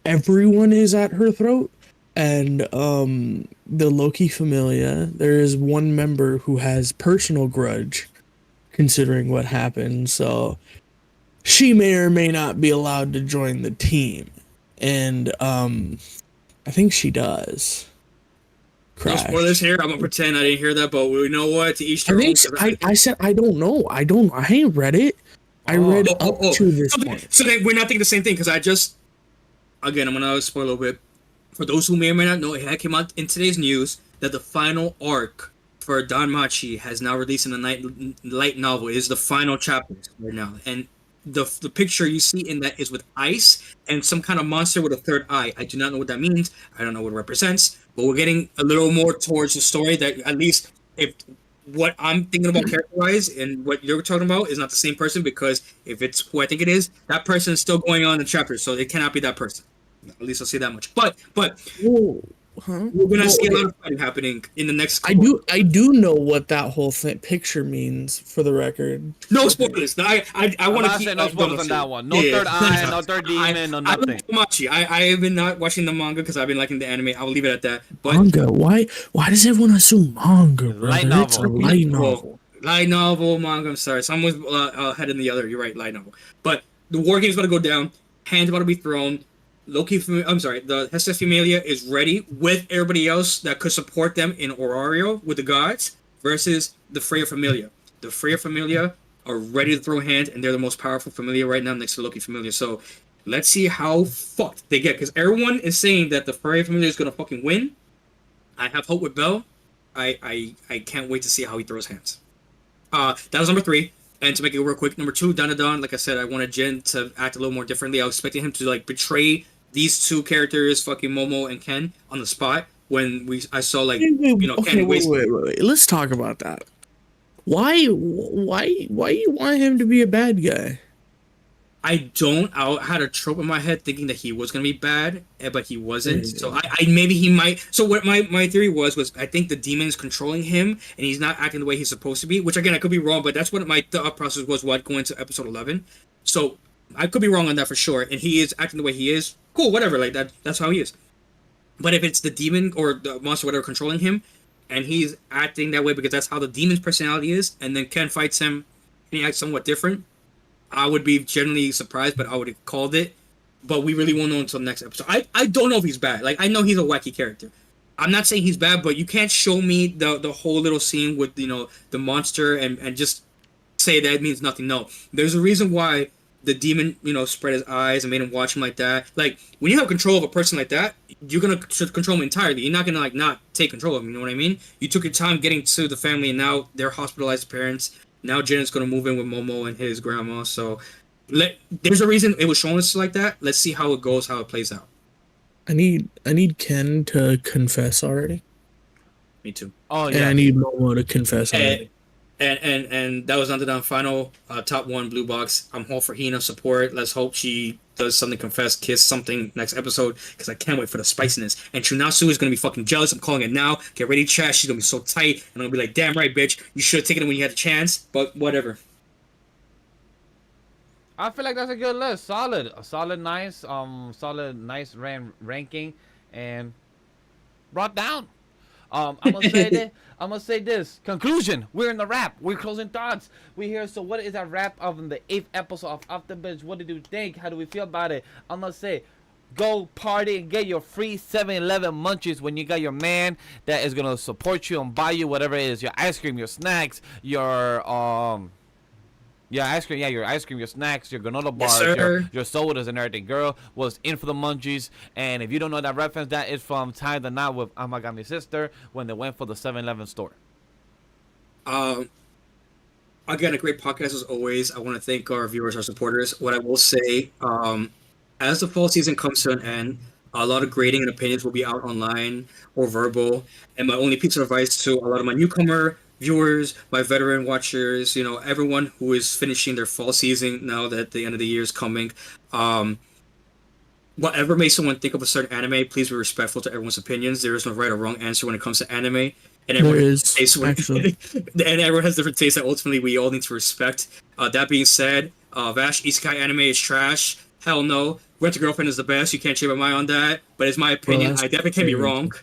everyone is at her throat. And the Loki Familia, there is one member who has personal grudge considering what happened, so she may or may not be allowed to join the team. And I think she does. No spoilers here. I'm gonna pretend I didn't hear that, but we know what to each their own. I said I don't know. I ain't read it. I read up to this point. So then we're not thinking the same thing because I'm gonna spoil a little bit. For those who may or may not know, it had came out in today's news that the final arc for Danmachi has now released in the light novel. It is the final chapter right now, and the picture you see in that is with ice and some kind of monster with a third eye. I do not know what that means. I don't know what it represents. But we're getting a little more towards the story that at least if what I'm thinking about character-wise and what you're talking about is not the same person, because if it's who I think it is, that person is still going on in the chapter, so it cannot be that person. At least I'll say that much. But we're gonna see a lot of fighting happening in the next. I do know what that whole picture means. For the record, no spoilers. I want to keep no spoilers on that one. No third eye, no third demon, no nothing. I have been not watching the manga because I've been liking the anime. I will leave it at that. But manga? Why does everyone assume manga? Light novel. It's a light novel. Light novel, manga. I'm sorry, someone's ahead than the other. You're right, light novel. But the war game's about to go down. Hands about to be thrown. The Hestia Familia is ready with everybody else that could support them in Orario with the gods versus the Freya Familia. The Freya Familia are ready to throw hands, and they're the most powerful Familia right now next to Loki Familia. So let's see how fucked they get, because everyone is saying that the Freya Familia is going to fucking win. I have hope with Bell. I can't wait to see how he throws hands. That was number 3. And to make it real quick, number 2, Danadon. Like I said, I wanted Jin to act a little more differently. I was expecting him to betray these two characters, fucking Momo and Ken, on the spot when I saw Ken waste. Wait. Let's talk about that. Why you want him to be a bad guy? I don't. I had a trope in my head thinking that he was gonna be bad, but he wasn't. So Yeah. I maybe he might. So what my theory was I think the demon is controlling him and he's not acting the way he's supposed to be. Which again I could be wrong, but that's what my thought process was. What going to episode 11. So I could be wrong on that for sure. And he is acting the way he is. Cool, whatever. Like that. That's how he is. But if it's the demon or the monster, whatever, controlling him, and he's acting that way because that's how the demon's personality is, and then Ken fights him and he acts somewhat different, I would be genuinely surprised, but I would have called it. But we really won't know until next episode. I don't know if he's bad. Like, I know he's a wacky character. I'm not saying he's bad, but you can't show me the whole little scene with, the monster and just say that means nothing. No. There's a reason why the demon, spread his eyes and made him watch him like that. Like, when you have control of a person like that, you're going to control him entirely. You're not going to, like, not take control of him, you know what I mean? You took your time getting to the family, and now they're hospitalized parents. Now Jen's going to move in with Momo and his grandma, so there's a reason it was shown us like that. Let's see how it goes, how it plays out. I need Ken to confess already. Me too. Oh And yeah. I need Momo to confess already. And that was under the final top one blue box. I'm all for Hina support. Let's hope she does something, confess, kiss something next episode, because I can't wait for the spiciness. And Chunasu is gonna be fucking jealous. I'm calling it now. Get ready, chat. She's gonna be so tight, and I'll be like, damn right, bitch. You should have taken it when you had a chance. But whatever. I feel like that's a good list. Solid, nice, nice ranking, and brought down. I'm gonna say this. I'm gonna say this. Conclusion. We're in the wrap. We're closing thoughts. We here. So what is our wrap of the 8th episode of Off Da Binge? What did you think? How do we feel about it? I'm gonna say, go party and get your free 7-Eleven munchies when you got your man that is gonna support you and buy you whatever it is, your ice cream, your snacks, your ice cream, your ice cream, your snacks, your granola bars, your sodas and everything. Girl was in for the munchies. And if you don't know that reference, that is from Tie the Knot with Amagami Sister when they went for the 7-Eleven store. Again, a great podcast as always. I want to thank our viewers, our supporters. What I will say, as the fall season comes to an end, a lot of grading and opinions will be out online or verbal. And my only piece of advice to a lot of my newcomer viewers, my veteran watchers, everyone who is finishing their fall season now that the end of the year is coming. Whatever makes someone think of a certain anime, please be respectful to everyone's opinions. There is no right or wrong answer when it comes to anime. And everyone has actually. And everyone has different tastes that ultimately we all need to respect. That being said, Vash, Isekai anime is trash. Hell no. Rent a Girlfriend is the best. You can't change my mind on that. But it's my opinion. I definitely can't be wrong.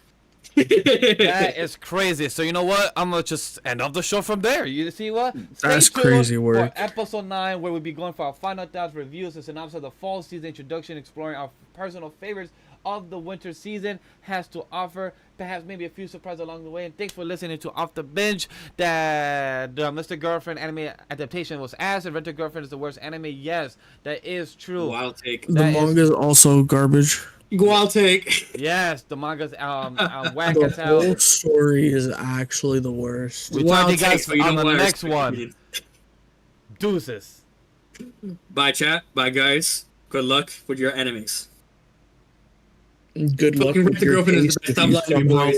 That is crazy. So you know what? I'm gonna just end off the show from there. You see what? That's crazy work. For episode 9, where we'll be going for our final thoughts, reviews, and synopsis of the fall season introduction, exploring our personal favorites of the winter season has to offer. Perhaps maybe a few surprises along the way. And thanks for listening to Off Da Binge. That Mr. Girlfriend anime adaptation was asked. And Rent a Girlfriend is the worst anime. Yes, that is true. Wild take. The manga is also garbage. Wild take. Yes, the manga's whack as The hell. whole story is actually the worst. We talk to you guys but you on know the what? next one. Deuces. Bye, chat. Bye, guys. Good luck with your enemies. Good luck Fucking with Rent a your Girlfriend is case the best. if Stop you lying to me, somehow boys.